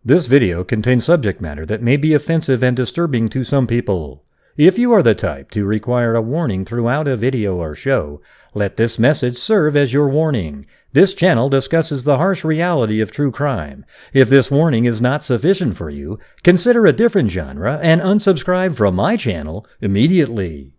This video contains subject matter that may be offensive and disturbing to some people. If you are the type to require a warning throughout a video or show, let this message serve as your warning. This channel discusses the harsh reality of true crime. If this warning is not sufficient for you, consider a different genre and unsubscribe from my channel immediately.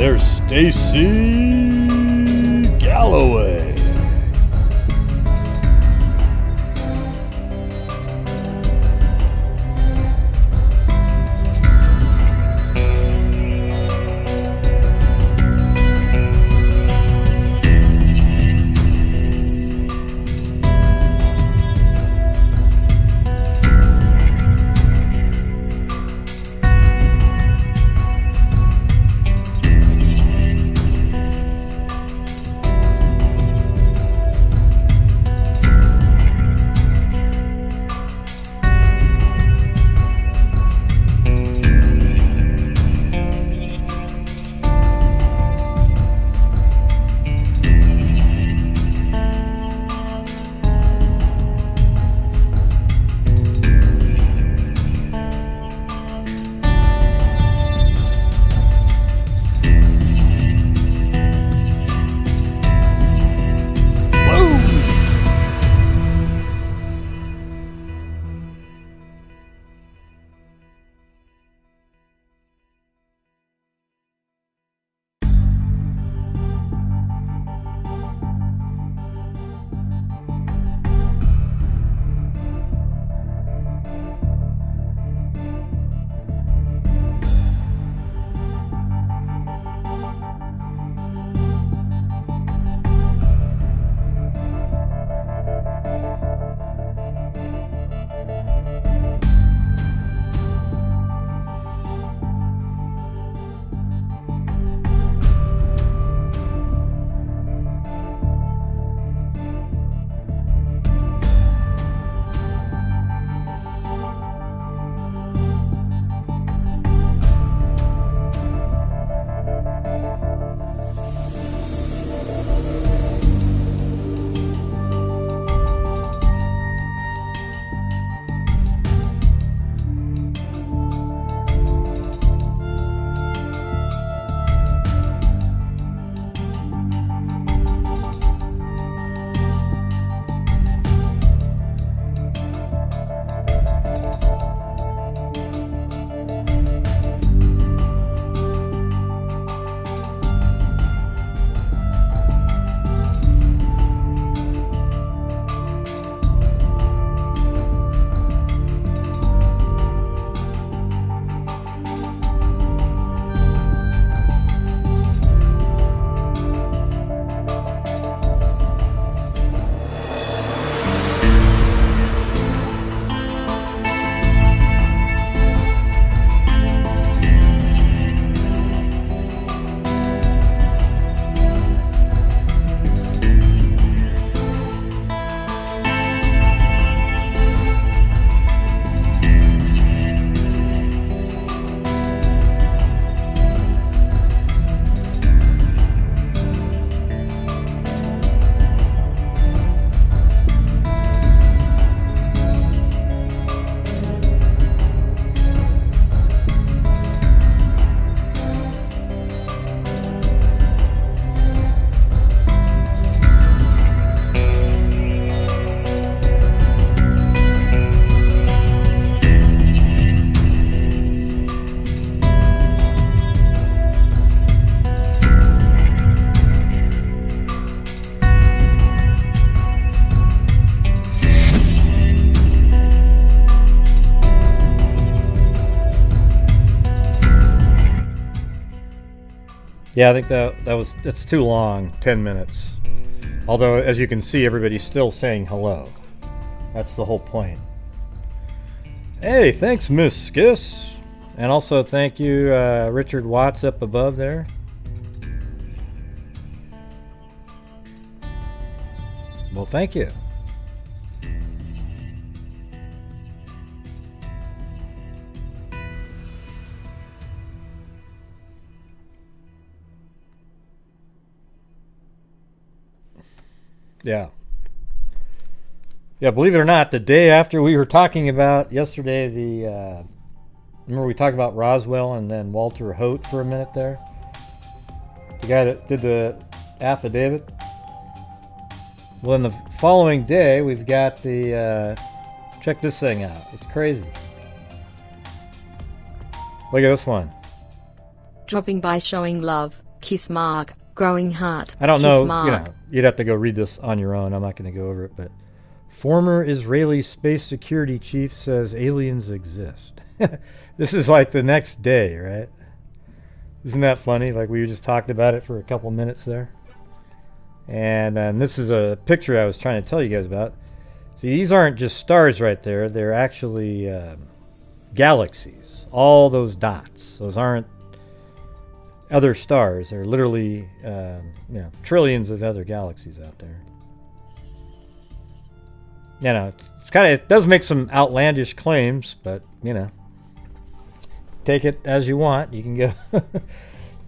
There's Stacy Galloway. Yeah, I think it's too long, 10 minutes. Although, as you can see, everybody's still saying hello. That's the whole point. Hey, thanks, Miss Skis. And also thank you, Richard Watts up above there. Well, thank you. Yeah. Yeah, believe it or not, the day after we were talking about yesterday, remember we talked about Roswell and then Walter Hote for a minute there? The guy that did the affidavit? Well, then the following day, we've got the, check this thing out. It's crazy. Look at this one. Dropping by, showing love, kiss mark, growing heart. I don't know, mark. You'd have to go read this on your own. I'm not going to go over it, but former Israeli space security chief says aliens exist. This is like the next day, right? Isn't that funny? Like we just talked about it for a couple minutes there. And this is a picture I was trying to tell you guys about. See, these aren't just stars right there. They're actually galaxies. All those dots. Those aren't other stars. They're literally trillions of other galaxies out there. It's kind of, it does make some outlandish claims, but take it as you want. You can go you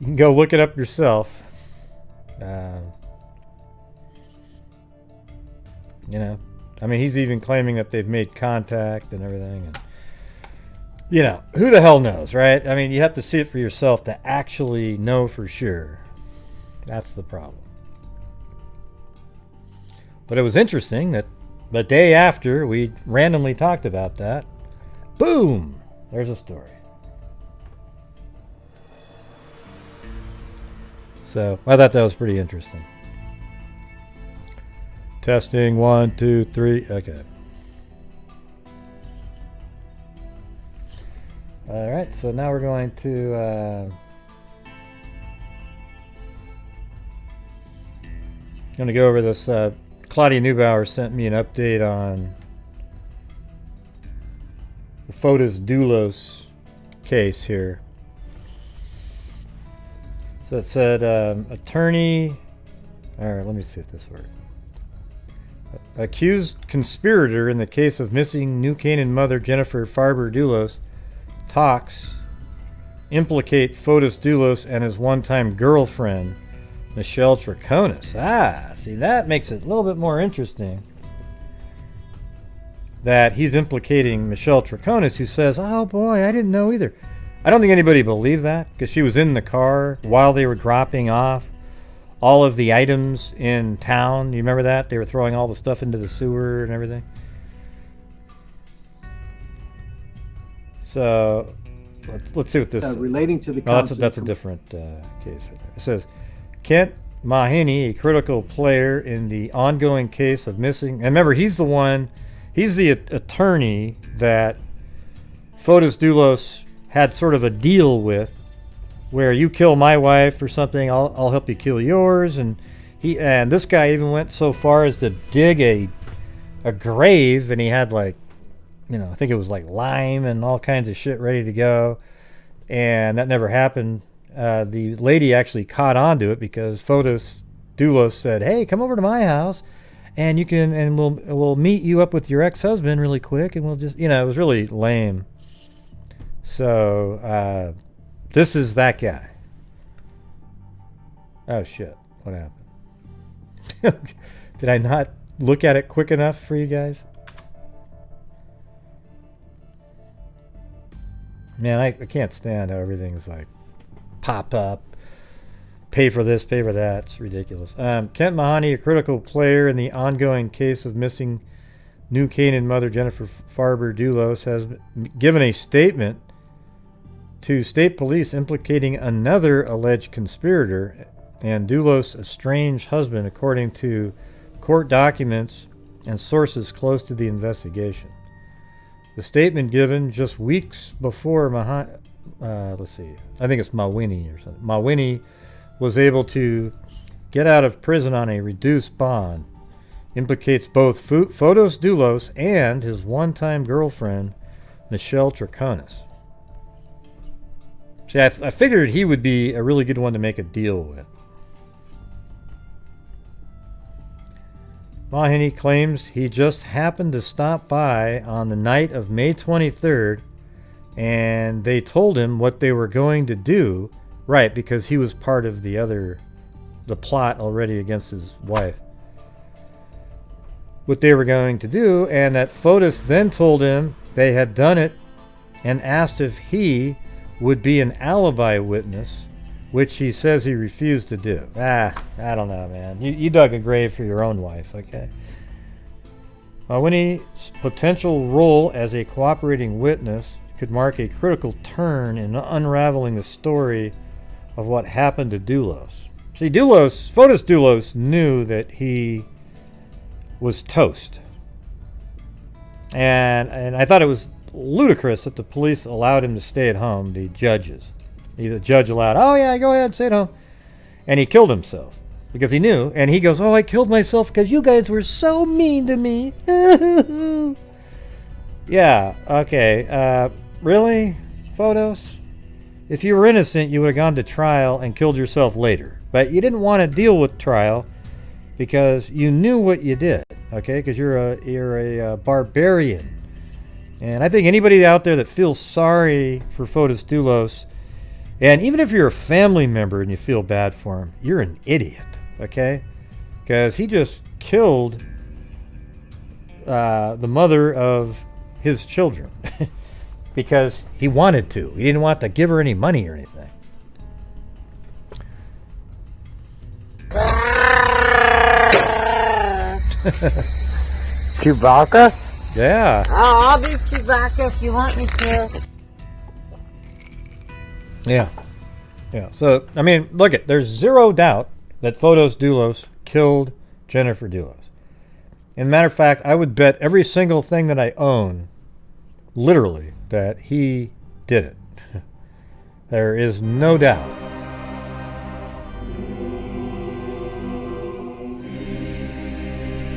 can go look it up yourself. I mean, he's even claiming that they've made contact and everything, and who the hell knows, right? I mean, you have to see it for yourself to actually know for sure. That's the problem. But it was interesting that the day after we randomly talked about that, boom, there's a story. So I thought that was pretty interesting. Testing 1, 2, 3. Okay. All right, so now we're going to go over this. Claudia Neubauer sent me an update on the Fotis Dulos case here. So it said attorney. All right, let me see if this works. Accused conspirator in the case of missing New Canaan mother Jennifer Farber Dulos talks implicate Fotis Dulos and his one-time girlfriend Michelle Troconis. See, that makes it a little bit more interesting that he's implicating Michelle Troconis, who says, oh boy, I didn't know either. I don't think anybody believed that, because she was in the car while they were dropping off all of the items in town. You remember that? They were throwing all the stuff into the sewer and everything. So let's see what this relating to the that's a different case right there. It says Kent Mahoney, a critical player in the ongoing case of missing, and remember, he's the attorney that Fotis Dulos had sort of a deal with, where you kill my wife or something, I'll help you kill yours. And this guy even went so far as to dig a grave, and he had I think it was like lime and all kinds of shit ready to go, and that never happened. The lady actually caught on to it because Fotis Dulos said, hey, come over to my house and we'll meet you up with your ex-husband really quick, and we'll just, it was really lame. So this is that guy. Oh shit, what happened? Did I not look at it quick enough for you guys? Man, I can't stand how everything's like pop up, pay for this, pay for that. It's ridiculous. Kent Mahoney, a critical player in the ongoing case of missing New Canaan mother Jennifer Farber Dulos, has given a statement to state police implicating another alleged conspirator and Dulos' estranged husband, according to court documents and sources close to the investigation. The statement given just weeks before let's see, I think it's Mawini or something. Mawini was able to get out of prison on a reduced bond. Implicates both Fotis Dulos and his one-time girlfriend, Michelle Traconis. See, I figured he would be a really good one to make a deal with. Mahoney claims he just happened to stop by on the night of May 23rd, and they told him what they were going to do, right, because he was part of the plot already against his wife. What they were going to do, and that Fotis then told him they had done it and asked if he would be an alibi witness, which he says he refused to do. I don't know, man. You dug a grave for your own wife, okay? Mahoney's potential role as a cooperating witness could mark a critical turn in unraveling the story of what happened to Dulos. See, Fotis Dulos knew that he was toast. And I thought it was ludicrous that the police allowed him to stay at home, the judges. The judge allowed, oh yeah, go ahead, stay at home. And he killed himself because he knew. And he goes, oh, I killed myself because you guys were so mean to me. Yeah, okay. Really, Fotis? If you were innocent, you would have gone to trial and killed yourself later. But you didn't want to deal with trial because you knew what you did, okay? Because you're a barbarian. And I think anybody out there that feels sorry for Fotis Dulos, and even if you're a family member and you feel bad for him, you're an idiot, okay? Because he just killed the mother of his children because he wanted to. He didn't want to give her any money or anything. Chewbacca? Yeah. Oh, I'll be Chewbacca if you want me to. Yeah. Yeah. So, I mean, look it. There's zero doubt that Fotis Dulos killed Jennifer Dulos. As a matter of fact, I would bet every single thing that I own, literally, that he did it. There is no doubt.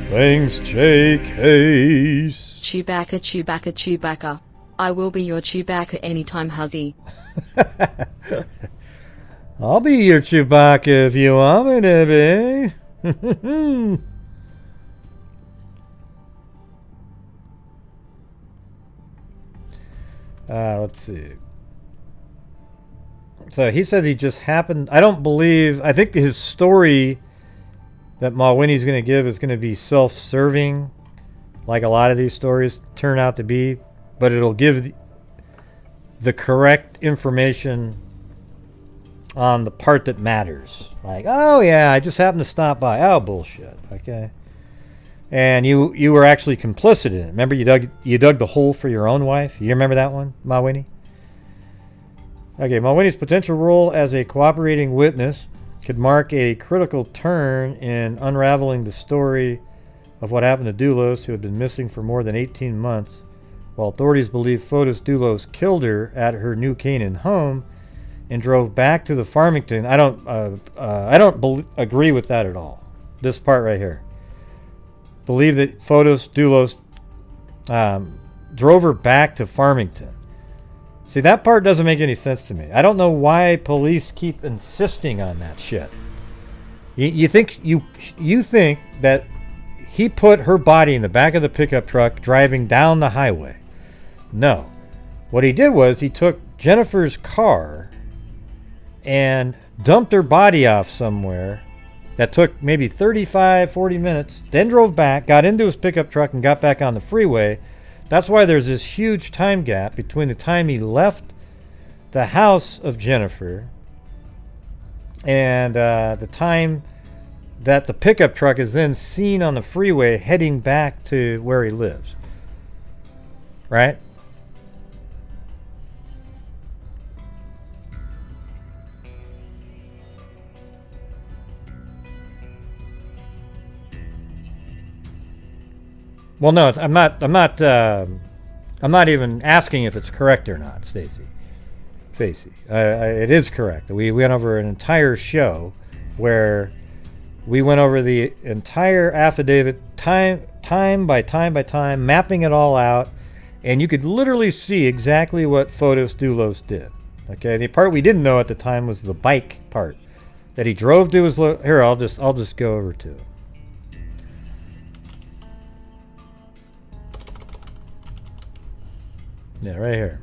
Thanks, J.K.'s. Chewbacca, Chewbacca, Chewbacca. I will be your Chewbacca anytime, huzzy. I'll be your Chewbacca if you want me to be. Let's see. So he says he just happened. I think his story that Mahoney's going to give is going to be self-serving, like a lot of these stories turn out to be, but it'll give the correct information on the part that matters. Like, oh yeah, I just happened to stop by. Oh, bullshit. Okay. And you were actually complicit in it. Remember, you dug the hole for your own wife? You remember that one, Mahoney? Okay, Mahoney's potential role as a cooperating witness could mark a critical turn in unraveling the story of what happened to Dulos, who had been missing for more than 18 months, while authorities believe Fotis Dulos killed her at her New Canaan home and drove back to the Farmington. I don't agree with that at all. This part right here. Believe that Fotis Dulos drove her back to Farmington. See, that part doesn't make any sense to me. I don't know why police keep insisting on that shit. You think that he put her body in the back of the pickup truck driving down the highway? No. What he did was he took Jennifer's car and dumped her body off somewhere that took maybe 35, 40 minutes, then drove back, got into his pickup truck, and got back on the freeway. That's why there's this huge time gap between the time he left the house of Jennifer and the time that the pickup truck is then seen on the freeway heading back to where he lives. Right? Well, no, I'm not even asking if it's correct or not, Stacy. Facey. It is correct. We went over an entire show where we went over the entire affidavit time by time, mapping it all out, and you could literally see exactly what Fotis Dulos did. Okay, the part we didn't know at the time was the bike part that he drove to his here. I'll just go over to it. Yeah, right here.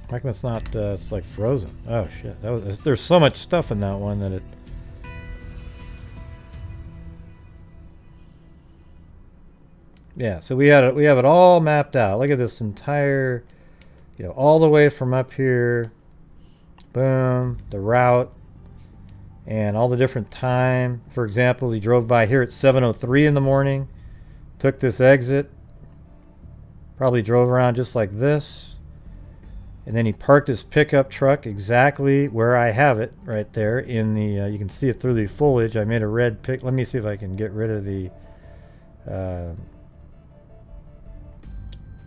How come it's not? It's like frozen. Oh shit! There's so much stuff in that one that it. Yeah, so we have it all mapped out. Look at this entire, all the way from up here, boom, the route, and all the different time. For example, he drove by here at 7:03 in the morning, took this exit, probably drove around just like this, and then he parked his pickup truck exactly where I have it right there in the, you can see it through the foliage. I made a red pick. Let me see if I can get rid of the,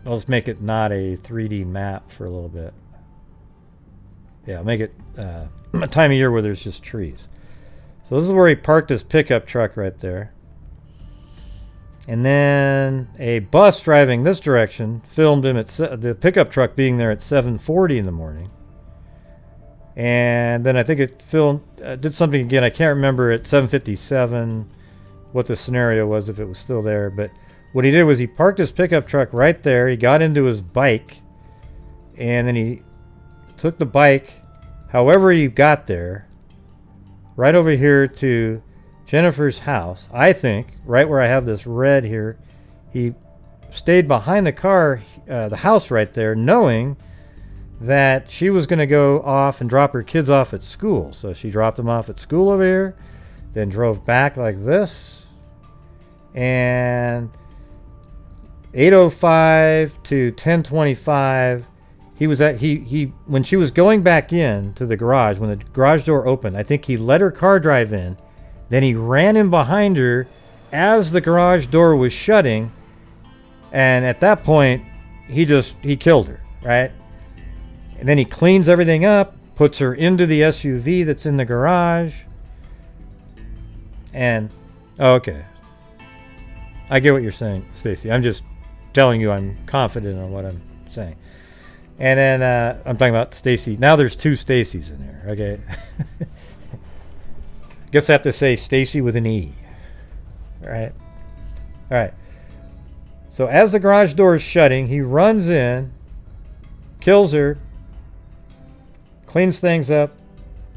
I'll just make it not a 3D map for a little bit. Yeah, I'll make it a time of year where there's just trees. So this is where he parked his pickup truck right there. And then a bus driving this direction filmed him at the pickup truck being there at 7:40 in the morning. And then I think it filmed, did something again. I can't remember at 7:57 what the scenario was, if it was still there. But what he did was he parked his pickup truck right there. He got into his bike, and then he took the bike, however he got there, right over here to Jennifer's house. I think right where I have this red here, he stayed behind the car, the house right there, knowing that she was going to go off and drop her kids off at school. So she dropped them off at school over here, then drove back like this, and 8:05 to 10:25, he was at he when she was going back in to the garage, when the garage door opened, I think he let her car drive in, then he ran in behind her as the garage door was shutting, and at that point he killed her, right? And then he cleans everything up, puts her into the SUV that's in the garage, and okay, I get what you're saying, Stacy. I'm just telling you I'm confident on what I'm saying. And then I'm talking about Stacy. Now there's two Stacys in there, okay? Guess I have to say Stacy with an E. All right. So as the garage door is shutting, he runs in, kills her, cleans things up,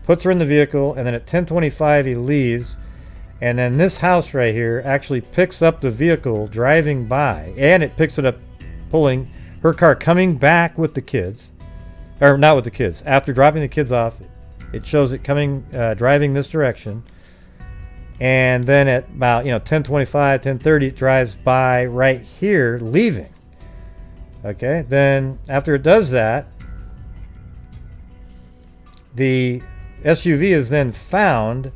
puts her in the vehicle, and then at 10:25 he leaves. And then this house right here actually picks up the vehicle driving by, and it picks it up, pulling her car coming back with the kids, or not with the kids. After dropping the kids off, it shows it coming, driving this direction. And then at about 10:25, 10:30, it drives by right here, leaving. Okay. Then after it does that, the SUV is then found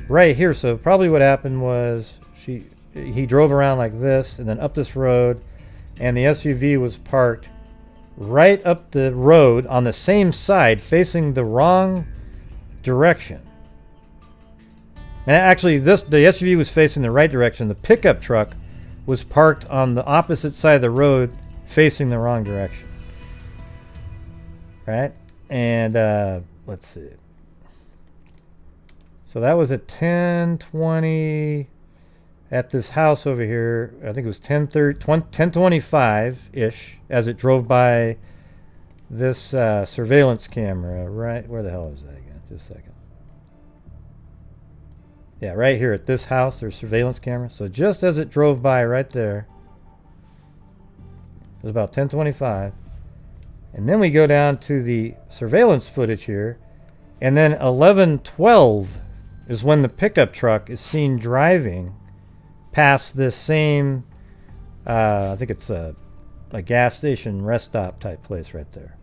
right here. So probably what happened was he drove around like this and then up this road, and the SUV was parked right up the road on the same side, facing the wrong direction. And actually the SUV was facing the right direction. The pickup truck was parked on the opposite side of the road, facing the wrong direction. Right? And let's see. So that was at 10:20 at this house over here. I think it was 10:25-ish as it drove by this surveillance camera. Right, where the hell is that again? Just a second. Yeah, right here at this house, there's surveillance camera. So just as it drove by right there, it was about 10:25. And then we go down to the surveillance footage here, and then 11:12 is when the pickup truck is seen driving past this same, I think it's a gas station rest stop type place right there.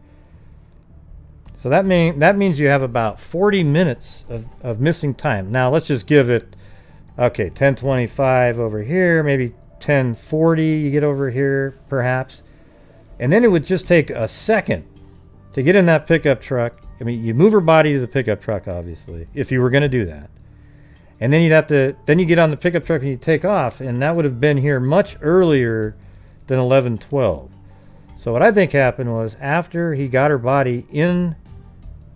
So that means you have about 40 minutes of missing time. Now let's just give it, okay, 10:25 over here, maybe 10:40, you get over here, perhaps. And then it would just take a second to get in that pickup truck. I mean, you move her body to the pickup truck, obviously, if you were going to do that. And then then you get on the pickup truck and you take off, and that would have been here much earlier than 11:12. So what I think happened was, after he got her body in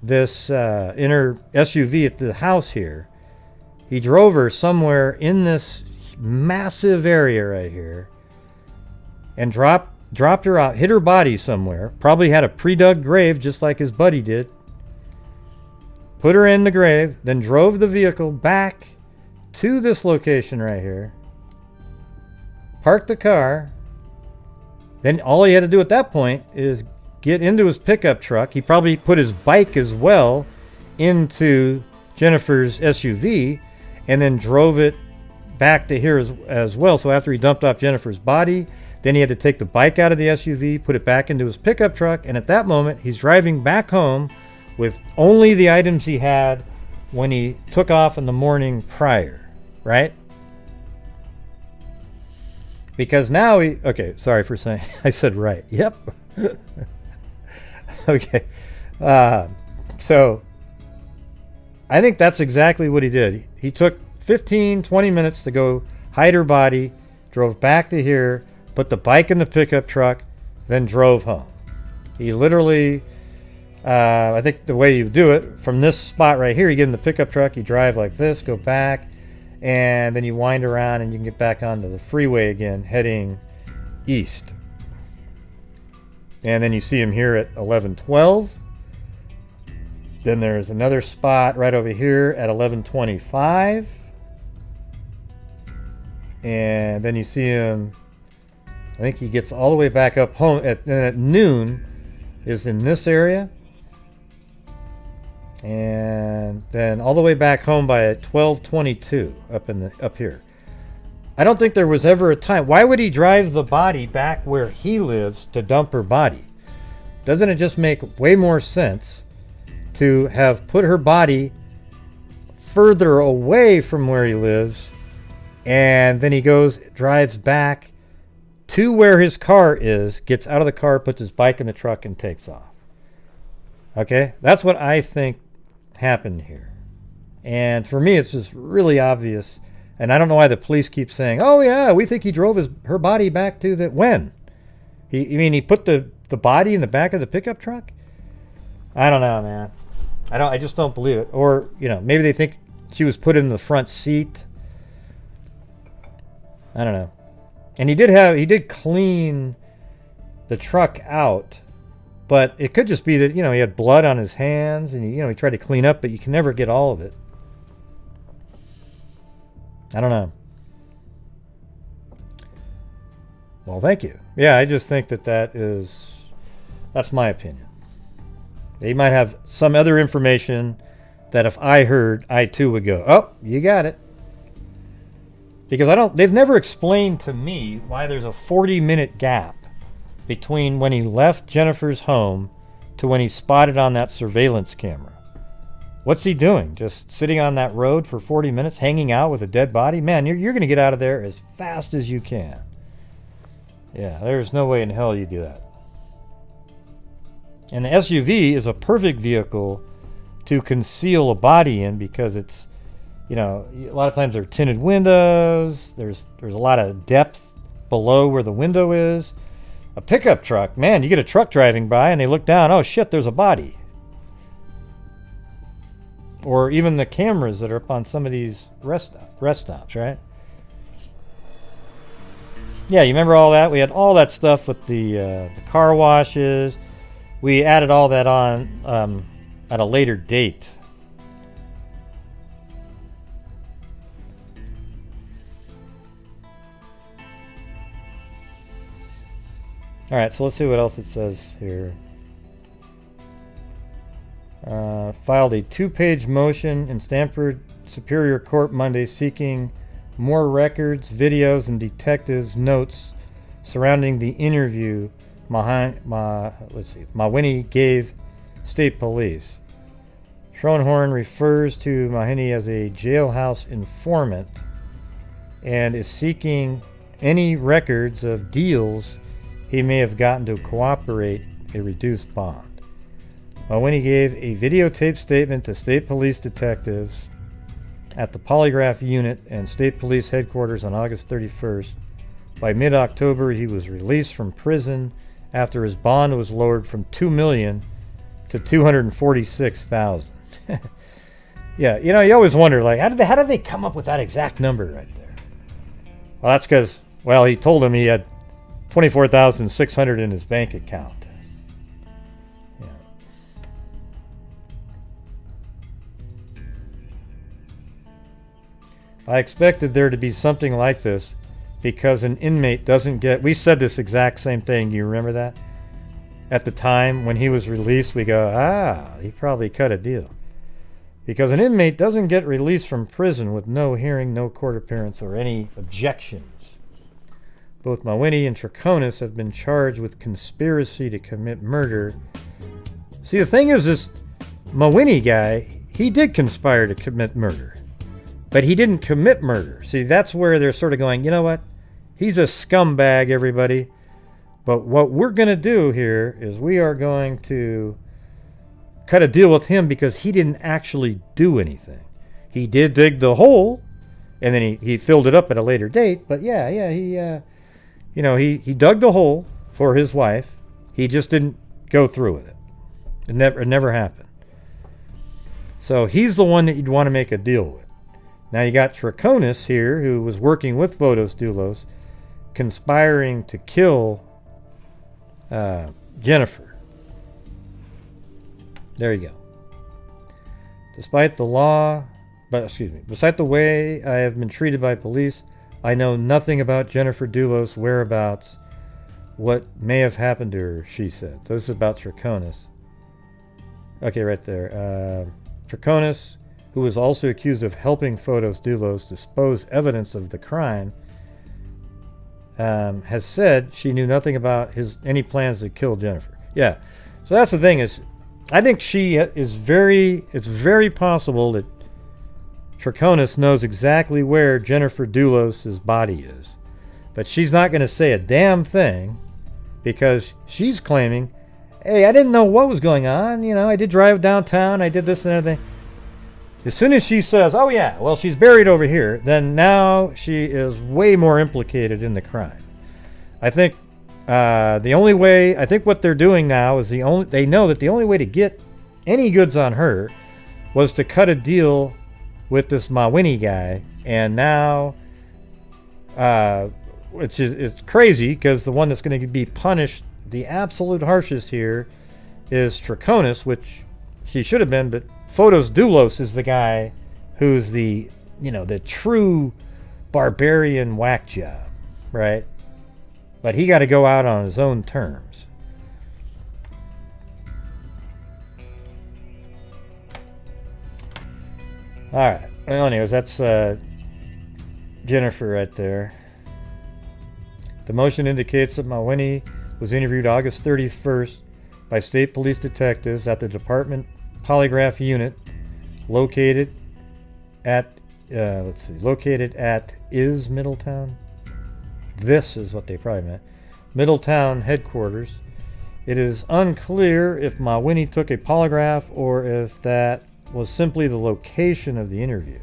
this inner SUV at the house here, he drove her somewhere in this massive area right here and dropped her out, hit her body somewhere, probably had a pre-dug grave just like his buddy did, put her in the grave, then drove the vehicle back to this location right here, parked the car. Then all he had to do at that point is get into his pickup truck. He probably put his bike as well into Jennifer's SUV and then drove it back to here as well. So after he dumped off Jennifer's body, then he had to take the bike out of the SUV, put it back into his pickup truck, and at that moment he's driving back home with only the items he had when he took off in the morning prior, right? Because now okay, sorry for saying, I said right. Yep. Okay. So I think that's exactly what he did. He took 15-20 minutes to go hide her body, drove back to here, put the bike in the pickup truck, then drove home. He literally, I think the way you do it, from this spot right here, you get in the pickup truck, you drive like this, go back, and then you wind around and you can get back onto the freeway again, heading east. And then you see him here at 11:12. Then there's another spot right over here at 11:25. And then you see him, I think he gets all the way back up home at noon, is in this area. And then all the way back home by 12:22 up here. I don't think there was ever a time. Why would he drive the body back where he lives to dump her body? Doesn't it just make way more sense to have put her body further away from where he lives, and then he drives back to where his car is, gets out of the car, puts his bike in the truck, and takes off? Okay, that's what I think happened here. And for me, it's just really obvious. And I don't know why the police keep saying, oh yeah, we think he drove her body back to the, when? He put the body in the back of the pickup truck? I don't know, man. I just don't believe it. Or, maybe they think she was put in the front seat. I don't know. And he did clean the truck out, but it could just be that, he had blood on his hands and he tried to clean up, but you can never get all of it. I don't know. Well, thank you. Yeah, I just think that's my opinion. They might have some other information that if I heard, I too would go, oh, you got it. Because they've never explained to me why there's a 40-minute gap between when he left Jennifer's home to when he spotted on that surveillance camera. What's he doing? Just sitting on that road for 40 minutes, hanging out with a dead body? Man, you're going to get out of there as fast as you can. Yeah, there's no way in hell you do that. And the SUV is a perfect vehicle to conceal a body in, because it's, a lot of times there are tinted windows. There's a lot of depth below where the window is. A pickup truck, man, you get a truck driving by and they look down, oh shit, there's a body. Or even the cameras that are up on some of these rest stops, right? Yeah, you remember all that? We had all that stuff with the car washes. We added all that on at a later date. All right, so let's see what else it says here. Filed a 2-page motion in Stamford Superior Court Monday seeking more records, videos, and detectives' notes surrounding the interview Mawhinney gave state police. Schronhorn refers to Mawhinney as a jailhouse informant and is seeking any records of deals he may have gotten to cooperate a reduced bond. When he gave a videotaped statement to state police detectives at the polygraph unit and state police headquarters on August 31st, by mid-October he was released from prison after his bond was lowered from $2 million to $246,000. Yeah, you know, you always wonder, like, how did they come up with that exact number right there? Well, that's because, well, he told him he had $24,600 in his bank account. Yeah. I expected there to be something like this because an inmate doesn't get... We said this exact same thing. You remember that? At the time when he was released, we go, he probably cut a deal. Because an inmate doesn't get released from prison with no hearing, no court appearance, or any objections. Both Mawhinney and Troconis have been charged with conspiracy to commit murder. See, the thing is, this Mawhinney guy, he did conspire to commit murder. But he didn't commit murder. See, that's where they're sort of going, you know what? He's a scumbag, everybody. But what we're going to do here is we are going to cut a deal with him because he didn't actually do anything. He did dig the hole, and then he filled it up at a later date. But he dug the hole for his wife. He just didn't go through with it. It never happened. So he's the one that you'd want to make a deal with. Now you got Troconis here, who was working with Fotis Dulos, conspiring to kill Jennifer. There you go. Despite the way I have been treated by police, I know nothing about Jennifer Dulos' whereabouts, what may have happened to her, she said. So this is about Troconis. Okay, right there. Troconis, who was also accused of helping Fotis Dulos dispose evidence of the crime, has said she knew nothing about any plans to kill Jennifer. Yeah, so that's the thing is, I think it's very possible that Troconis knows exactly where Jennifer Dulos' body is. But she's not going to say a damn thing because she's claiming, hey, I didn't know what was going on. You know, I did drive downtown. I did this and everything. As soon as she says, oh yeah, well, she's buried over here, then now she is way more implicated in the crime. I think what they're doing now is they know that the only way to get any goods on her was to cut a deal with this Mawhinney guy, and now it's crazy because the one that's going to be punished the absolute harshest here is Troconis, which she should have been, but Fotis Dulos is the guy who's the true barbarian whack job, right? But he got to go out on his own terms. All right. Well, anyways, that's Jennifer right there. The motion indicates that Mawhinney was interviewed August 31st by state police detectives at the department polygraph unit located at is Middletown. This is what they probably meant. Middletown headquarters. It is unclear if Mawhinney took a polygraph or if that was simply the location of the interview.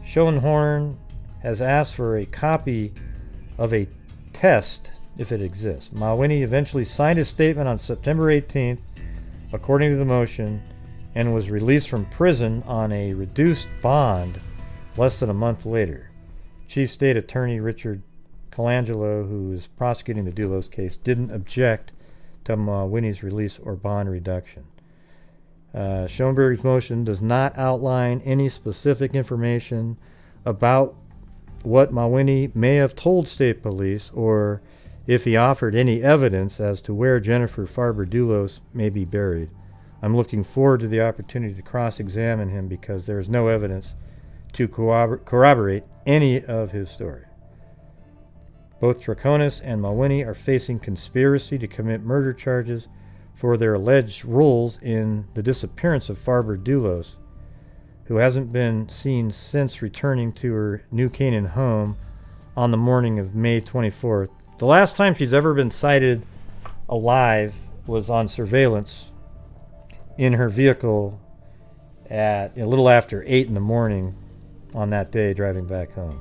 Schoenhorn has asked for a copy of a test if it exists. Mawhinney eventually signed his statement on September 18th, according to the motion, and was released from prison on a reduced bond less than a month later. Chief State Attorney Richard Colangelo, who is prosecuting the Dulos case, didn't object to Mawhinney's release or bond reduction. Schoenberg's motion does not outline any specific information about what Mawhinney may have told state police or if he offered any evidence as to where Jennifer Farber Dulos may be buried. I'm looking forward to the opportunity to cross-examine him because there is no evidence to corroborate any of his story. Both Troconis and Mawhinney are facing conspiracy to commit murder charges for their alleged roles in the disappearance of Farber Dulos. who hasn't been seen since returning to her New Canaan home on the morning of May 24th. The last time she's ever been sighted alive was on surveillance in her vehicle at a little after 8 in the morning on that day, driving back home.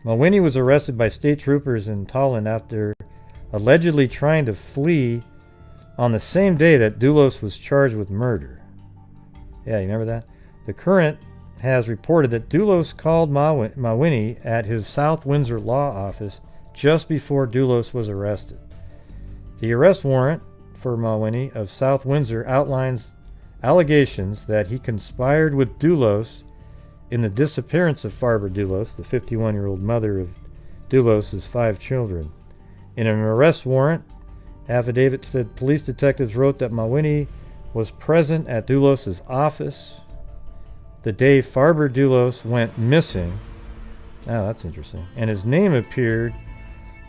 Mawhinney was arrested by state troopers in Tallinn after allegedly trying to flee on the same day that Dulos was charged with murder. Yeah, you remember that? The Current has reported that Dulos called Mawhinney at his South Windsor law office just before Dulos was arrested. The arrest warrant for Mawhinney of South Windsor outlines allegations that he conspired with Dulos in the disappearance of Farber Dulos, the 51-year-old mother of Dulos' 5 children. In an arrest warrant affidavit said police detectives wrote that Mawhinney was present at Dulos' office the day Farber Dulos went missing. Oh, that's interesting. And his name appeared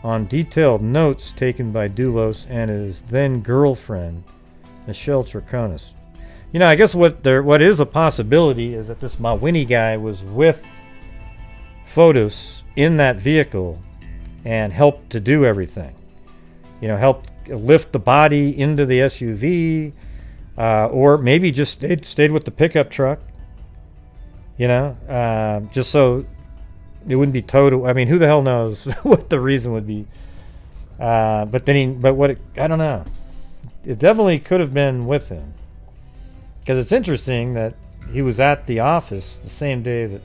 on detailed notes taken by Dulos and his then girlfriend, Michelle Traconis. You know, I guess what is a possibility is that this Mawhinney guy was with Fotis in that vehicle and helped to do everything. You know, helped lift the body into the SUV, or maybe just stayed with the pickup truck. You know, just so it wouldn't be total. I mean, who the hell knows what the reason would be? I don't know. It definitely could have been with him. Because it's interesting that he was at the office the same day that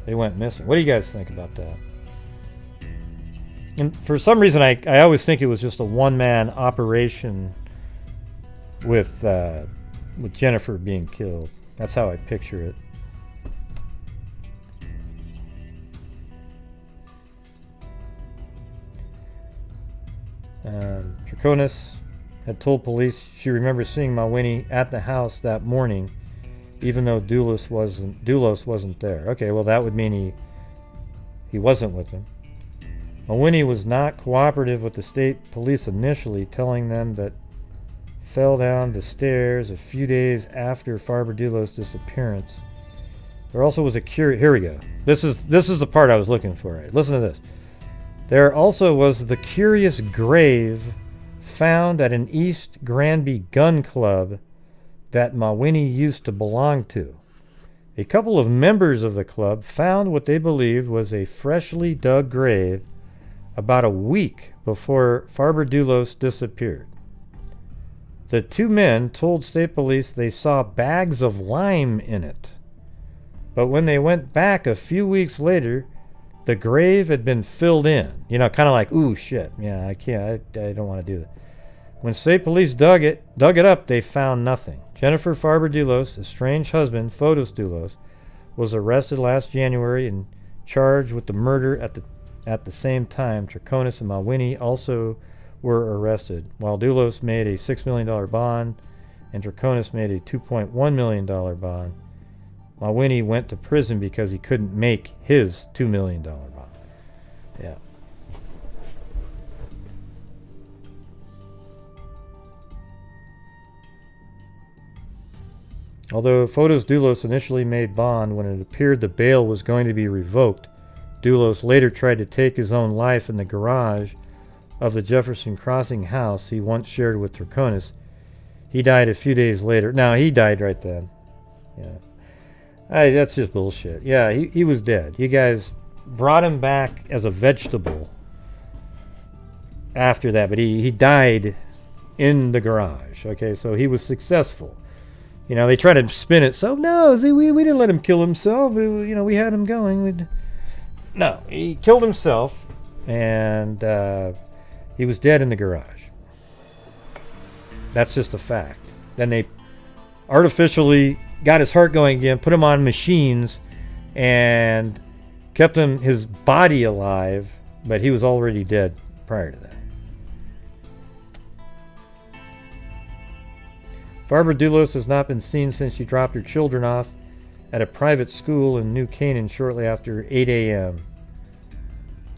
they went missing. What do you guys think about that? And for some reason, I always think it was just a one-man operation with Jennifer being killed. That's how I picture it. Traconis had told police she remembers seeing Mawhinney at the house that morning, even though Dulos wasn't there. Okay, well that would mean he wasn't with him. Mawhinney was not cooperative with the state police initially, telling them that fell down the stairs a few days after Farber Dulos' disappearance. There also was a here we go. This is the part I was looking for. Right? Listen to this. There also was the curious grave found at an East Granby gun club that Mawhinney used to belong to. A couple of members of the club found what they believed was a freshly dug grave about a week before Farber Dulos disappeared. The 2 men told state police they saw bags of lime in it. But when they went back a few weeks later, the grave had been filled in. You know, kind of like, ooh, shit. Yeah, I can't. I don't want to do that. When state police dug it up, they found nothing. Jennifer Farber Dulos, estranged husband, Fotis Dulos, was arrested last January and charged with the murder at the same time. Traconis and Mawhinney also were arrested, while Dulos made a $6 million bond and Traconis made a $2.1 million bond. Mawhinney went to prison because he couldn't make his $2 million bond. Yeah. Although Fotis Dulos initially made bond when it appeared the bail was going to be revoked, Dulos later tried to take his own life in the garage of the Jefferson Crossing house he once shared with Traconis. He died a few days later. No, he died right then. Yeah. That's just bullshit. Yeah, he was dead. You guys brought him back as a vegetable after that, but he died in the garage. Okay, so he was successful. You know, they try to spin it. So, no, see, we didn't let him kill himself. You know, we had him going. No, he killed himself, and he was dead in the garage. That's just a fact. Then they artificially got his heart going again, put him on machines, and kept his body alive, but he was already dead prior to that. Farber Dulos has not been seen since she dropped her children off at a private school in New Canaan shortly after 8 a.m.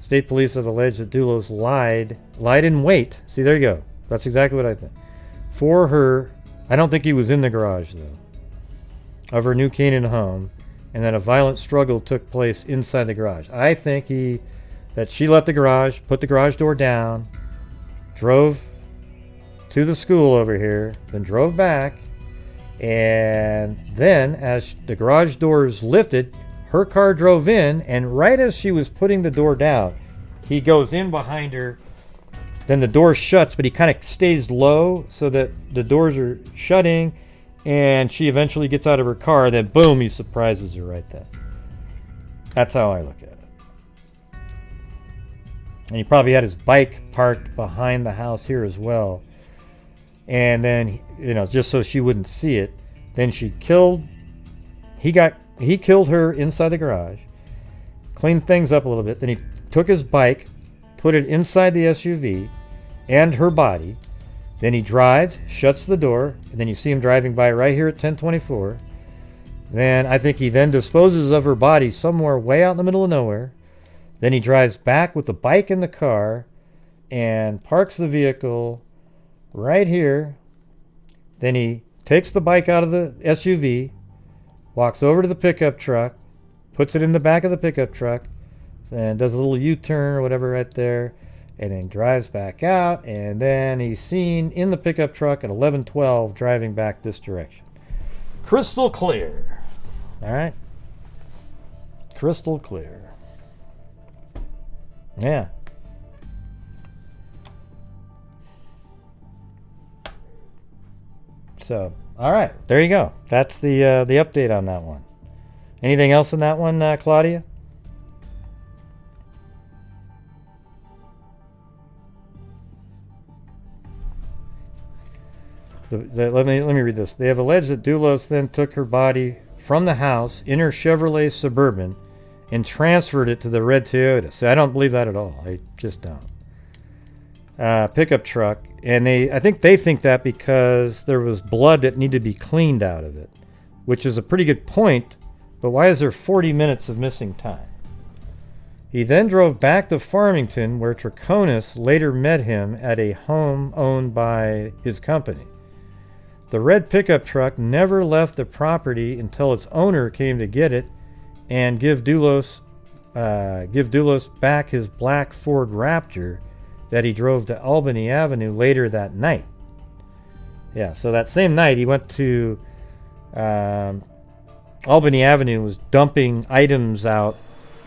State police have alleged that Dulos lied in wait. See, there you go. That's exactly what I think. For her, I don't think he was in the garage, though. of her New Canaan home, and that a violent struggle took place inside the garage. I think that she left the garage, put the garage door down, drove to the school over here, then drove back, and then as the garage doors lifted, her car drove in, and right as she was putting the door down, he goes in behind her. Then the door shuts, but he kind of stays low so that the doors are shutting, and she eventually gets out of her car. Then boom, he surprises her right then. That's how I look at it. And he probably had his bike parked behind the house here as well. And then, just so she wouldn't see it, then he killed her inside the garage, cleaned things up a little bit. Then he took his bike, put it inside the SUV and her body. Then he drives, shuts the door, and then you see him driving by right here at 1024. Then I think he then disposes of her body somewhere way out in the middle of nowhere. Then he drives back with the bike in the car and parks the vehicle right here. Then he takes the bike out of the SUV, walks over to the pickup truck, puts it in the back of the pickup truck, and does a little U-turn or whatever right there, and then drives back out, and then he's seen in the pickup truck at 11:12 driving back this direction. Crystal clear. All right? Crystal clear. Yeah. So, all right, there you go. That's the update on that one. Anything else in that one, Claudia? Let me read this. They have alleged that Dulos then took her body from the house in her Chevrolet Suburban and transferred it to the red Toyota. So I don't believe that at all. I just don't. Pickup truck, and I think they think that because there was blood that needed to be cleaned out of it, which is a pretty good point. But why is there 40 minutes of missing time? He then drove back to Farmington, where Troconis later met him at a home owned by his company. The red pickup truck never left the property until its owner came to get it and give Dulos back his black Ford Raptor that he drove to Albany Avenue later that night. Yeah, so that same night he went to Albany Avenue, was dumping items out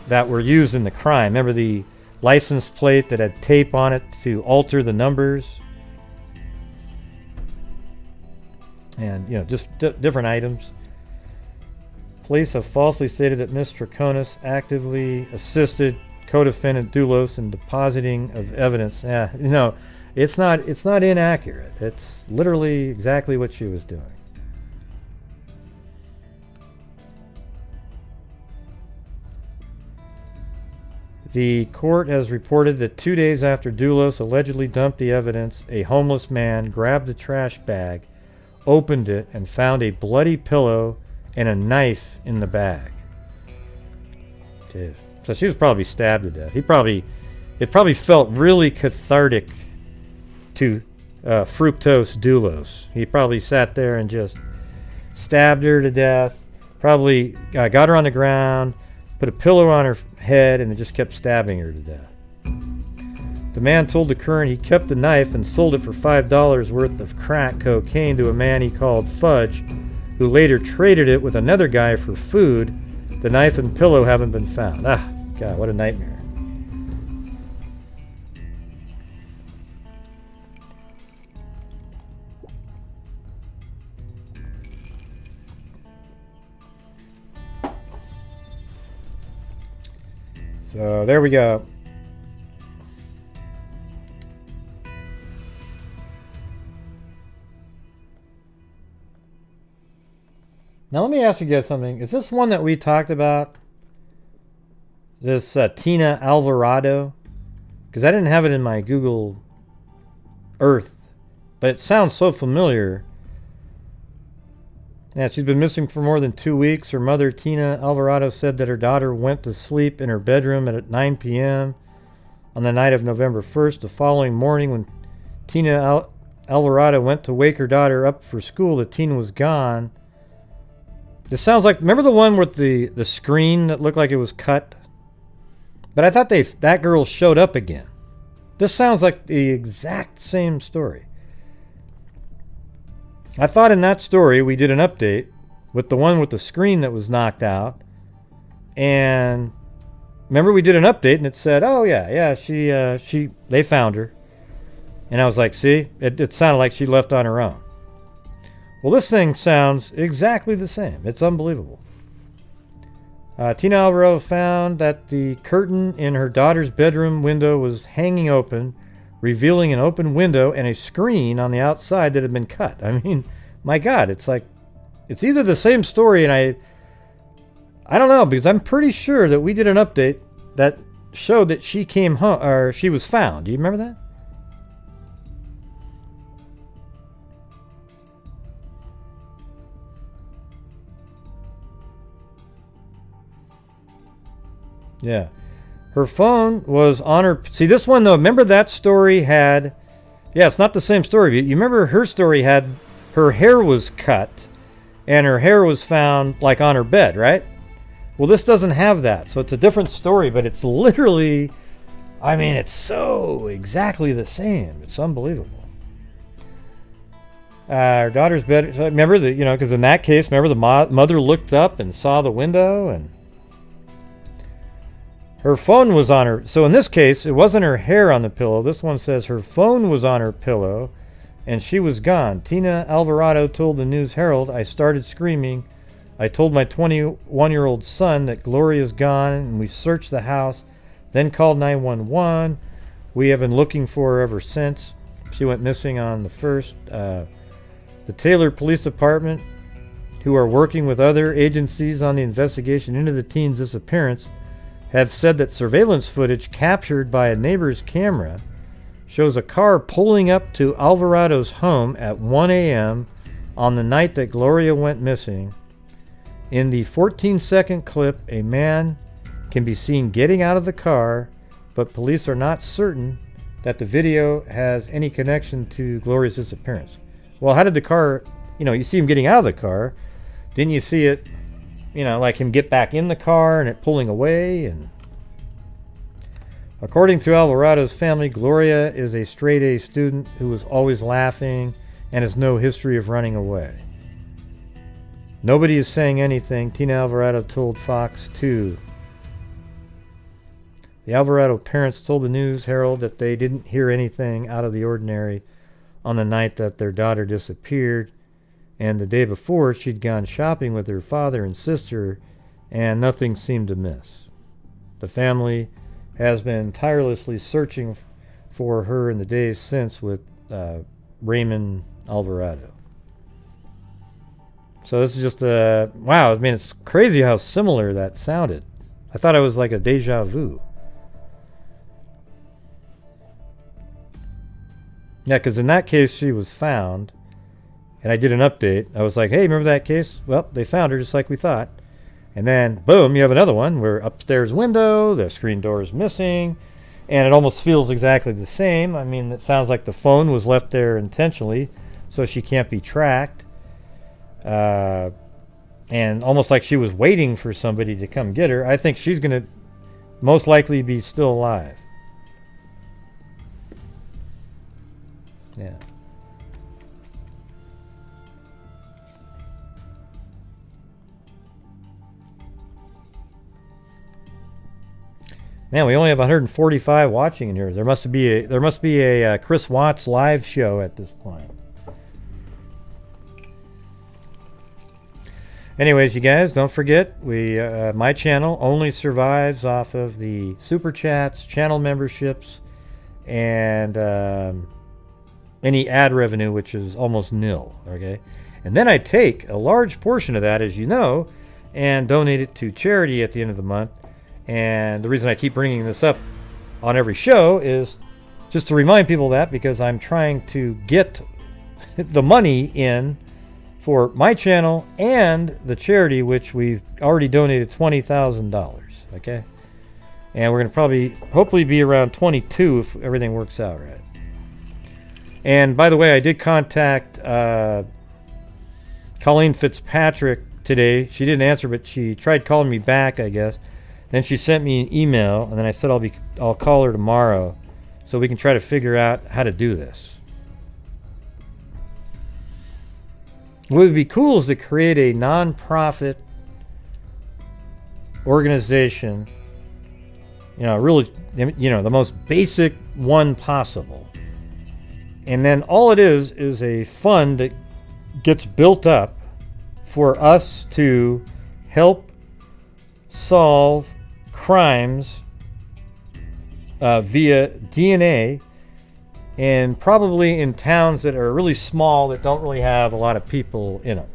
that were used in the crime. Remember the license plate that had tape on it to alter the numbers? And, just different items. Police have falsely stated that Ms. Troconis actively assisted co-defendant Dulos in depositing of evidence. It's not inaccurate. It's literally exactly what she was doing. The court has reported that 2 days after Dulos allegedly dumped the evidence, a homeless man grabbed a trash bag, opened it, and found a bloody pillow and a knife in the bag. Jeez. So she was probably stabbed to death. It probably felt really cathartic to Fructose Dulos. He probably sat there and just stabbed her to death. Probably got her on the ground, put a pillow on her head, and then just kept stabbing her to death. The man told the Current he kept the knife and sold it for $5 worth of crack cocaine to a man he called Fudge, who later traded it with another guy for food. The knife and pillow haven't been found. Ah, God, what a nightmare. So there we go. Now let me ask you guys something. Is this one that we talked about? This Tina Alvarado? Because I didn't have it in my Google Earth, but it sounds so familiar. Yeah, she's been missing for more than 2 weeks. Her mother, Tina Alvarado, said that her daughter went to sleep in her bedroom at 9 p.m. on the night of November 1st. The following morning, when Tina Alvarado went to wake her daughter up for school, the teen was gone. This sounds like, remember the one with the screen that looked like it was cut? But I thought that girl showed up again. This sounds like the exact same story. I thought in that story we did an update with the one with the screen that was knocked out. And remember we did an update and it said, oh yeah, they found her. And I was like, see, it sounded like she left on her own. Well, this thing sounds exactly the same. It's unbelievable. Tina Alvarado found that the curtain in her daughter's bedroom window was hanging open, revealing an open window and a screen on the outside that had been cut. I mean, my God, it's like, it's either the same story, and I don't know, because I'm pretty sure that we did an update that showed that she came home, or she was found. Do you remember that? Yeah. Her phone was on her... See, this one, though, remember that story had... Yeah, it's not the same story. You remember her story had... Her hair was cut, and her hair was found, like, on her bed, right? Well, this doesn't have that, so it's a different story, but it's literally... I mean, it's so exactly the same. It's unbelievable. Her daughter's bed... Remember, because in that case, remember the mother looked up and saw the window, and... Her phone was on her... So in this case, it wasn't her hair on the pillow. This one says her phone was on her pillow, and she was gone. Tina Alvarado told the News Herald, I started screaming. I told my 21-year-old son that Gloria's gone, and we searched the house, then called 911. We have been looking for her ever since. She went missing on the 1st. The Taylor Police Department, who are working with other agencies on the investigation into the teen's disappearance, have said that surveillance footage captured by a neighbor's camera shows a car pulling up to Alvarado's home at 1 a.m. on the night that Gloria went missing. In the 14-second clip, a man can be seen getting out of the car, but police are not certain that the video has any connection to Gloria's disappearance. Well, how did the car, you see him getting out of the car. Didn't you see it, like him get back in the car and it pulling away? And according to Alvarado's family, Gloria is a straight-A student who was always laughing and has no history of running away. Nobody is saying anything, Tina Alvarado told Fox 2. The Alvarado parents told the News Herald that they didn't hear anything out of the ordinary on the night that their daughter disappeared, and the day before she'd gone shopping with her father and sister, and nothing seemed amiss. The family has been tirelessly searching for her in the days since with Raymond Alvarado. So this is just wow, I mean, it's crazy how similar that sounded. I thought it was like a deja vu. Yeah, because in that case she was found, and I did an update. I was like, hey, remember that case? Well, they found her just like we thought. And then, boom, you have another one where upstairs window, the screen door is missing, and it almost feels exactly the same. I mean, it sounds like the phone was left there intentionally so she can't be tracked. And almost like she was waiting for somebody to come get her. I think she's going to most likely be still alive. Yeah. Man, we only have 145 watching in here. There must be a Chris Watts live show at this point. Anyways, you guys, don't forget, my channel only survives off of the super chats, channel memberships, and any ad revenue, which is almost nil. Okay, and then I take a large portion of that, as you know, and donate it to charity at the end of the month. And the reason I keep bringing this up on every show is just to remind people that, because I'm trying to get the money in for my channel and the charity, which we've already donated $20,000. Okay, and we're going to hopefully be around 22 if everything works out right. And by the way, I did contact Colleen Fitzpatrick today. She didn't answer, but she tried calling me back, I guess. Then she sent me an email, and then I said I'll call her tomorrow so we can try to figure out how to do this. What would be cool is to create a non-profit organization, really, the most basic one possible. And then all it is a fund that gets built up for us to help solve crimes via DNA, and probably in towns that are really small that don't really have a lot of people in them,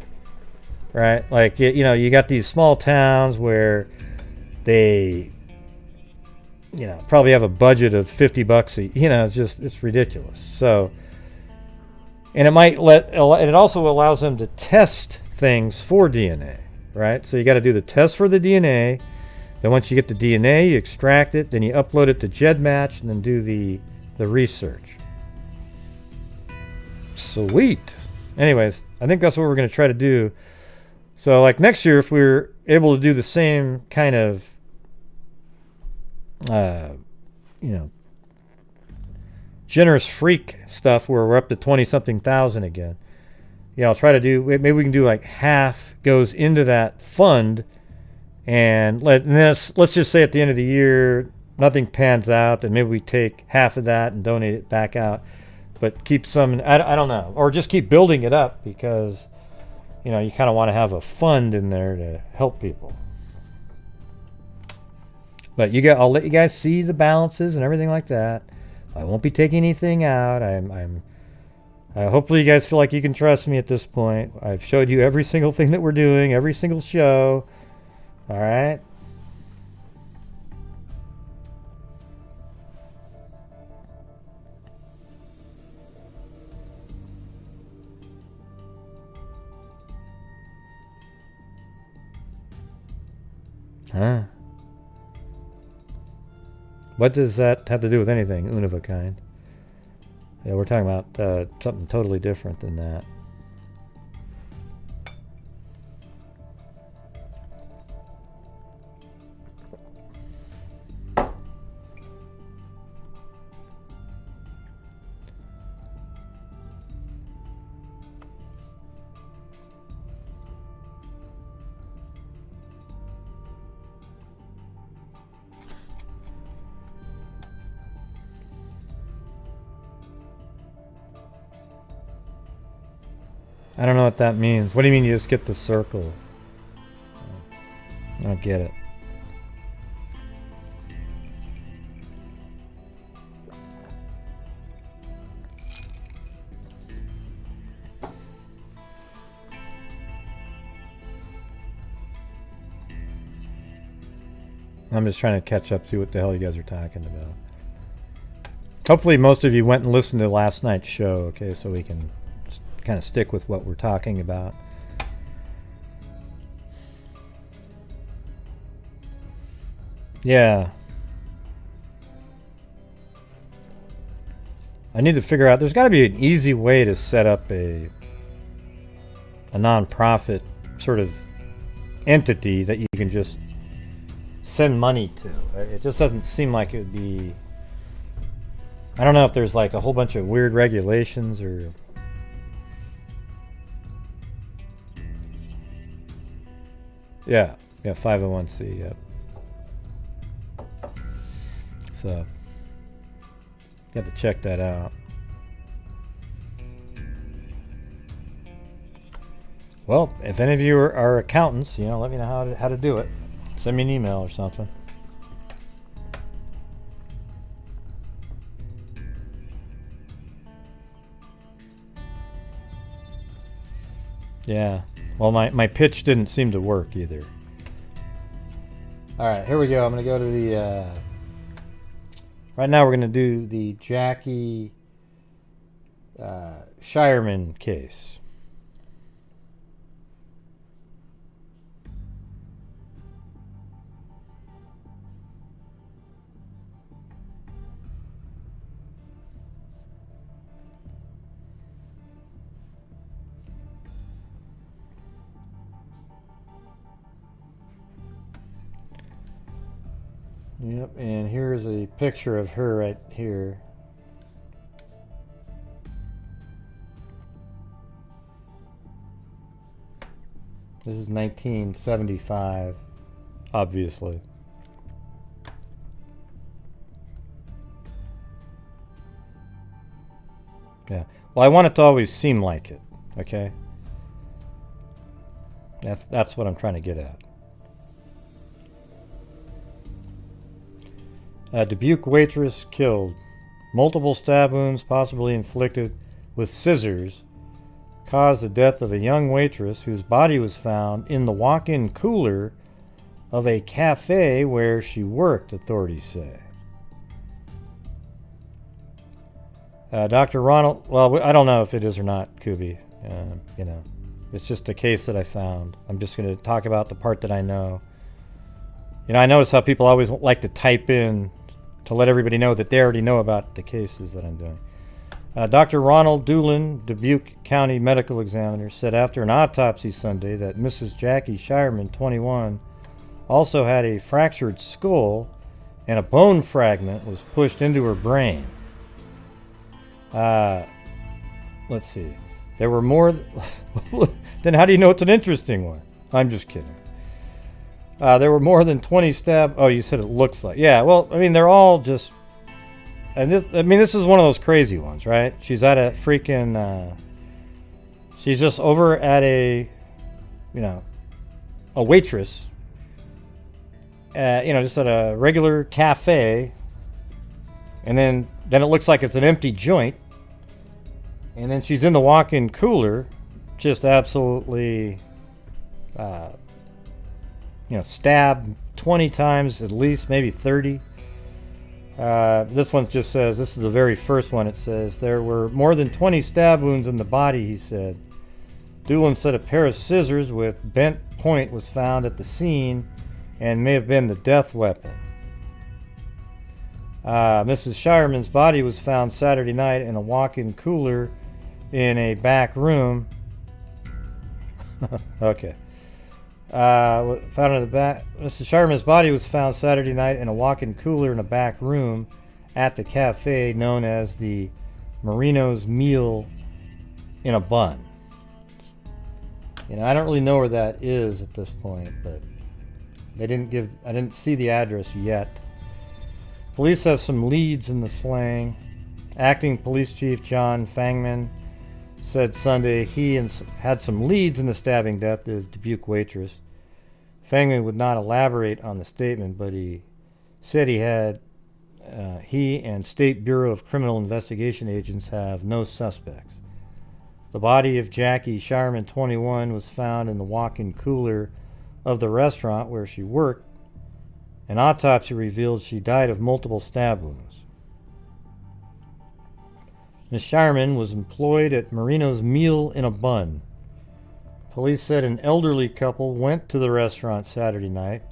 right? Like, you got these small towns where they probably have a budget of $50 it's ridiculous. So, and it also allows them to test things for DNA, right? So you got to do the test for the DNA. Then once you get the DNA, you extract it, then you upload it to GEDmatch, and then do the research. Sweet. Anyways, I think that's what we're going to try to do. So like next year, if we're able to do the same kind of generous freak stuff where we're up to 20-something thousand again. I'll try to do, maybe we can do like half goes into that fund, and let's just say at the end of the year nothing pans out, and maybe we take half of that and donate it back out, but keep some, I don't know, or just keep building it up, because you kind of want to have a fund in there to help people. But I'll let you guys see the balances and everything like that. I won't be taking anything out. Hopefully you guys feel like you can trust me at this point. I've showed you every single thing that we're doing, every single show. All right. Huh? What does that have to do with anything? Una of a kind. Yeah, we're talking about something totally different than that. I don't know what that means. What do you mean you just get the circle? I don't get it. I'm just trying to catch up to what the hell you guys are talking about. Hopefully most of you went and listened to last night's show, okay, so we can kind of stick with what we're talking about. Yeah. I need to figure out, there's got to be an easy way to set up a non-profit sort of entity that you can just send money to. It just doesn't seem like it would be, I don't know if there's like a whole bunch of weird regulations or yeah, 501c, yep. So you have to check that out. Well, if any of you are accountants, let me know how to do it. Send me an email or something. Yeah. Well, my pitch didn't seem to work either. All right, here we go. I'm going to go to the... right now we're going to do the Jackie Shireman case. Yep, and here's a picture of her right here. This is 1975, obviously. Yeah. Well, I want it to always seem like it, okay? That's what I'm trying to get at. Dubuque waitress killed. Multiple stab wounds, possibly inflicted with scissors, caused the death of a young waitress whose body was found in the walk-in cooler of a cafe where she worked, authorities say. Dr. Ronald, well, I don't know if it is or not, Kubi. You know, it's just a case that I found. I'm just going to talk about the part that I know. You know, I notice how people always like to type in to let everybody know that they already know about the cases that I'm doing. Dr. Ronald Doolin, Dubuque County Medical Examiner, said after an autopsy Sunday that Mrs. Jackie Shireman, 21, also had a fractured skull and a bone fragment was pushed into her brain. Let's see. There were more... Then how do you know it's an interesting one? I'm just kidding. There were more than 20 stab... Oh, you said it looks like... Yeah, well, I mean, they're all just... And this, I mean, this is one of those crazy ones, right? She's at a freaking... she's just over at a... You know... A waitress. You know, just at a regular cafe. And then it looks like it's an empty joint. And then she's in the walk-in cooler. Just absolutely... you know, stabbed 20 times at least, maybe 30. This one just says, this is the very first one. It says, there were more than 20 stab wounds in the body, he said. Doolin said a pair of scissors with bent point was found at the scene and may have been the death weapon. Mrs. Shireman's body was found Saturday night in a walk-in cooler in a back room. Okay. Found in the back. Mrs. Shireman's body was found Saturday night in a walk-in cooler in a back room at the cafe known as the Marino's Meal in a Bun. You know, I don't really know where that is at this point, but they didn't give. I didn't see the address yet. Police have some leads in the slaying. Acting Police Chief John Fangman said Sunday he had some leads in the stabbing death of Dubuque waitress. Fangman would not elaborate on the statement, but he said he and State Bureau of Criminal Investigation agents have no suspects. The body of Jackie Shireman, 21, was found in the walk-in cooler of the restaurant where she worked. An autopsy revealed she died of multiple stab wounds. Ms. Shireman was employed at Marino's Meal in a Bun. Police said an elderly couple went to the restaurant Saturday night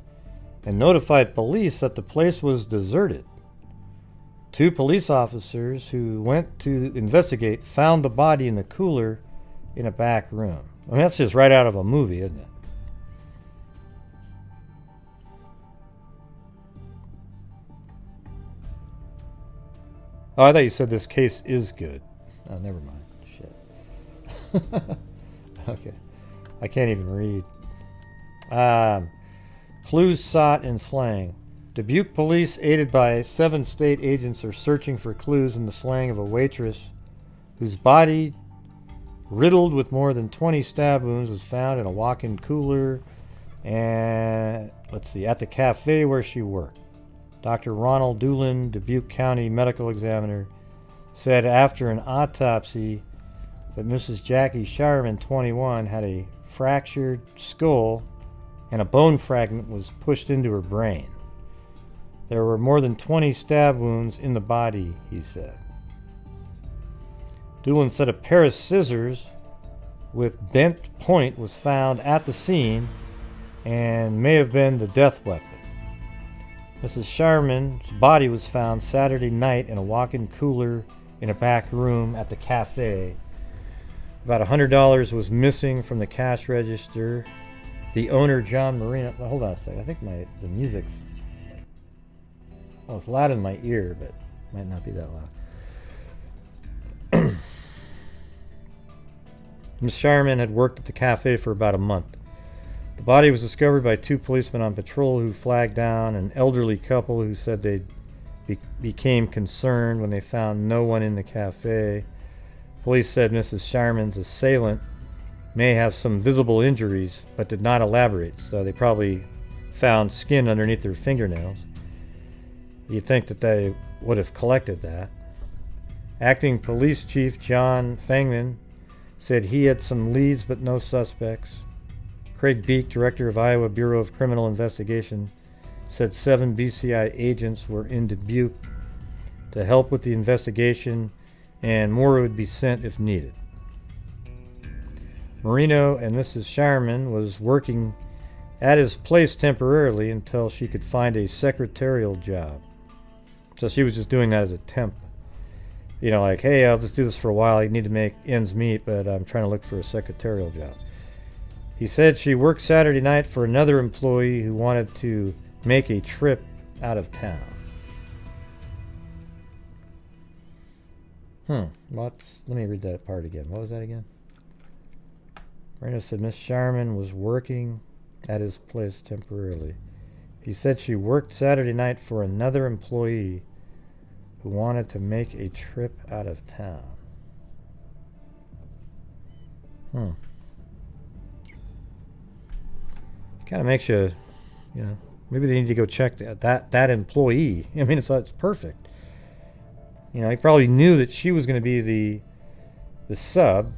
and notified police that the place was deserted. Two police officers who went to investigate found the body in the cooler in a back room. I mean, that's just right out of a movie, isn't it? Oh, I thought you said this case is good. Oh, never mind. Shit. Okay. I can't even read. Clues sought in slaying. Dubuque police, aided by 7 state agents, are searching for clues in the slaying of a waitress whose body, riddled with more than 20 stab wounds, was found in a walk-in cooler and, at the cafe where she worked. Dr. Ronald Doolin, Dubuque County Medical Examiner, said after an autopsy that Mrs. Jackie Shireman, 21, had a fractured skull and a bone fragment was pushed into her brain. There were more than 20 stab wounds in the body, he said. Doolin said a pair of scissors with bent point was found at the scene and may have been the death weapon. Mrs. Shireman's body was found Saturday night in a walk-in cooler in a back room at the cafe. About $100 was missing from the cash register. The owner, John Marino... Hold on a second. I think the music's... Well, it's loud in my ear, but might not be that loud. Miss Shireman had worked at the cafe for about a month. The body was discovered by 2 policemen on patrol who flagged down an elderly couple who said they became concerned when they found no one in the cafe. Police said Mrs. Shireman's assailant may have some visible injuries, but did not elaborate, so they probably found skin underneath their fingernails. You'd think that they would have collected that. Acting Police Chief John Fangman said he had some leads but no suspects. Craig Beek, Director of Iowa Bureau of Criminal Investigation, said 7 BCI agents were in Dubuque to help with the investigation, and more would be sent if needed. Marino and Mrs. Shireman was working at his place temporarily until she could find a secretarial job. So she was just doing that as a temp. You know, like, hey, I'll just do this for a while. I need to make ends meet, but I'm trying to look for a secretarial job. He said she worked Saturday night for another employee who wanted to make a trip out of town. Let me read that part again. What was that again? Marino said Miss Shireman was working at his place temporarily. He said she worked Saturday night for another employee who wanted to make a trip out of town. Kind of makes you, you know, maybe they need to go check that employee. I mean, it's perfect. You know, he probably knew that she was going to be the sub,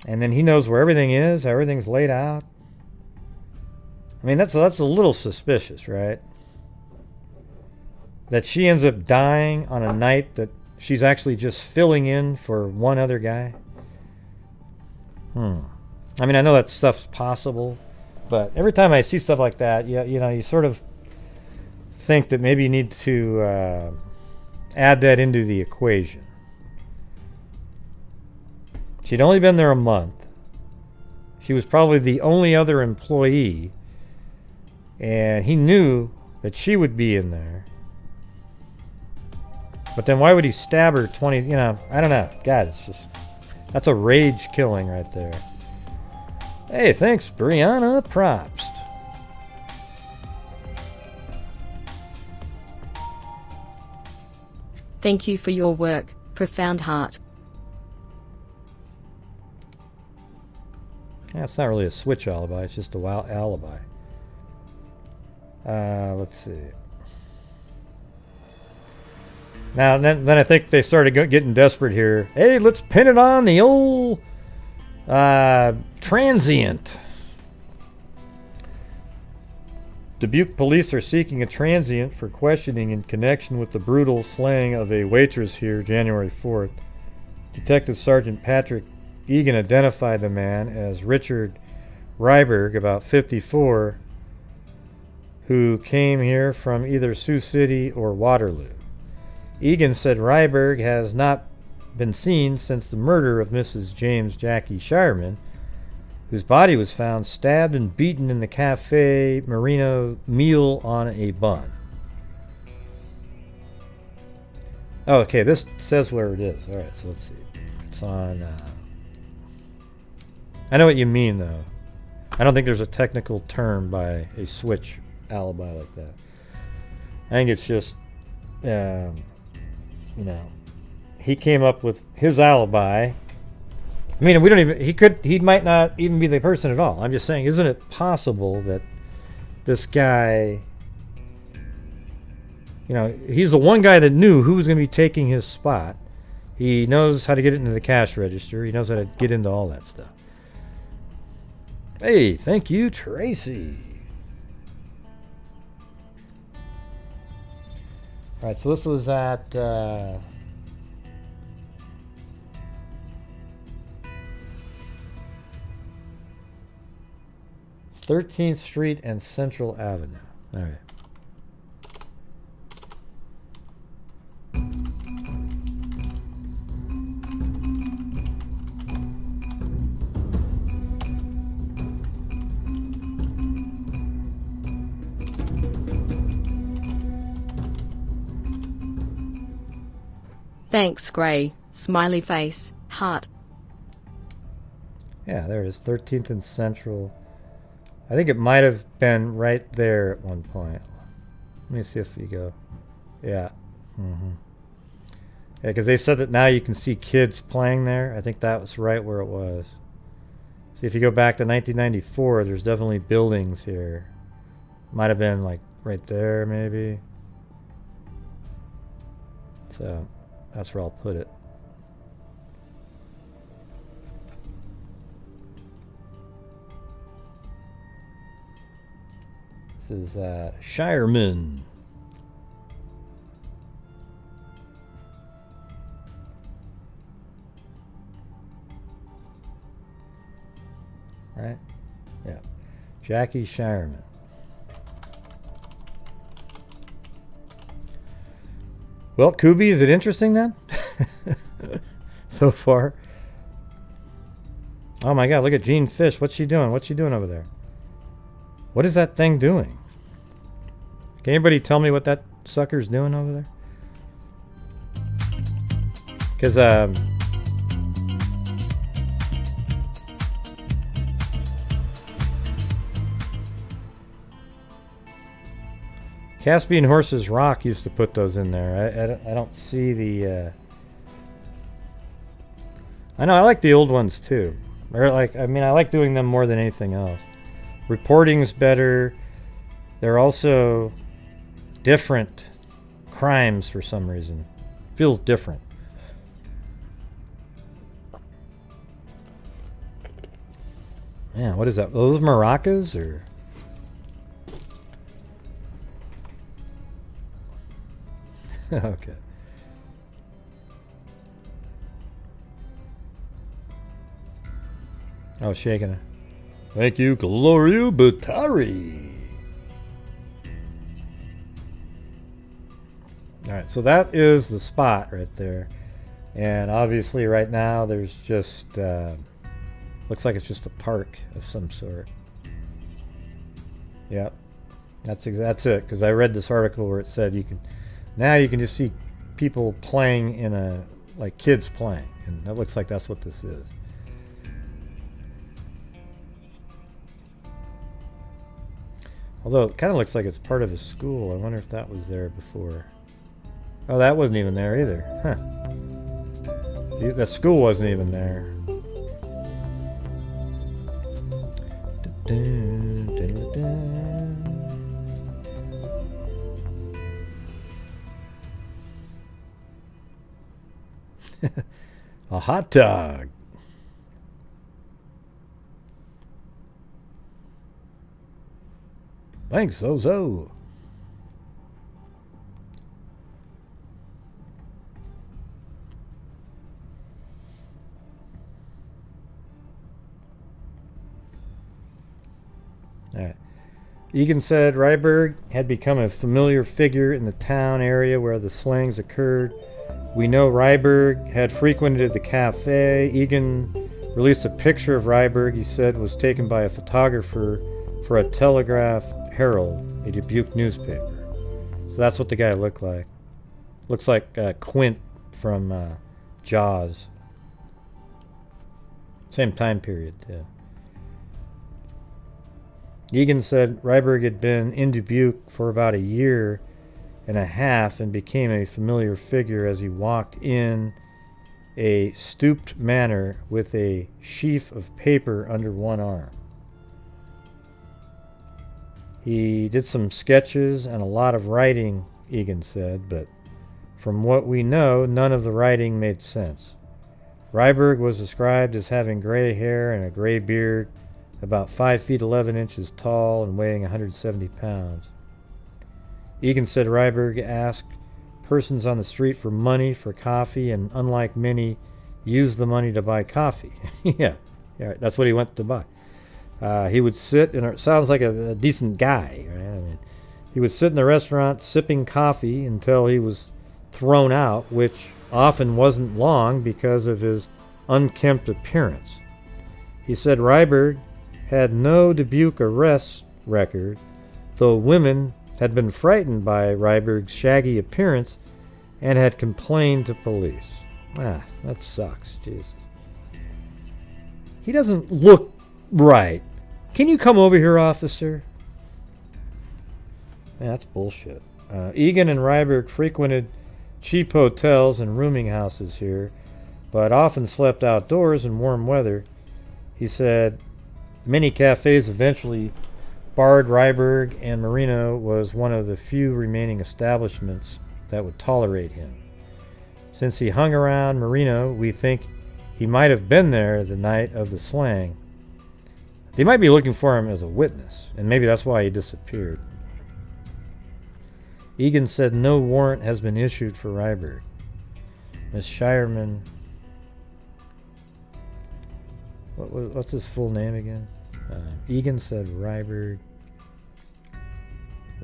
and then he knows where everything is, how everything's laid out. I mean, that's a little suspicious, right? That she ends up dying on a night that she's actually just filling in for one other guy. I mean, I know that stuff's possible, but every time I see stuff like that, you know, you sort of think that maybe you need to add that into the equation. She'd only been there a month. She was probably the only other employee, and he knew that she would be in there. But then why would he stab her 20, you know, I don't know. God, it's just, that's a rage killing right there. Hey, thanks, Brianna Propst. Thank you for your work, Profound Heart. Yeah, it's not really a switch alibi, it's just a alibi. Let's see. Now, then I think they started getting desperate here. Hey, let's pin it on the old transient. Dubuque police are seeking a transient for questioning in connection with the brutal slaying of a waitress here January 4th. Detective Sergeant Patrick Egan identified the man as Richard Ryberg, about 54, who came here from either Sioux City or Waterloo. Egan said Ryberg has not been seen since the murder of Mrs. James Jackie Shireman, whose body was found stabbed and beaten in the Cafe Marino meal on a bun. Oh, okay, this says where it is. All right, so let's see. It's on... I know what you mean, though. I don't think there's a technical term by a switch alibi like that. I think it's just, you know, he came up with his alibi. I mean, we don't even, he might not even be the person at all. I'm just saying, isn't it possible that this guy, you know, he's the one guy that knew who was going to be taking his spot. He knows how to get it into the cash register. He knows how to get into all that stuff. Hey, thank you, Tracy. All right, so this was at 13th Street and Central Avenue. All right. Thanks, Gray. Smiley face. Heart. Yeah, there it is. 13th and Central. I think it might have been right there at one point. Let me see if you go. Yeah. Mm-hmm. Yeah, because they said that now you can see kids playing there. I think that was right where it was. See, if you go back to 1994, there's definitely buildings here. Might have been like right there, maybe. So that's where I'll put it. This is Shireman. Right? Yeah. Jackie Shireman. Well, Kubi, is it interesting then? So far. Oh my god, look at Jean Fish. What's she doing? What's she doing over there? What is that thing doing? Can anybody tell me what that sucker's doing over there? Because, Caspian Horses Rock used to put those in there. I don't see the... I know, I like the old ones too. Or like, I mean, I like doing them more than anything else. Reporting's better. They're also different crimes for some reason. Feels different. Man, what is that? Those maracas or... Okay. Oh, shaking it. Thank you, Gloria Batari. Alright, so that is the spot right there. And obviously right now there's just... looks like it's just a park of some sort. Yep. That's it, because I read this article where it said you can... Now you can just see people playing in a... like kids playing. And that looks like that's what this is. Although it kind of looks like it's part of a school. I wonder if that was there before. Oh, that wasn't even there either. Huh. That school wasn't even there. A hot dog. Thanks, Ozo. Alright. Egan said Ryberg had become a familiar figure in the town area where the slayings occurred. We know Ryberg had frequented the cafe. Egan released a picture of Ryberg, he said, was taken by a photographer for a Telegraph Herald, a Dubuque newspaper. So that's what the guy looked like. Looks like Quint from Jaws. Same time period, yeah. Egan said Ryberg had been in Dubuque for about a year and a half and became a familiar figure as he walked in a stooped manner with a sheaf of paper under one arm. He did some sketches and a lot of writing, Egan said, but from what we know, none of the writing made sense. Ryberg was described as having gray hair and a gray beard, about 5 feet 11 inches tall and weighing 170 pounds. Egan said Ryberg asked persons on the street for money for coffee and, unlike many, used the money to buy coffee. Yeah, that's what he went to buy. He would sit in sounds like a decent guy, right? I mean, he would sit in the restaurant sipping coffee until he was thrown out, which often wasn't long because of his unkempt appearance. He said Ryberg had no Dubuque arrest record, though women had been frightened by Ryberg's shaggy appearance and had complained to police. Ah, that sucks. Jesus. He doesn't look right. Can you come over here, officer? Yeah, that's bullshit. Egan and Ryberg frequented cheap hotels and rooming houses here, but often slept outdoors in warm weather. He said many cafes eventually barred Ryberg, and Marino was one of the few remaining establishments that would tolerate him. Since he hung around Marino, we think he might have been there the night of the slang. They might be looking for him as a witness, and maybe that's why he disappeared. Egan said no warrant has been issued for Ryberg. Miss Shireman... What's his full name again? Egan said Ryberg.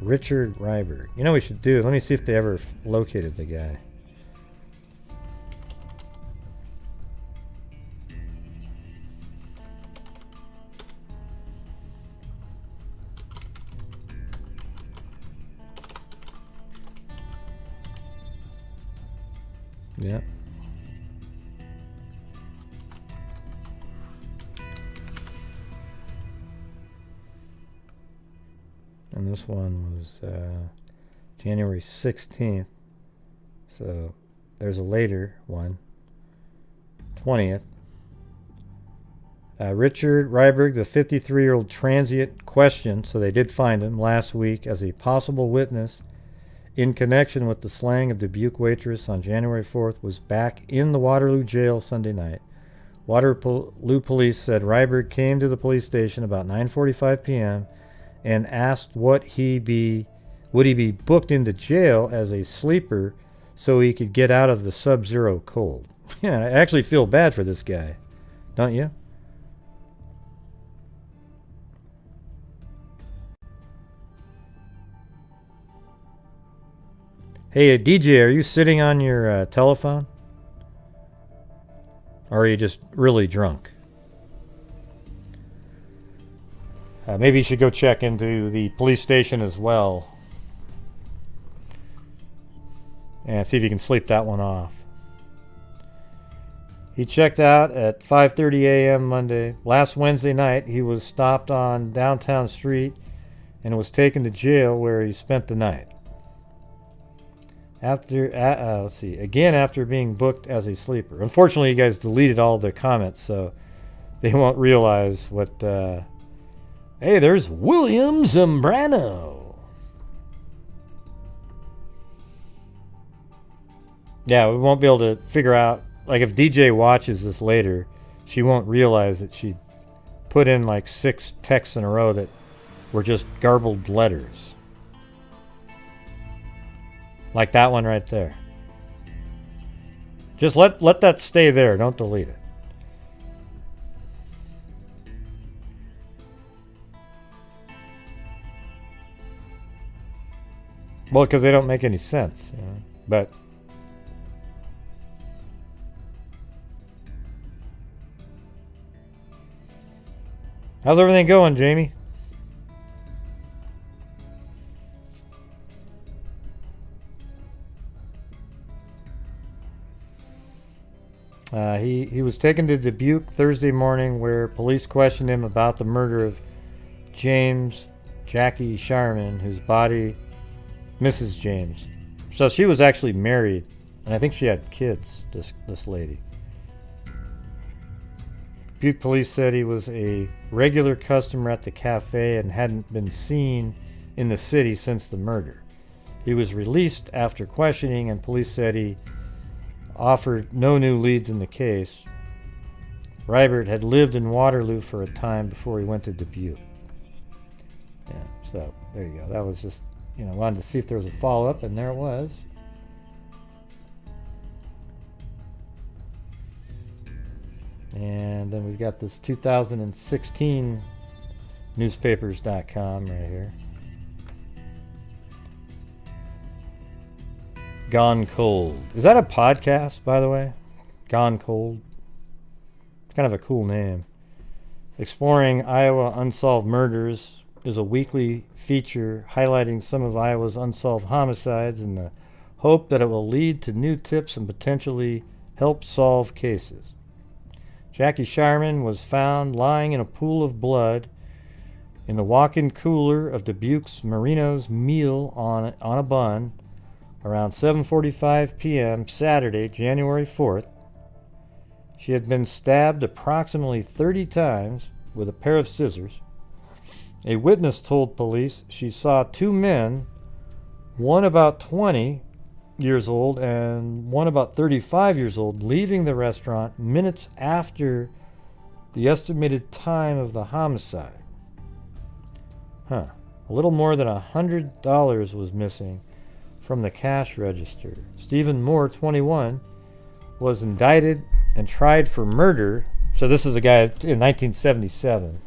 Richard Ryberg. You know what we should do? Let me see if they ever located the guy. Yep. And this one was January 16th. So there's a later one. 20th. Richard Ryberg, the 53-year-old transient, questioned, so they did find him last week as a possible witness in connection with the slaying of the Buc waitress on January 4th, was back in the Waterloo jail Sunday night. Waterloo police said Ryberg came to the police station about 9:45 p.m. and asked would he be booked into jail as a sleeper so he could get out of the sub-zero cold. Yeah, I actually feel bad for this guy. Don't you? Hey, DJ, are you sitting on your telephone? Or are you just really drunk? Maybe you should go check into the police station as well. And see if you can sleep that one off. He checked out at 5:30 a.m. Monday. Last Wednesday night, he was stopped on Downtown Street and was taken to jail where he spent the night. After being booked as a sleeper. Unfortunately, you guys deleted all the comments, so they won't realize what... Hey, there's William Zambrano. Yeah, we won't be able to figure out... Like, if DJ watches this later, she won't realize that she put in like 6 texts in a row that were just garbled letters. Like that one right there. Just let that stay there. Don't delete it. Well, because they don't make any sense. You know? But how's everything going, Jamie? He was taken to Dubuque Thursday morning where police questioned him about the murder of Jackie Shireman, whose body, Mrs. James. So she was actually married, and I think she had kids, this lady. Dubuque police said he was a regular customer at the cafe and hadn't been seen in the city since the murder. He was released after questioning, and police said he offered no new leads in the case. Ryberg had lived in Waterloo for a time before he went to Dubuque. Yeah, so there you go. That was just, wanted to see if there was a follow-up, and there it was. And then we've got this 2016 newspapers.com right here. Gone Cold. Is that a podcast, by the way? Gone Cold. It's kind of a cool name. Exploring Iowa Unsolved Murders is a weekly feature highlighting some of Iowa's unsolved homicides in the hope that it will lead to new tips and potentially help solve cases. Jackie Shireman was found lying in a pool of blood in the walk-in cooler of Dubuque's Marino's meal on a bun around 7:45 p.m. Saturday, January 4th. She had been stabbed approximately 30 times with a pair of scissors. A witness told police she saw two men, one about 20 years old and one about 35 years old, leaving the restaurant minutes after the estimated time of the homicide. A little more than $100 was missing from the cash register. Stephen Moore, 21, was indicted and tried for murder. So this is a guy in 1977.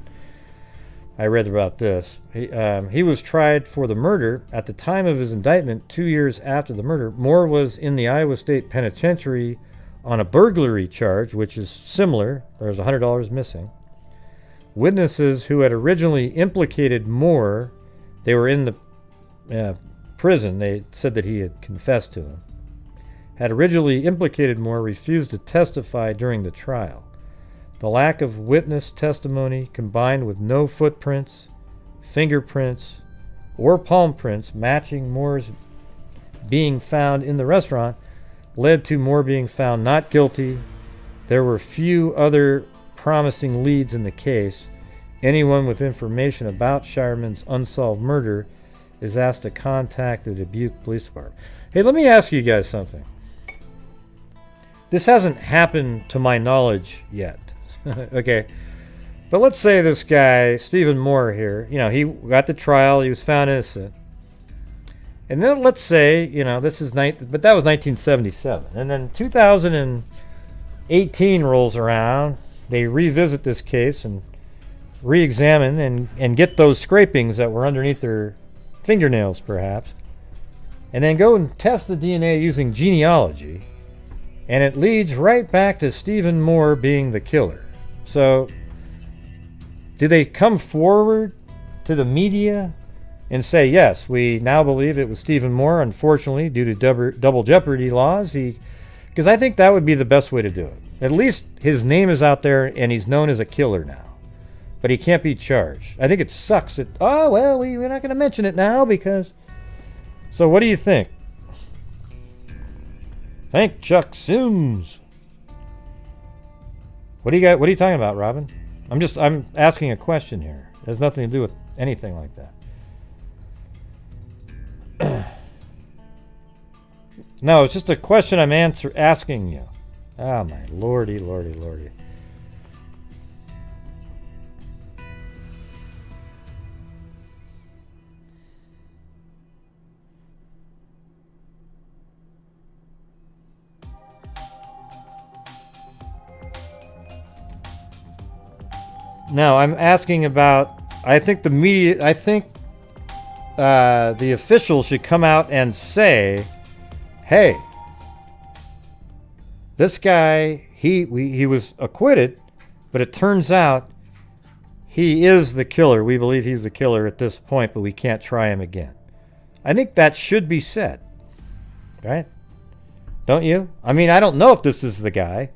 I read about this. He was tried for the murder. At the time of his indictment, 2 years after the murder, Moore was in the Iowa State Penitentiary on a burglary charge, which is similar. There's $100 missing. Witnesses who had originally implicated Moore, they were in the prison. They said that he had confessed to him. Had originally implicated Moore, refused to testify during the trial. The lack of witness testimony, combined with no footprints, fingerprints, or palm prints matching Moore's being found in the restaurant, led to Moore being found not guilty. There were few other promising leads in the case. Anyone with information about Shireman's unsolved murder is asked to contact the Dubuque Police Department. Hey, let me ask you guys something. This hasn't happened to my knowledge yet. Okay, but let's say this guy, Stephen Moore here, he got the trial, he was found innocent. And then let's say, this is but that was 1977. And then 2018 rolls around, they revisit this case and re-examine and get those scrapings that were underneath their fingernails, perhaps. And then go and test the DNA using genealogy. And it leads right back to Stephen Moore being the killer. So, do they come forward to the media and say, yes, we now believe it was Stephen Moore, unfortunately, due to double jeopardy laws? Because I think that would be the best way to do it. At least his name is out there and he's known as a killer now. But he can't be charged. I think it sucks that, we're not going to mention it now because... So what do you think? Thank Chuck Sims. What are you talking about, Robin? I'm asking a question here. It has nothing to do with anything like that. No, it's just a question I'm asking you. Oh my lordy. Now, I'm asking about, I think the officials should come out and say, hey, this guy, he was acquitted, but it turns out he is the killer. We believe he's the killer at this point, but we can't try him again. I think that should be said, right? Don't you? I mean, I don't know if this is the guy,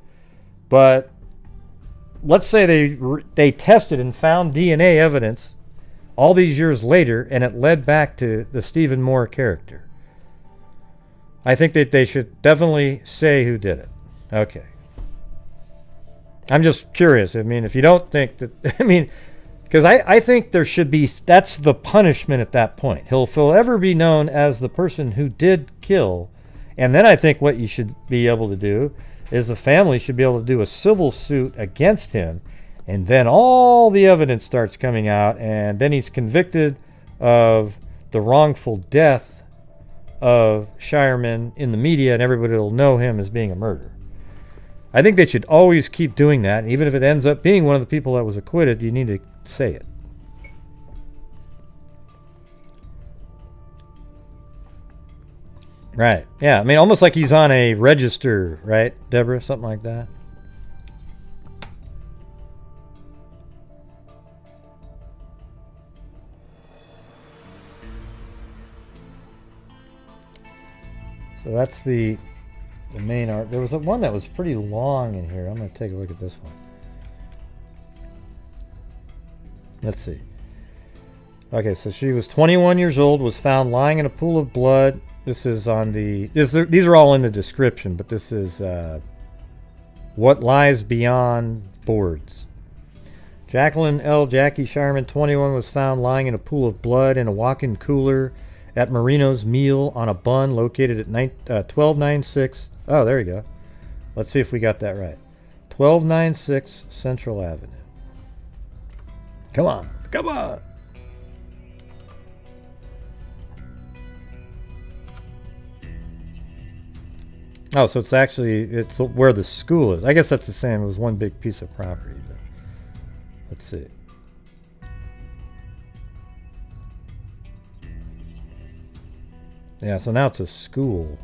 but let's say they tested and found DNA evidence all these years later, and it led back to the Stephen Moore character. I think that they should definitely say who did it. Okay. I'm just curious. I mean, if you don't think that... because I think there should be... That's the punishment at that point. He'll forever be known as the person who did kill. And then I think what you should be able to do is the family should be able to do a civil suit against him, and then all the evidence starts coming out, and then he's convicted of the wrongful death of Shireman in the media, and everybody will know him as being a murderer. I think they should always keep doing that, and even if it ends up being one of the people that was acquitted, you need to say it. Right. Yeah. I mean, almost like he's on a register, right, Deborah? Something like that. So that's the main art. There was one that was pretty long in here. I'm going to take a look at this one. Let's see. Okay, so she was 21 years old, was found lying in a pool of blood. This is on the... these are all in the description, but this is What Lies Beyond Boards. Jacqueline L. Jackie Shireman, 21, was found lying in a pool of blood in a walk-in cooler at Marino's Meal on a Bun located at 1296... Oh, there you go. Let's see if we got that right. 1296 Central Avenue. Come on. Come on. Oh, so it's where the school is. I guess that's the same. It was one big piece of property. But let's see. Yeah, so now it's a school.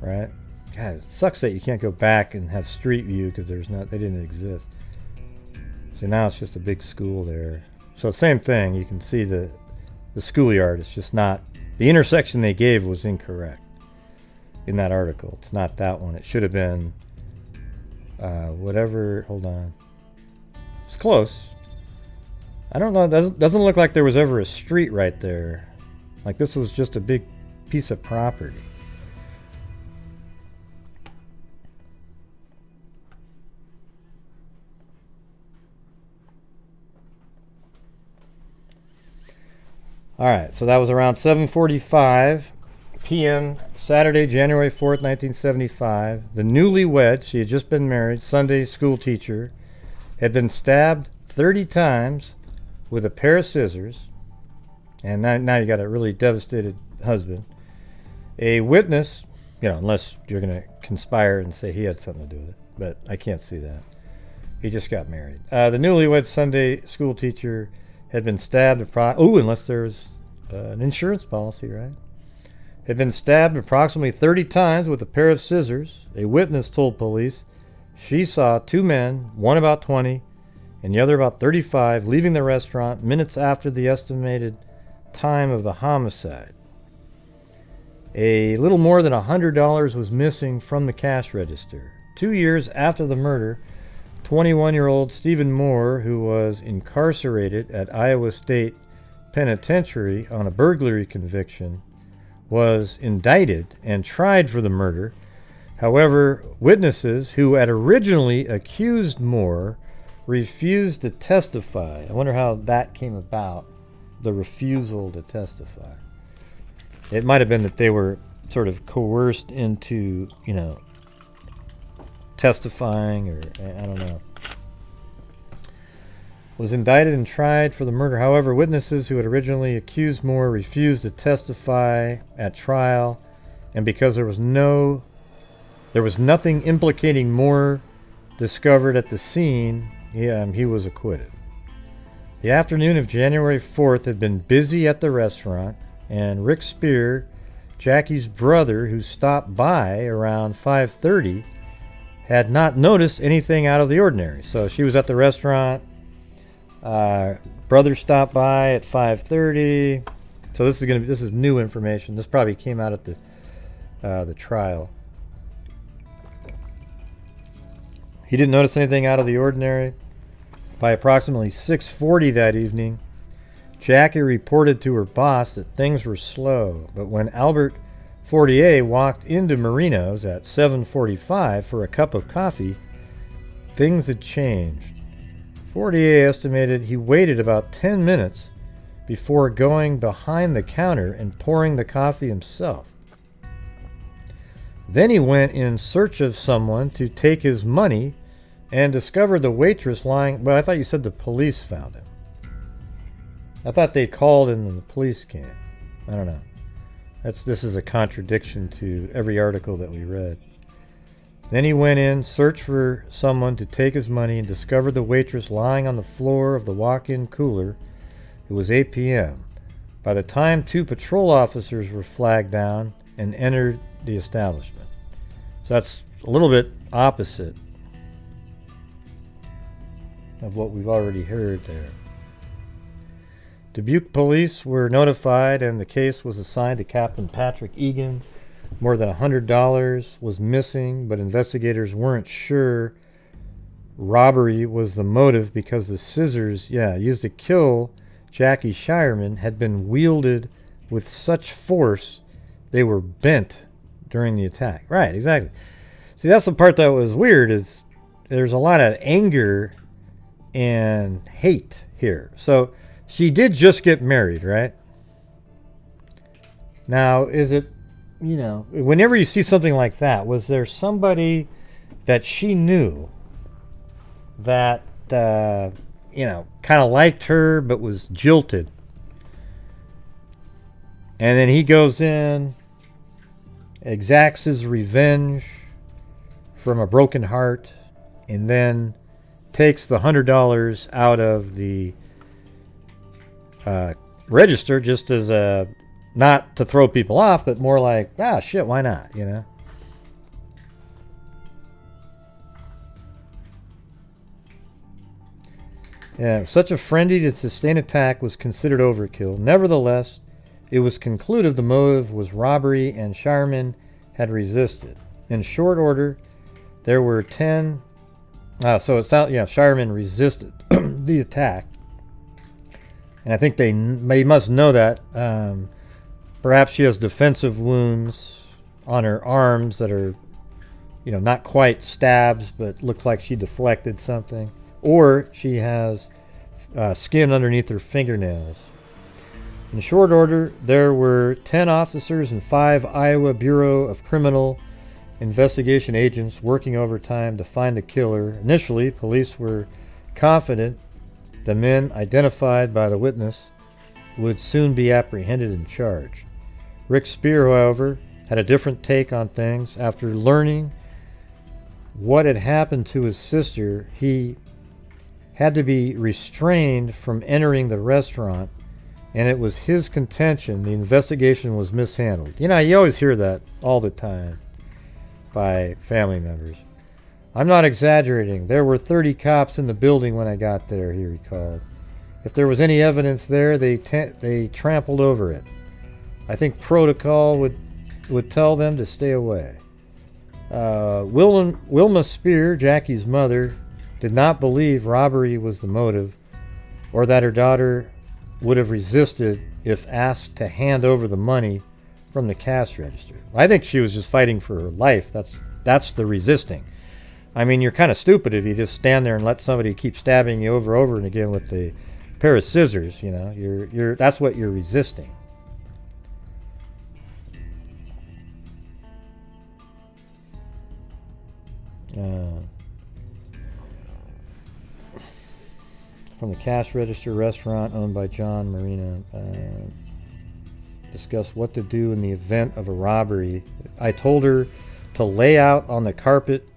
Right? God, it sucks that you can't go back and have street view because they didn't exist. So now it's just a big school there. So same thing. You can see the schoolyard. It's just not... The intersection they gave was incorrect in that article. It's not that one. It should have been whatever. Hold on. It's close. I don't know. It doesn't look like there was ever a street right there. Like this was just a big piece of property. All right, so that was around 7:45 p.m. Saturday, January 4th, 1975. The newlywed, she had just been married, Sunday school teacher, had been stabbed 30 times with a pair of scissors. And now you got a really devastated husband. A witness, unless you're going to conspire and say he had something to do with it. But I can't see that. He just got married. The newlywed Sunday school teacher had been stabbed, unless there's an insurance policy, right? Had been stabbed approximately 30 times with a pair of scissors. A witness told police she saw two men, one about 20 and the other about 35, leaving the restaurant minutes after the estimated time of the homicide. A little more than $100 was missing from the cash register. 2 years after the murder, 21-year-old Stephen Moore, who was incarcerated at Iowa State Penitentiary on a burglary conviction, was indicted and tried for the murder. However, witnesses who had originally accused Moore refused to testify. I wonder how that came about, the refusal to testify. It might have been that they were sort of coerced into, testifying, or I don't know. Was indicted and tried for the murder. However, witnesses who had originally accused Moore refused to testify at trial, and because there was nothing implicating Moore discovered at the scene, he was acquitted. The afternoon of January 4th had been busy at the restaurant, and Rick Spear, Jackie's brother, who stopped by around 5:30, had not noticed anything out of the ordinary. So she was at the restaurant. Brother stopped by at 5:30. So this is new information. This probably came out at the trial. He didn't notice anything out of the ordinary. By approximately 6:40 that evening, Jackie reported to her boss that things were slow. But when Albert Fortier walked into Marino's at 7:45 for a cup of coffee, things had changed. Fortier estimated he waited about 10 minutes before going behind the counter and pouring the coffee himself. Then he went in search of someone to take his money and discovered the waitress lying... Well, I thought you said the police found him. I thought they called and the police came. I don't know. This is a contradiction to every article that we read. Then he went in, searched for someone to take his money, and discovered the waitress lying on the floor of the walk-in cooler. It was 8 p.m. By the time 2 patrol officers were flagged down and entered the establishment. So that's a little bit opposite of what we've already heard there. Dubuque police were notified and the case was assigned to Captain Patrick Egan. More than $100 was missing, but investigators weren't sure robbery was the motive because the scissors, used to kill Jackie Shireman had been wielded with such force they were bent during the attack. Right, exactly. See, that's the part that was weird, is there's a lot of anger and hate here. So she did just get married, right? Now, is it, whenever you see something like that, was there somebody that she knew that, kind of liked her but was jilted? And then he goes in, exacts his revenge from a broken heart, and then takes the $100 out of the register just as a, not to throw people off, but more like, shit, why not, Yeah, such a frenzy to sustain attack was considered overkill. Nevertheless, it was concluded the motive was robbery and Shireman had resisted. In short order, there were 10... Shireman resisted the attack. And I think they must know that. Perhaps she has defensive wounds on her arms that are, not quite stabs, but looks like she deflected something. Or she has skin underneath her fingernails. In short order, there were 10 officers and 5 Iowa Bureau of Criminal Investigation agents working overtime to find the killer. Initially, police were confident the men identified by the witness would soon be apprehended and charged. Rick Spear, however, had a different take on things. After learning what had happened to his sister, he had to be restrained from entering the restaurant, and it was his contention the investigation was mishandled. You always hear that all the time by family members. I'm not exaggerating. There were 30 cops in the building when I got there, he recalled. If there was any evidence there, they trampled over it. I think protocol would tell them to stay away. Wilma Spear, Jackie's mother, did not believe robbery was the motive, or that her daughter would have resisted if asked to hand over the money from the cash register. I think she was just fighting for her life. That's the resisting. I mean, you're kind of stupid if you just stand there and let somebody keep stabbing you over and again with the pair of scissors. That's what you're resisting. From the cash register restaurant owned by John Marina, discussed what to do in the event of a robbery. I told her to lay out on the carpet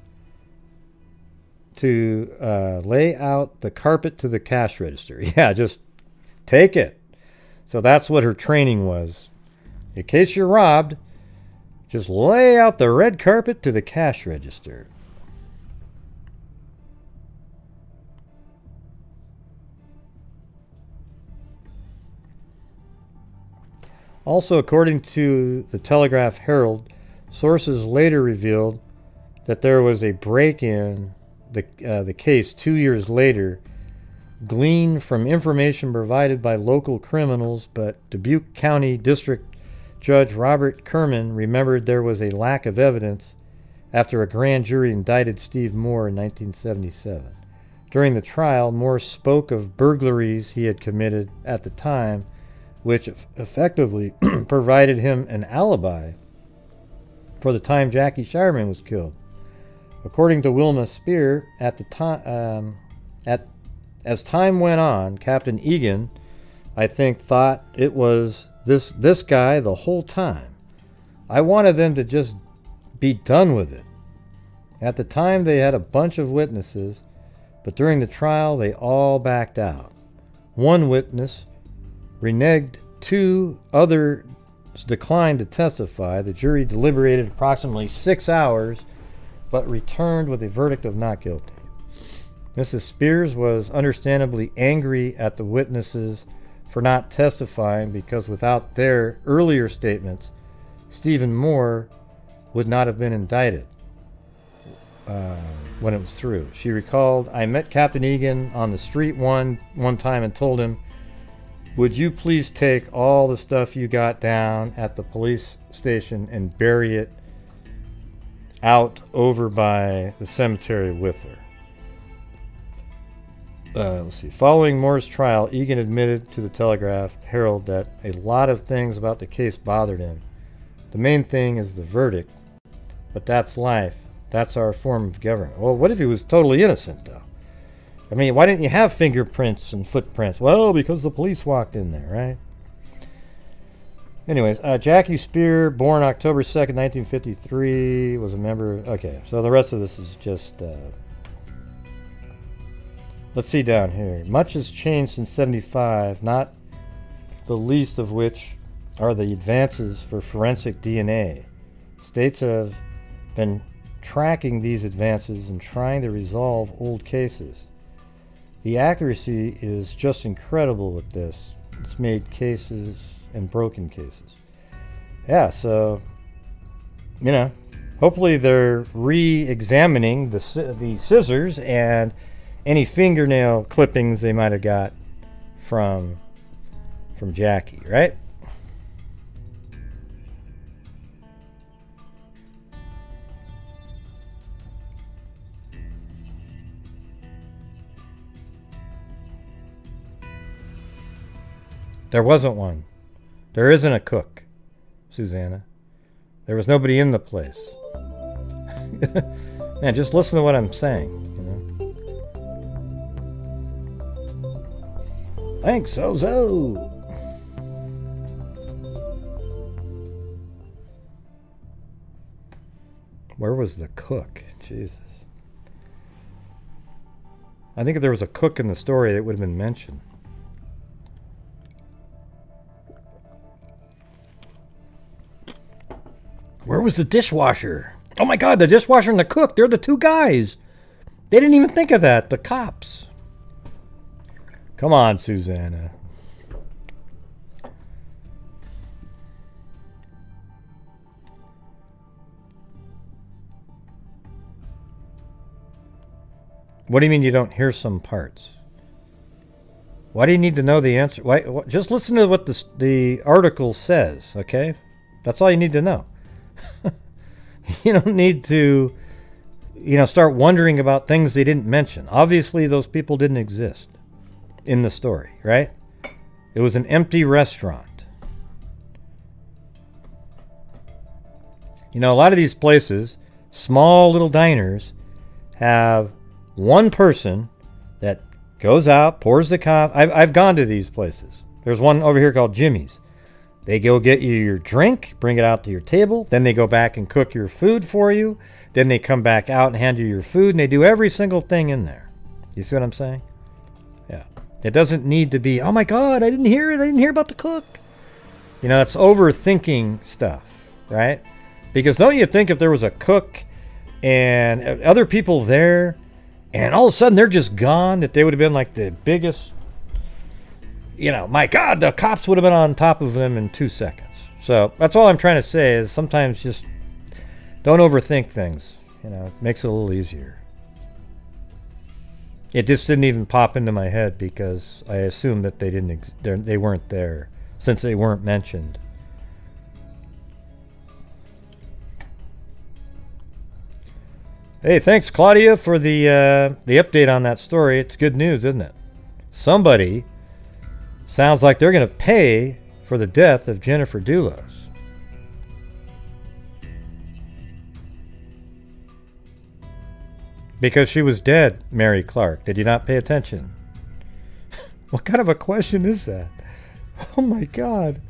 lay out the carpet to the cash register. Yeah, just take it. So that's what her training was. In case you're robbed, just lay out the red carpet to the cash register. Also, according to the Telegraph Herald, sources later revealed that there was a break-in the case 2 years later, gleaned from information provided by local criminals, but Dubuque County District Judge Robert Kerman remembered there was a lack of evidence after a grand jury indicted Steve Moore in 1977. During the trial, Moore spoke of burglaries he had committed at the time, which effectively provided him an alibi for the time Jackie Shireman was killed. According to Wilma Spear, at the time, as time went on, Captain Egan, I think, thought it was this guy the whole time. I wanted them to just be done with it. At the time, they had a bunch of witnesses, but during the trial, they all backed out. One witness reneged, 2 others declined to testify. The jury deliberated approximately 6 hours, but returned with a verdict of not guilty. Mrs. Spears was understandably angry at the witnesses for not testifying because without their earlier statements, Stephen Moore would not have been indicted when it was through. She recalled, I met Captain Egan on the street one time and told him, would you please take all the stuff you got down at the police station and bury it out over by the cemetery with her? Let's see. Following Moore's trial, Egan admitted to the Telegraph-Herald that a lot of things about the case bothered him. The main thing is the verdict, but that's life. That's our form of government. Well, what if he was totally innocent, though? I mean, why didn't you have fingerprints and footprints? Well, because the police walked in there, right? Anyways, Jackie Spear, born October 2nd, 1953, was a member of... Okay, so the rest of this is just... let's see down here. Much has changed since 75, not the least of which are the advances for forensic DNA. States have been tracking these advances and trying to resolve old cases. The accuracy is just incredible with this. It's made cases and broken cases. Yeah, so, you know, hopefully they're re-examining the scissors and any fingernail clippings they might have got from Jackie, right? There wasn't one. There isn't a cook, Susanna. There was nobody in the place. Man, just listen to what I'm saying, you know. Thanks, Zozo. Where was the cook? Jesus. I think if there was a cook in the story, it would have been mentioned. Where was the dishwasher? Oh my God, the dishwasher and the cook, they're the two guys. They didn't even think of that, the cops. Come on, Susanna. What do you mean you don't hear some parts? Why do you need to know the answer? Why, just listen to what the article says, okay? That's all you need to know. You don't need to, start wondering about things they didn't mention. Obviously, those people didn't exist in the story, right? It was an empty restaurant. A lot of these places, small little diners, have one person that goes out, pours the coffee. I've gone to these places. There's one over here called Jimmy's. They go get you your drink, bring it out to your table. Then they go back and cook your food for you. Then they come back out and hand you your food, and they do every single thing in there. You see what I'm saying? Yeah. It doesn't need to be, oh my God, I didn't hear it. I didn't hear about the cook. It's overthinking stuff, right? Because don't you think if there was a cook and other people there, and all of a sudden they're just gone, that they would have been like the biggest... my God, the cops would have been on top of them in 2 seconds. So that's all I'm trying to say is sometimes just don't overthink things. It makes it a little easier. It just didn't even pop into my head because I assumed that they weren't there since they weren't mentioned. Hey, thanks Claudia for the update on that story. It's good news, isn't it? Somebody sounds like they're going to pay for the death of Jennifer Dulos. Because she was dead, Mary Clark. Did you not pay attention? What kind of a question is that? Oh my God.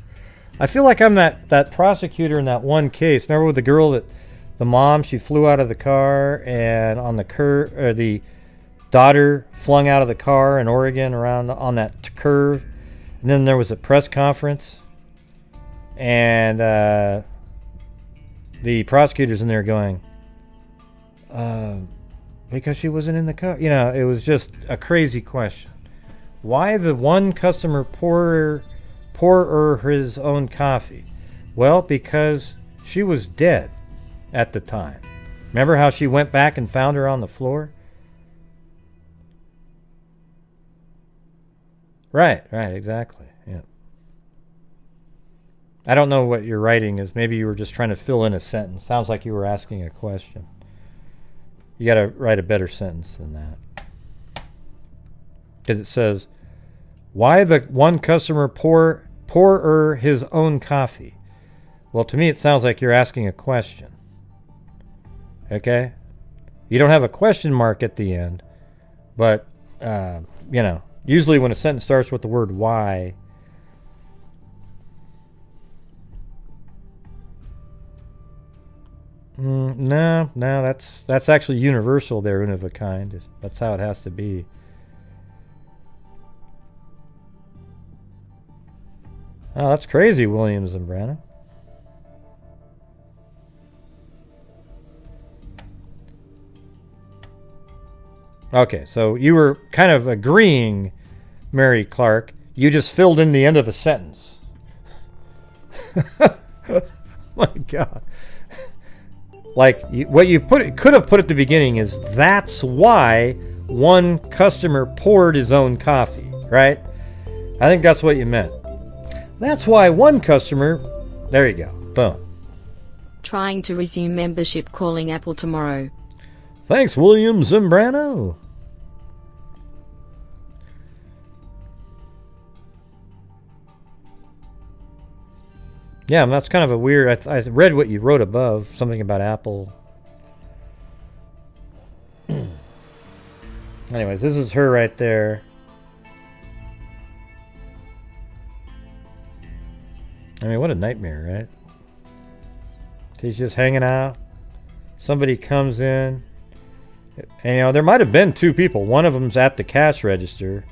I feel like I'm that prosecutor in that one case. Remember with the girl that the mom, she flew out of the car and on the curve, or the daughter flung out of the car in Oregon around on that curve. And then there was a press conference, and the prosecutors in there going, because she wasn't in the car. It was just a crazy question. Why the one customer pour her his own coffee? Well, because she was dead at the time. Remember how she went back and found her on the floor? Right, exactly. Yeah. I don't know what your writing is. Maybe you were just trying to fill in a sentence. Sounds like you were asking a question. You got to write a better sentence than that. Because it says, why the one customer pour her his own coffee? Well, to me, it sounds like you're asking a question. Okay? You don't have a question mark at the end, but, you know, usually when a sentence starts with the word why, no, that's actually universal there, one of a kind. That's how it has to be. Oh, that's crazy, William Zambrano. Okay, so you were kind of agreeing, Mary Clark. You just filled in the end of a sentence. My God. Like, what you could have put at the beginning is, that's why one customer poured his own coffee, right? I think that's what you meant. That's why one customer... There you go. Boom. Trying to resume membership, calling Apple tomorrow. Thanks, William Zambrano. Yeah, that's kind of a weird... I read what you wrote above, something about Apple. Anyways, this is her right there. I mean, what a nightmare, right? She's just hanging out. Somebody comes in. And, you know, there might have been two people. One of them's at the cash register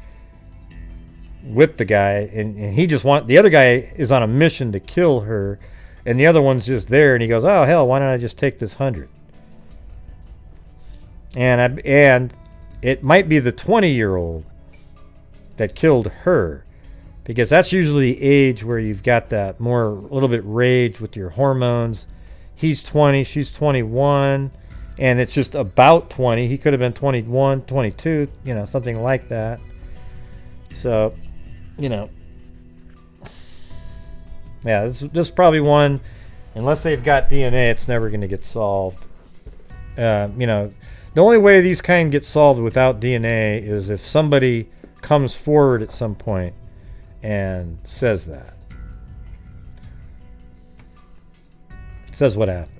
with the guy, and he just the other guy is on a mission to kill her, and the other one's just there, and he goes, oh, hell, why don't I just take this 100? And it might be the 20-year-old that killed her, because that's usually the age where you've got that more, a little bit rage with your hormones. He's 20, she's 21, and it's just about 20. He could have been 21, 22, you know, something like that. So, you know, yeah, this is probably one, unless they've got DNA, it's never going to get solved. You know, the only way these kind get solved without DNA is if somebody comes forward at some point and says that. Says what happened.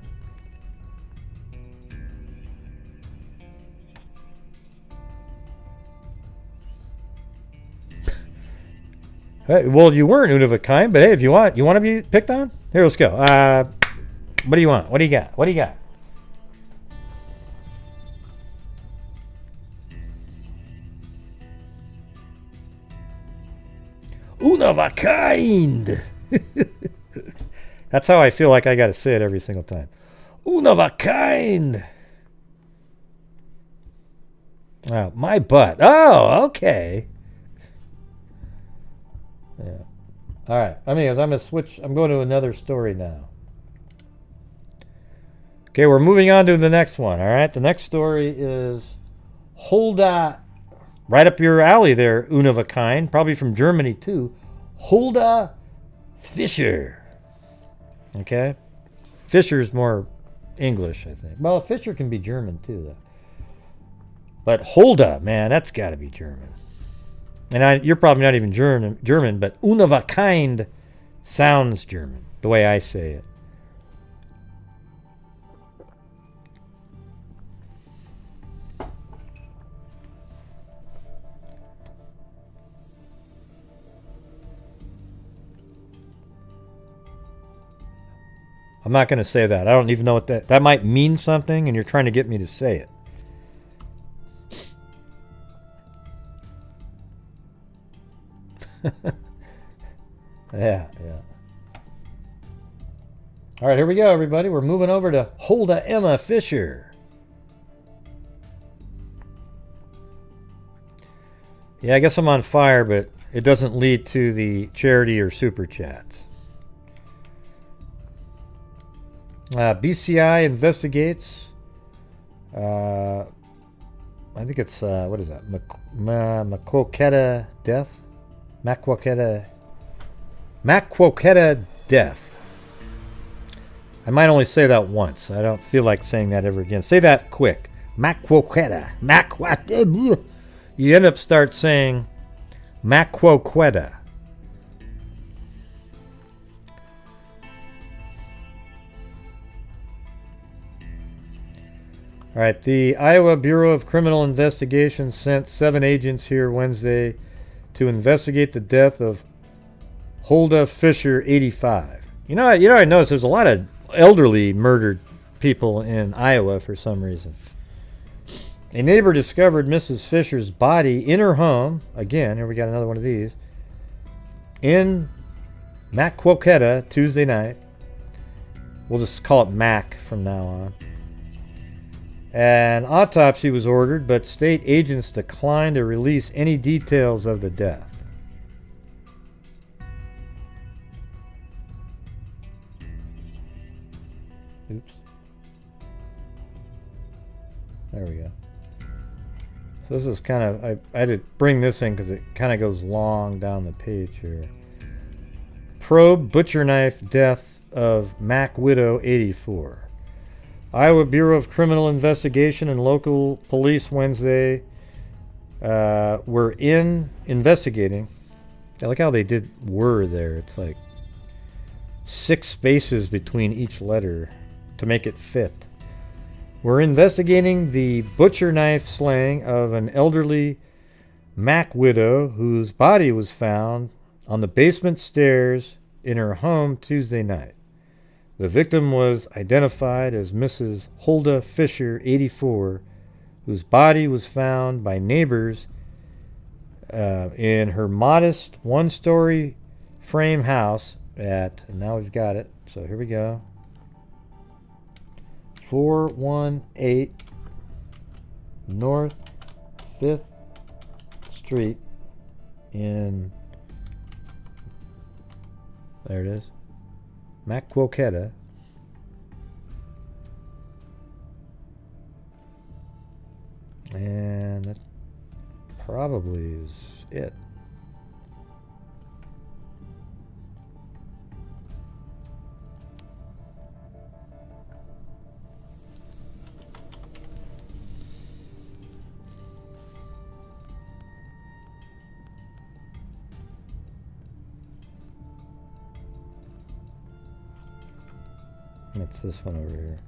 Hey, well, you weren't one of a kind, but hey, if you want to be picked on? Here, let's go. What do you want? What do you got? What do you got? One of a kind. That's how I feel like I got to say it every single time. One of a kind. Oh, my butt. Oh, okay. Yeah. All right. I'm gonna switch. I'm going to another story now. Okay, we're moving on to the next one. All right. The next story is Hulda, right up your alley there, one of a kind, probably from Germany too. Hulda Fischer. Okay. Fischer's more English, I think. Well, Fischer can be German too, though. But Hulda, man, that's got to be German. And you're probably not even German, but one of a kind sounds German, the way I say it. I'm not going to say that. I don't even know what that might mean something, and you're trying to get me to say it. Yeah. All right, here we go, everybody. We're moving over to Hulda Emma Fischer. Yeah, I guess I'm on fire, but it doesn't lead to the charity or super chats. BCI investigates. I think it's, what is that? Maquoketa death? Maquoketa death. I might only say that once. I don't feel like saying that ever again. Say that quick. Maquoketa. You end up start saying Maquoketa. All right, the Iowa Bureau of Criminal Investigation sent 7 agents here Wednesday to investigate the death of Hulda Fischer, 85. You know, I noticed there's a lot of elderly murdered people in Iowa for some reason. A neighbor discovered Mrs. Fisher's body in her home. Again, here we got another one of these. In Maquoketa Tuesday night. We'll just call it Mac from now on. An autopsy was ordered, but state agents declined to release any details of the death. Oops. There we go. So this is kind of, I had to bring this in because it kind of goes long down the page here. Probe butcher knife death of Mac widow, 84. Iowa Bureau of Criminal Investigation and local police Wednesday were investigating. I like how they did were there. It's like 6 spaces between each letter to make it fit. We're investigating the butcher knife slaying of an elderly Mac widow whose body was found on the basement stairs in her home Tuesday night. The victim was identified as Mrs. Hulda Fischer, 84, whose body was found by neighbors in her modest 1-story frame house at, and now we've got it, so here we go, 418 North 5th Street in, there it is, Maquoketa. And that probably is it. It's this one over here.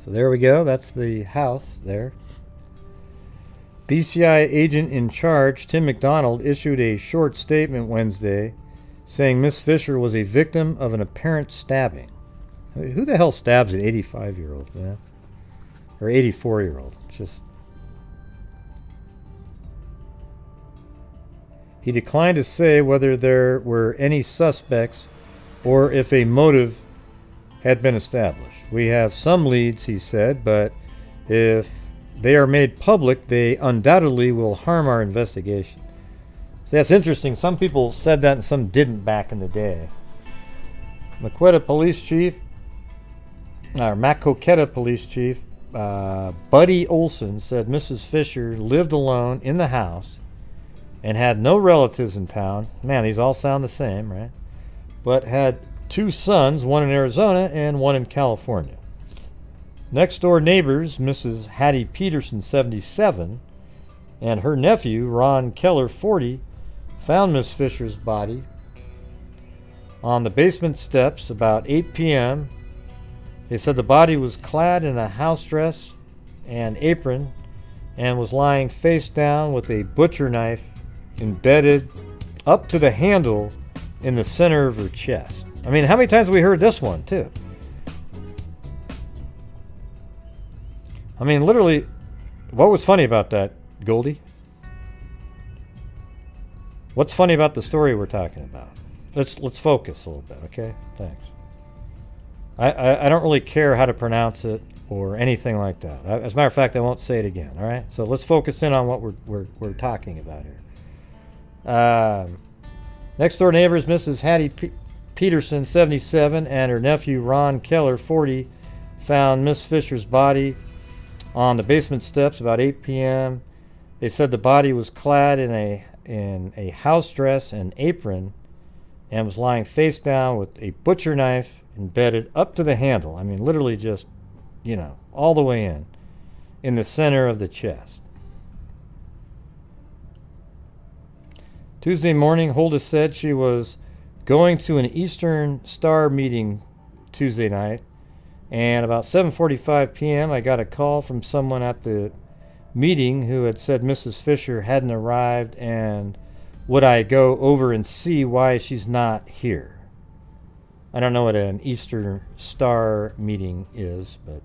So there we go. That's the house there. BCI agent in charge, Tim McDonald, issued a short statement Wednesday saying Miss Fisher was a victim of an apparent stabbing. I mean, who the hell stabs an 85-year-old, man? Or 84-year-old? Just... He declined to say whether there were any suspects or if a motive had been established. We have some leads, he said, but if they are made public, they undoubtedly will harm our investigation. So that's interesting. Some people said that and some didn't back in the day. Maquoketa Police Chief, Buddy Olson, said Mrs. Fisher lived alone in the house and had no relatives in town. Man, these all sound the same, right? But had 2 sons, one in Arizona and one in California. Next door neighbors, Mrs. Hattie Peterson, 77, and her nephew, Ron Keller, 40, found Miss Fisher's body on the basement steps about 8 p.m. They said the body was clad in a house dress and apron and was lying face down with a butcher knife embedded up to the handle in the center of her chest. I mean, how many times have we heard this one, too? I mean, literally, what was funny about that, Goldie? What's funny about the story we're talking about? Let's focus a little bit, okay? Thanks. I don't really care how to pronounce it or anything like that. As a matter of fact, I won't say it again. All right. So let's focus in on what we're talking about here. Next door neighbors, Mrs. Hattie Peterson, 77, and her nephew Ron Keller, 40, found Miss Fisher's body on the basement steps about 8 p.m. They said the body was clad in a house dress and apron and was lying face down with a butcher knife embedded up to the handle. I mean, literally just, all the way in the center of the chest. Tuesday morning, Hulda said she was going to an Eastern Star meeting Tuesday night, and about 7:45 p.m. I got a call from someone at the meeting who had said Mrs. Fisher hadn't arrived and would I go over and see why she's not here. I don't know what an Eastern Star meeting is, but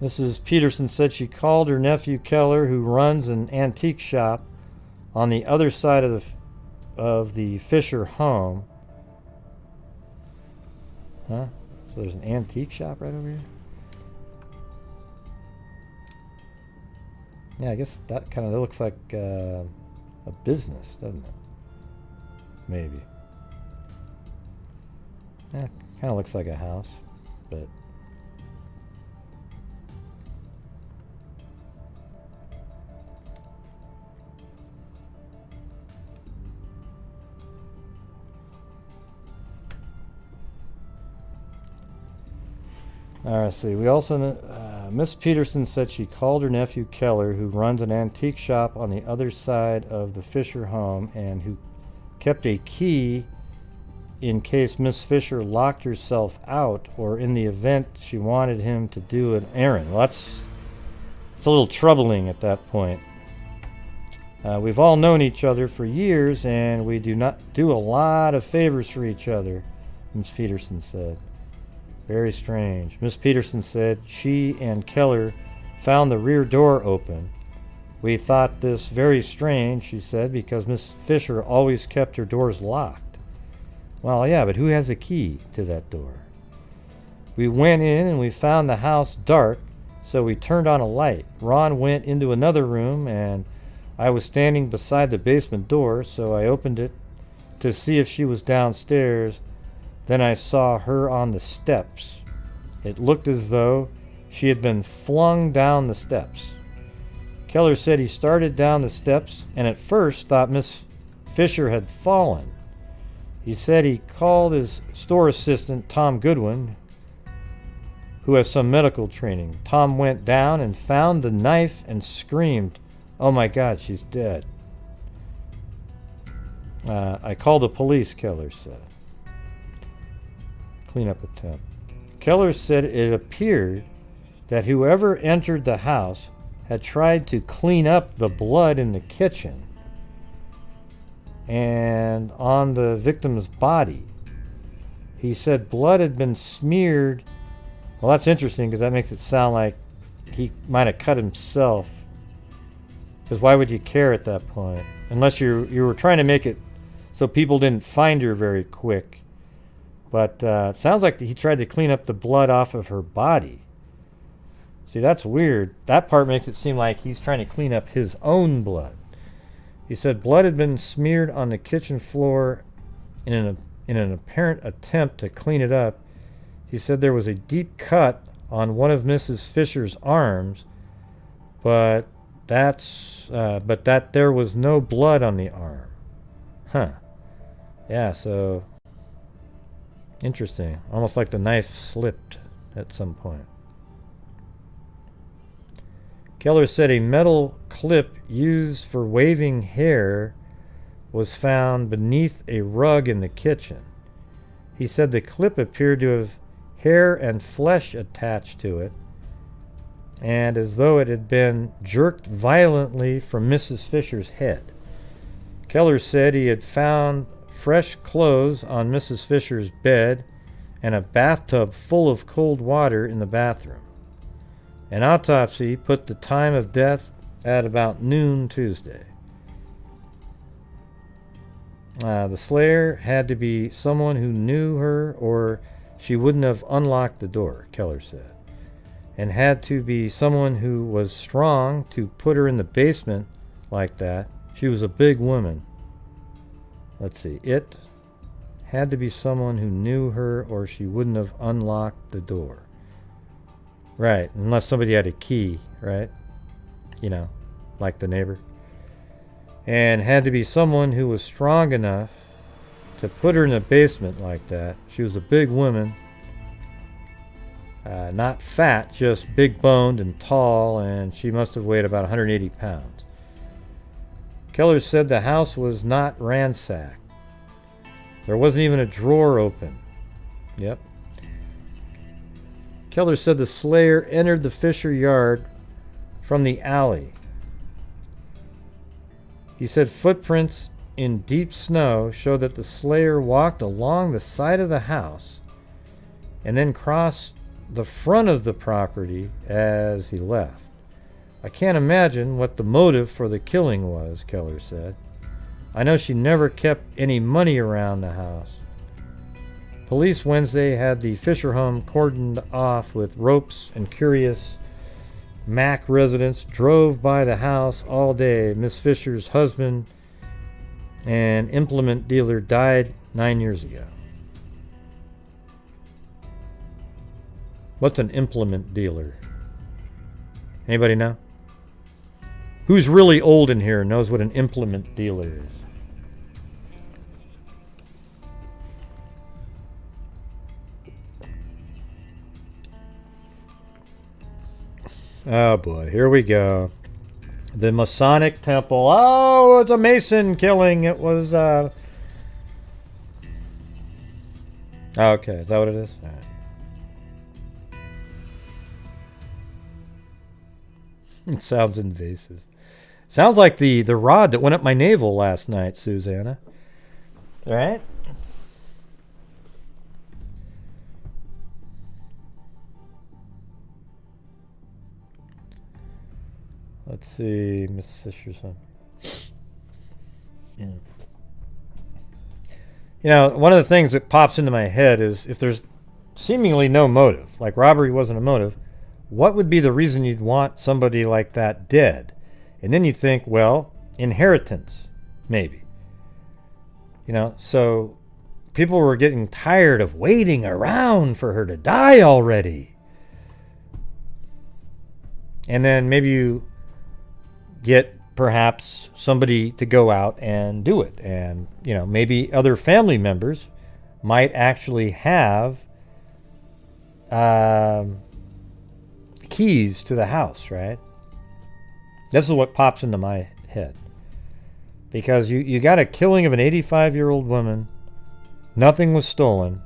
Mrs. Peterson said she called her nephew Keller, who runs an antique shop on the other side of the Fisher home. Huh? So there's an antique shop right over here? Yeah, I guess that kind of looks like a business, doesn't it? Maybe. Yeah, kind of looks like a house, but... Alright, see. We also, Miss Peterson said she called her nephew Keller, who runs an antique shop on the other side of the Fisher home and who kept a key in case Miss Fisher locked herself out or in the event she wanted him to do an errand. Well, it's a little troubling at that point. We've all known each other for years and we do not do a lot of favors for each other, Miss Peterson said. Very strange. Miss Peterson said she and Keller found the rear door open. We thought this very strange, she said, because Miss Fisher always kept her doors locked. Well, yeah, but who has a key to that door? We went in and we found the house dark, so we turned on a light. Ron went into another room and I was standing beside the basement door, so I opened it to see if she was downstairs. Then I saw her on the steps. It looked as though she had been flung down the steps. Keller said he started down the steps and at first thought Miss Fisher had fallen. He said he called his store assistant, Tom Goodwin, who has some medical training. Tom went down and found the knife and screamed, "Oh my God, she's dead." I called the police, Keller said. Cleanup attempt. Keller said it appeared that whoever entered the house had tried to clean up the blood in the kitchen and on the victim's body. He said blood had been smeared. Well, that's interesting because that makes it sound like he might have cut himself. Because why would you care at that point? Unless you were trying to make it so people didn't find her very quick. But it sounds like he tried to clean up the blood off of her body. See, that's weird. That part makes it seem like he's trying to clean up his own blood. He said blood had been smeared on the kitchen floor in an apparent attempt to clean it up. He said there was a deep cut on one of Mrs. Fisher's arms, but that there was no blood on the arm. Huh. Yeah, so... interesting. Almost like the knife slipped at some point. Keller said a metal clip used for waving hair was found beneath a rug in the kitchen. He said the clip appeared to have hair and flesh attached to it, and as though it had been jerked violently from Mrs. Fisher's head. Keller said he had found fresh clothes on Mrs. Fisher's bed and a bathtub full of cold water in the bathroom. An autopsy put the time of death at about noon Tuesday. The slayer had to be someone who knew her or she wouldn't have unlocked the door, Keller said. And had to be someone who was strong to put her in the basement like that. She was a big woman. Let's see. It had to be someone who knew her or she wouldn't have unlocked the door. Right, unless somebody had a key, right? You know, like the neighbor. And had to be someone who was strong enough to put her in the basement like that. She was a big woman. Not fat, just big boned and tall, and she must have weighed about 180 pounds. Keller said the house was not ransacked. There wasn't even a drawer open. Yep. Keller said the slayer entered the Fisher yard from the alley. He said footprints in deep snow showed that the slayer walked along the side of the house and then crossed the front of the property as he left. I can't imagine what the motive for the killing was, Keller said. I know she never kept any money around the house. Police Wednesday had the Fisher home cordoned off with ropes, and curious Mac residents drove by the house all day. Miss Fisher's husband, an implement dealer, died 9 years ago. What's an implement dealer? Anybody know? Who's really old in here and knows what an implement dealer is? Oh boy, here we go. The Masonic Temple. Oh, it's a Mason killing. It was, okay, is that what it is? All right. It sounds invasive. Sounds like the rod that went up my navel last night, Susanna. All right? Let's see, Miss Fisher's home. Yeah. You know, one of the things that pops into my head is if there's seemingly no motive, like robbery wasn't a motive, what would be the reason you'd want somebody like that dead? And then you think, well, inheritance, maybe. You know, so people were getting tired of waiting around for her to die already. And then maybe you get perhaps somebody to go out and do it. And, you know, maybe other family members might actually have keys to the house, right? This is what pops into my head. Because you got a killing of an 85-year-old woman. Nothing was stolen.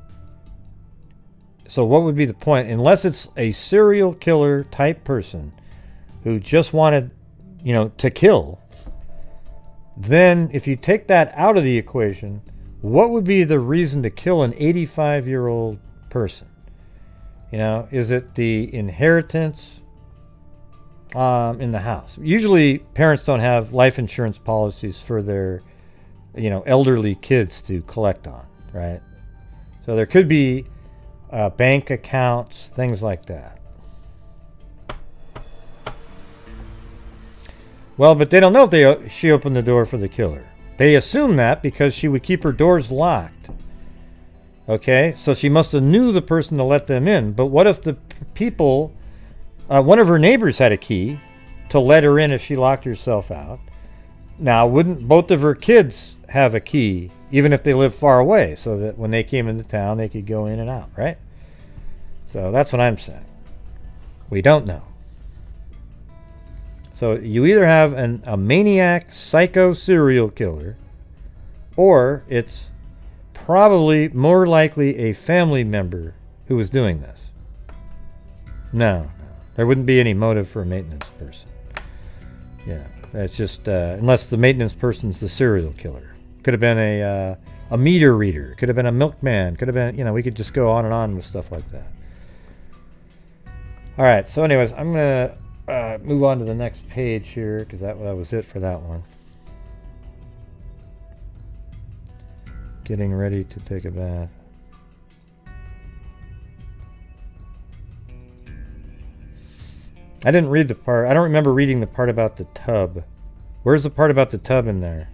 So what would be the point? Unless it's a serial killer type person who just wanted, you know, to kill. Then if you take that out of the equation, what would be the reason to kill an 85-year-old person? You know, is it the inheritance in the house? Usually parents don't have life insurance policies for their, you know, elderly kids to collect on, right? So there could be bank accounts, things like that. Well, but they don't know if she opened the door for the killer. They assume that because she would keep her doors locked. Okay, so she must have knew the person to let them in. But what if the people, one of her neighbors had a key to let her in if she locked herself out? Now, wouldn't both of her kids have a key, even if they live far away, so that when they came into town, they could go in and out, right? So that's what I'm saying. We don't know. So you either have a maniac, psycho serial killer, or it's probably more likely a family member who was doing this. No, there wouldn't be any motive for a maintenance person. Yeah, that's just unless the maintenance person's the serial killer. Could have been a meter reader. Could have been a milkman. Could have been, you know, we could just go on and on with stuff like that. All right. So, anyways, I'm gonna move on to the next page here because that was it for that one. getting ready to take a bath. I didn't read the part. I don't remember reading the part about the tub. Where's the part about the tub in there?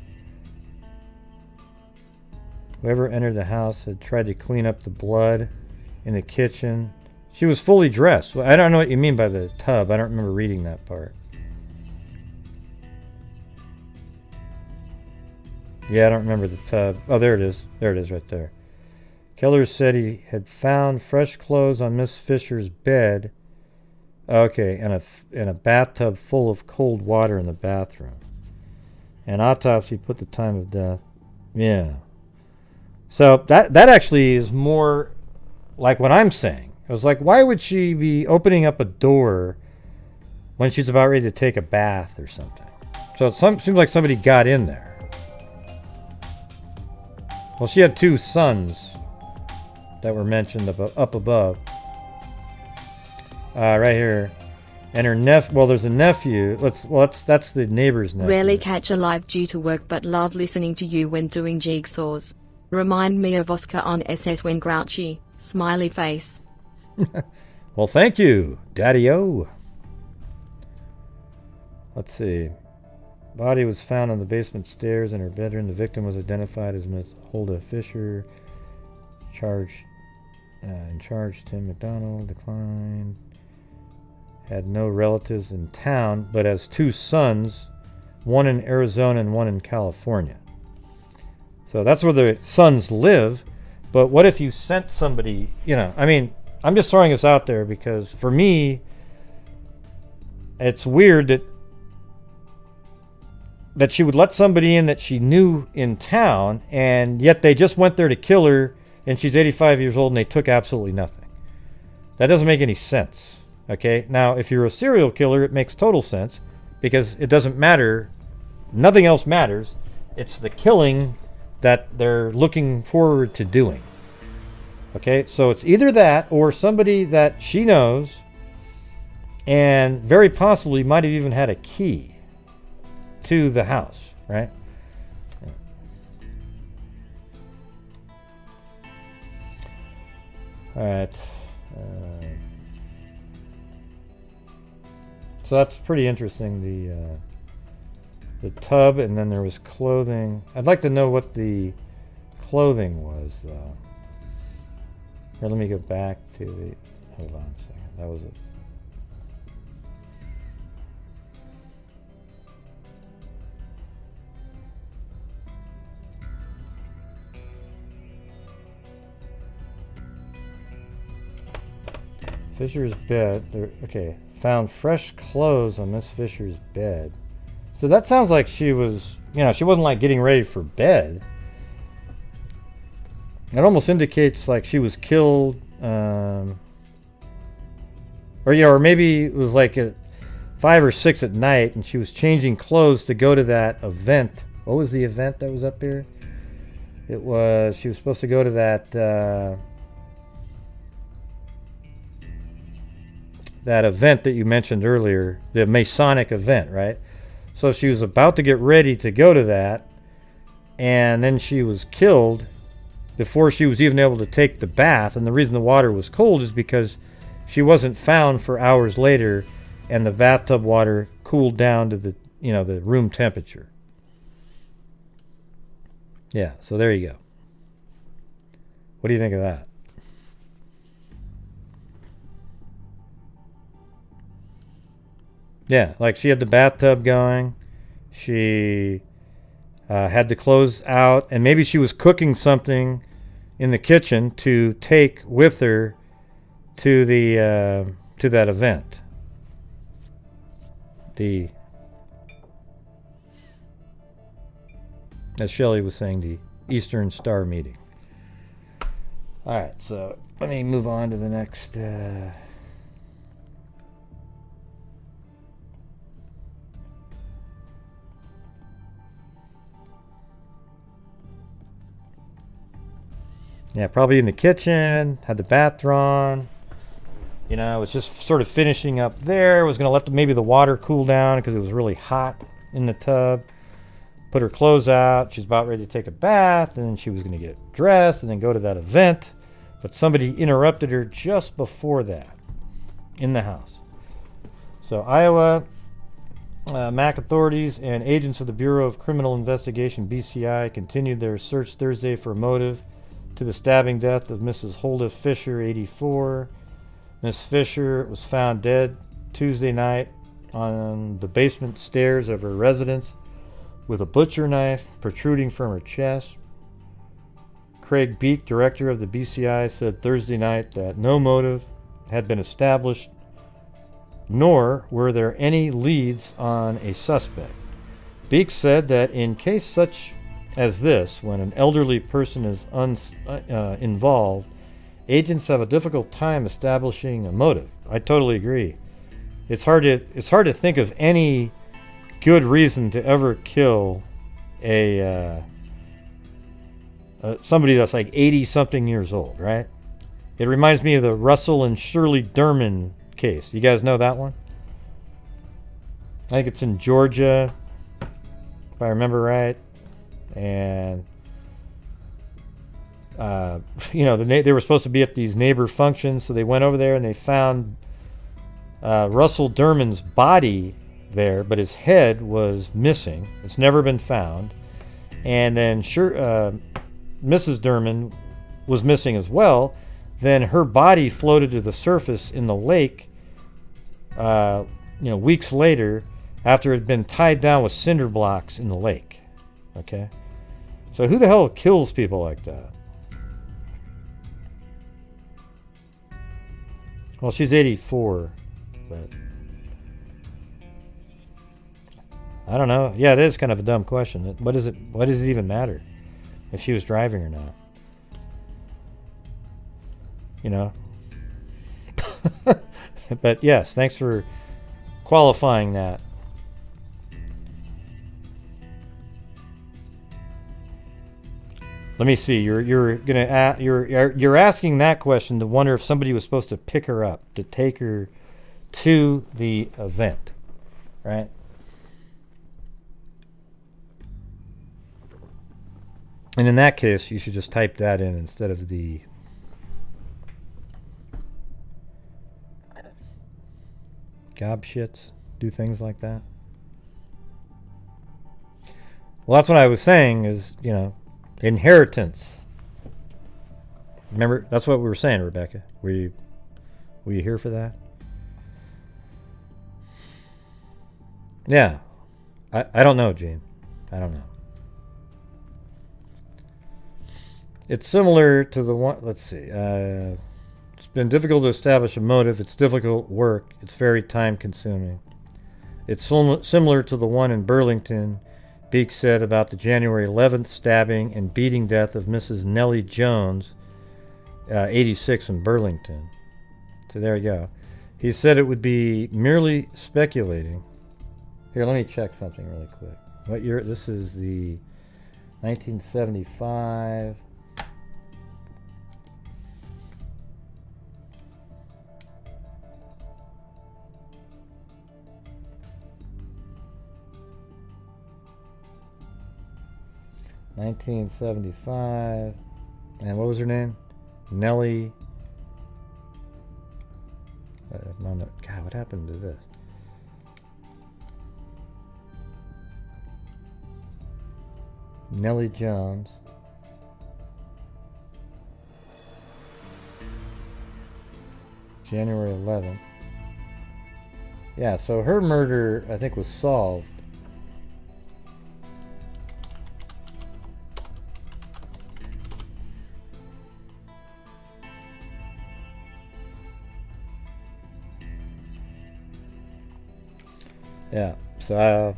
Whoever entered the house had tried to clean up the blood in the kitchen. She was fully dressed. Well, I don't know what you mean by the tub. I don't remember reading that part. Yeah, I don't remember the tub. Oh, there it is. There it is right there. Keller said he had found fresh clothes on Miss Fisher's bed. Okay, and a bathtub full of cold water in the bathroom. An autopsy put the time of death. Yeah. So that actually is more like what I'm saying. It was like, why would she be opening up a door when she's about ready to take a bath or something? So it seems like somebody got in there. Well, she had 2 sons that were mentioned up above. Right here. And her there's a nephew. That's the neighbor's nephew. Rarely catch a live due to work, but love listening to you when doing jigsaws. Remind me of Oscar on SS when grouchy. Smiley face. Well, thank you, Daddy-O. Let's see. Body was found on the basement stairs in her bedroom. The victim was identified as Miss Hulda Fischer. In charge, Tim McDonald declined. Had no relatives in town, but has 2 sons, one in Arizona and one in California. So that's where the sons live. But what if you sent somebody, I mean, I'm just throwing this out there because for me, it's weird that she would let somebody in that she knew in town, and yet they just went there to kill her, and she's 85 years old, and they took absolutely nothing. That doesn't make any sense. Okay, now if you're a serial killer, it makes total sense because it doesn't matter. Nothing else matters. It's the killing that they're looking forward to doing. Okay, so it's either that or somebody that she knows and very possibly might have even had a key to the house, right? All right. So that's pretty interesting, the tub, and then there was clothing. I'd like to know what the clothing was, though. Here, let me go back to the... Hold on a second. That was it. Fisher's bed. Okay. Found fresh clothes on Miss Fisher's bed. So that sounds like she was, she wasn't like getting ready for bed. It almost indicates like she was killed, or maybe it was like at 5 or 6 at night, and she was changing clothes to go to that event. What was the event that was up here? She was supposed to go to that event that you mentioned earlier, the Masonic event, right? So she was about to get ready to go to that, and then she was killed before she was even able to take the bath. And the reason the water was cold is because she wasn't found for hours later, and the bathtub water cooled down to the room temperature. Yeah, so there you go. What do you think of that? Yeah, like she had the bathtub going. She had the clothes out, and maybe she was cooking something in the kitchen to take with her to that event. As Shelley was saying, the Eastern Star meeting. All right, so let me move on to the next. Yeah, probably in the kitchen, had the bath drawn. Was just sort of finishing up there. Was going to let maybe the water cool down because it was really hot in the tub. put her clothes out. She's about ready to take a bath, and then she was going to get dressed and then go to that event. But somebody interrupted her just before that in the house. So Iowa MAC authorities and agents of the Bureau of Criminal Investigation, BCI, continued their search Thursday for a motive to the stabbing death of Mrs. Hulda Fischer, 84. Miss Fischer was found dead Tuesday night on the basement stairs of her residence with a butcher knife protruding from her chest. Craig Beek, director of the BCI, said Thursday night that no motive had been established, nor were there any leads on a suspect. Beek said that in case such as this, when an elderly person is involved, agents have a difficult time establishing a motive. I totally agree. It's hard to think of any good reason to ever kill somebody that's like 80-something years old, right? It reminds me of the Russell and Shirley Derman case. You guys know that one? I think it's in Georgia, if I remember right. And they were supposed to be at these neighbor functions, so they went over there and they found Russell Derman's body there, but his head was missing. It's never been found. And then Mrs. Derman was missing as well. Then her body floated to the surface in the lake weeks later after it had been tied down with cinder blocks in the lake. Okay? So who the hell kills people like that? Well, she's 84, but I don't know. Yeah, it is kind of a dumb question. What does it even matter if she was driving or not? You know? But yes, thanks for qualifying that. Let me see. You're asking that question to wonder if somebody was supposed to pick her up to take her to the event, right? And in that case, you should just type that in instead of the gobshits do things like that. Well, that's what I was saying is, inheritance. Remember, that's what we were saying, Rebecca. Were you here for that? Yeah. I don't know, Gene. I don't know. It's similar to the one, let's see. It's been difficult to establish a motive. It's difficult work. It's very time consuming. It's similar to the one in Burlington, Beek said about the January 11th stabbing and beating death of Mrs. Nellie Jones, 86 in Burlington. So there you go. He said it would be merely speculating. Here, let me check something really quick. What year? This is the 1975. $1975. And what was her name? Nellie. God, what happened to this? Nellie Jones. January 11th. Yeah, so her murder, I think, was solved. Yeah, so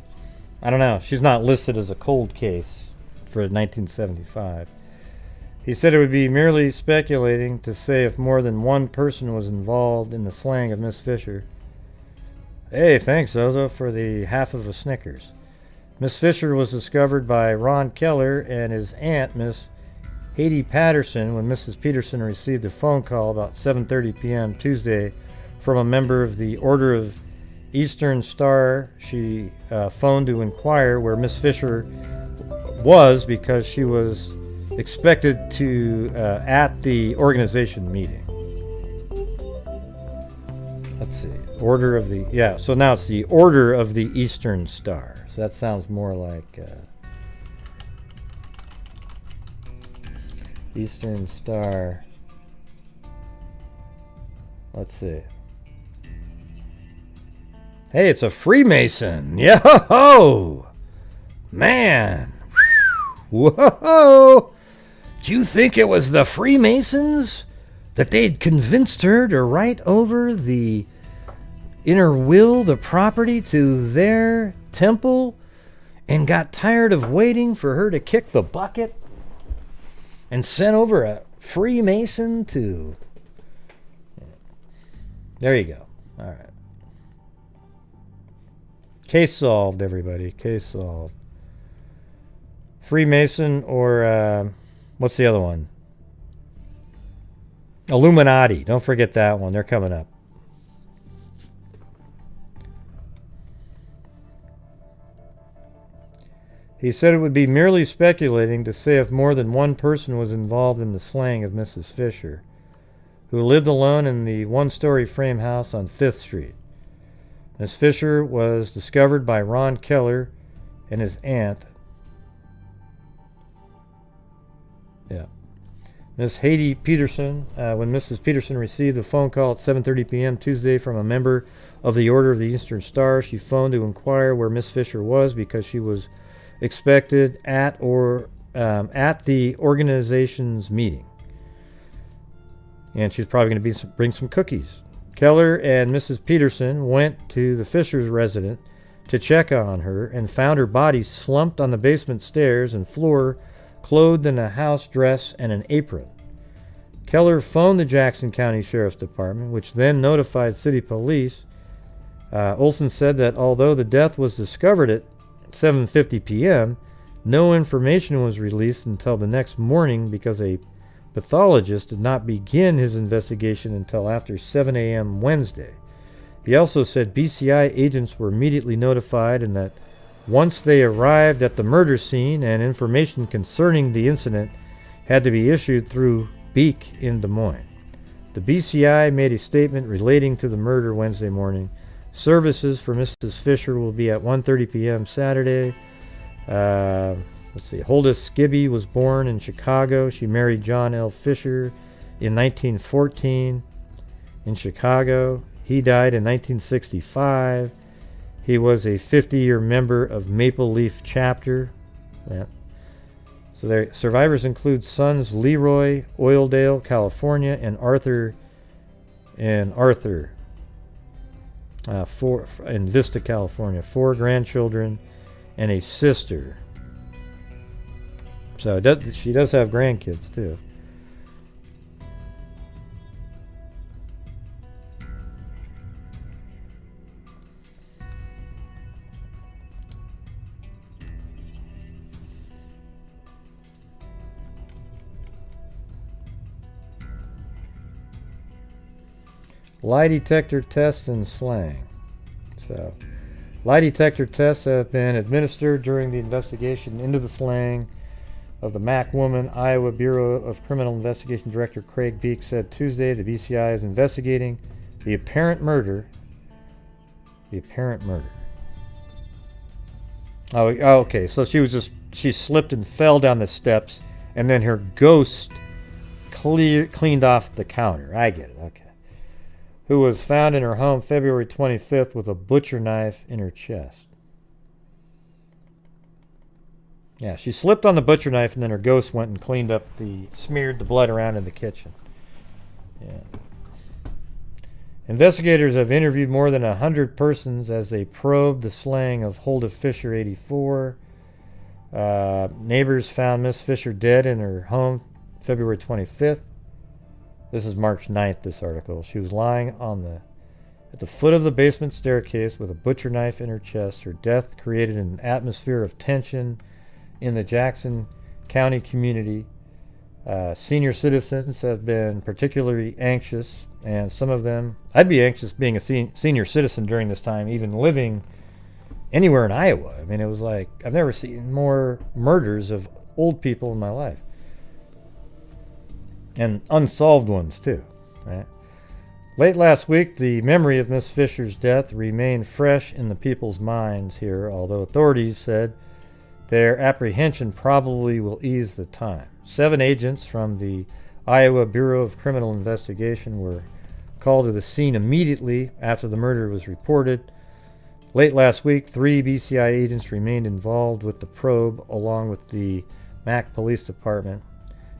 I don't know. She's not listed as a cold case for 1975. He said it would be merely speculating to say if more than one person was involved in the slaying of Miss Fisher. Hey, thanks, Zozo, for the half of a Snickers. Miss Fisher was discovered by Ron Keller and his aunt, Miss Haiti Patterson, when Mrs. Peterson received a phone call about 7:30 p.m. Tuesday from a member of the Order of Eastern Star. She phoned to inquire where Miss Fisher was because she was expected to at the organization meeting. Let's see. Order of the... Yeah, so now it's the Order of the Eastern Star. So that sounds more like... Eastern Star. Let's see. Hey, it's a Freemason. Yo-ho-ho! Man. Whoa! Do you think it was the Freemasons that they'd convinced her to write over the inner will, the property to their temple, and got tired of waiting for her to kick the bucket and sent over a Freemason to... There you go. All right. Case solved, everybody. Case solved. Freemason or... what's the other one? Illuminati. Don't forget that one. They're coming up. He said it would be merely speculating to say if more than one person was involved in the slaying of Mrs. Fisher, who lived alone in the one-story frame house on 5th Street. Miss Fisher was discovered by Ron Keller and his aunt. Yeah. Miss Haiti Peterson, when Mrs. Peterson received a phone call at 7:30 p.m. Tuesday from a member of the Order of the Eastern Star, she phoned to inquire where Miss Fisher was because she was expected at the organization's meeting. And she's probably going to bring some cookies. Keller and Mrs. Peterson went to the Fisher's residence to check on her and found her body slumped on the basement stairs and floor, clothed in a house dress and an apron. Keller phoned the Jackson County Sheriff's Department, which then notified city police. Olson said that although the death was discovered at 7:50 p.m., no information was released until the next morning because a pathologist did not begin his investigation until after 7 a.m. Wednesday. He also said BCI agents were immediately notified and that once they arrived at the murder scene and information concerning the incident had to be issued through Beak in Des Moines. The BCI made a statement relating to the murder Wednesday morning. Services for Mrs. Fisher will be at 1:30 p.m. Saturday. Let's see. Hulda Skibby was born in Chicago. She married John L. Fisher in 1914 in Chicago. He died in 1965. He was a 50-year member of Maple Leaf Chapter. Yeah. So their survivors include sons Leroy, Oildale, California, and Arthur in Vista, California. 4 grandchildren and a sister. So she does have grandkids too. Lie detector tests and slang. So, lie detector tests have been administered during the investigation into the slaying of the Mac woman. Iowa Bureau of Criminal Investigation Director Craig Beek said Tuesday the BCI is investigating the apparent murder. Oh, okay. So she slipped and fell down the steps, and then her ghost cleaned off the counter. I get it. Okay. Who was found in her home February 25th with a butcher knife in her chest. Yeah, she slipped on the butcher knife and then her ghost went and smeared the blood around in the kitchen. Yeah. Investigators have interviewed more than 100 persons as they probe the slaying of Hulda Fisher, 84. Neighbors found Miss Fisher dead in her home February 25th. This is March 9th, this article. She was lying at the foot of the basement staircase with a butcher knife in her chest. Her death created an atmosphere of tension in the Jackson County community. Senior citizens have been particularly anxious, and some of them... I'd be anxious being a senior citizen during this time, even living anywhere in Iowa. I mean, it was like, I've never seen more murders of old people in my life. And unsolved ones, too, right? Late last week, the memory of Miss Fisher's death remained fresh in the people's minds here, although authorities said their apprehension probably will ease the time. 7 agents from the Iowa Bureau of Criminal Investigation were called to the scene immediately after the murder was reported. Late last week, 3 BCI agents remained involved with the probe, along with the Mac Police Department.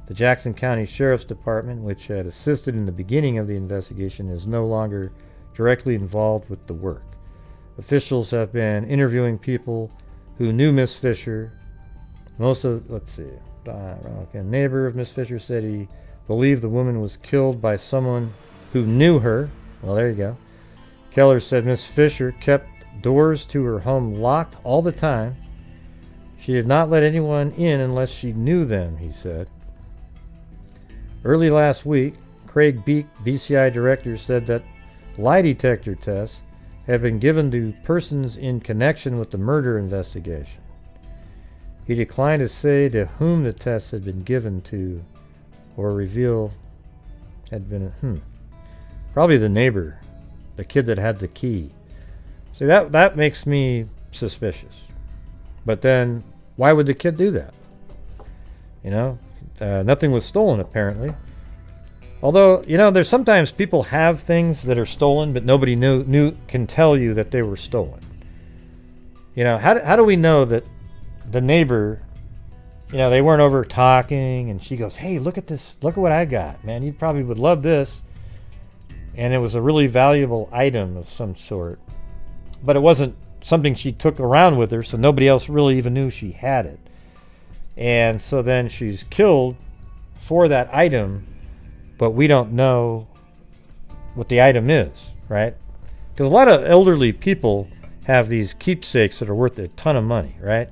The Jackson County Sheriff's Department, which had assisted in the beginning of the investigation, is no longer directly involved with the work. Officials have been interviewing people who knew Miss Fisher. A neighbor of Miss Fisher said he believed the woman was killed by someone who knew her. Well, there you go. Keller said Miss Fisher kept doors to her home locked all the time. She did not let anyone in unless she knew them, he said. Early last week, Craig Beek, BCI director, said that lie detector tests have been given to persons in connection with the murder investigation. He declined to say to whom the tests had been given to or reveal had been probably the neighbor, the kid that had the key. See, that makes me suspicious. But then why would the kid do that? You know, nothing was stolen apparently. Although, you know, there's sometimes people have things that are stolen, but nobody can tell you that they were stolen. You know, how do we know that the neighbor, you know, they weren't over talking and she goes, hey, look at this, look at what I got, man, you probably would love this. And it was a really valuable item of some sort, but it wasn't something she took around with her, so nobody else really even knew she had it. And so then she's killed for that item, but we don't know what the item is, right? Because a lot of elderly people have these keepsakes that are worth a ton of money, right?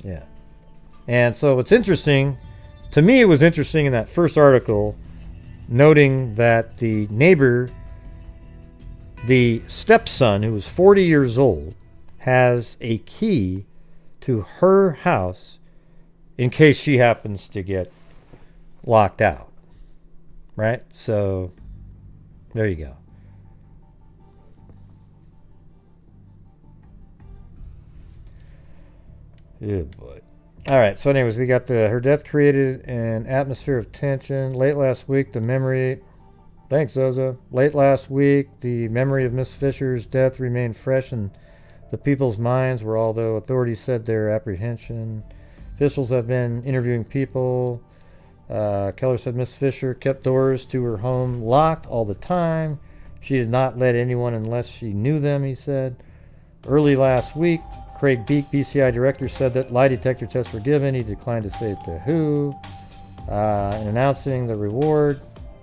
Yeah. And so what's interesting, to me it was interesting in that first article, noting that the neighbor, the stepson, who was 40 years old, has a key to her house in case she happens to get locked out, right? So there you go. Good boy. All right, so anyways, we got her death created an atmosphere of tension. Late last week, the memory... Thanks, Zozo. Late last week, the memory of Miss Fisher's death remained fresh in the people's minds, where although authorities said their apprehension, officials have been interviewing people. Keller said Miss Fisher kept doors to her home locked all the time. She did not let anyone unless she knew them, he said. Early last week, Craig Beek, BCI director, said that lie detector tests were given. He declined to say to who. In announcing the reward,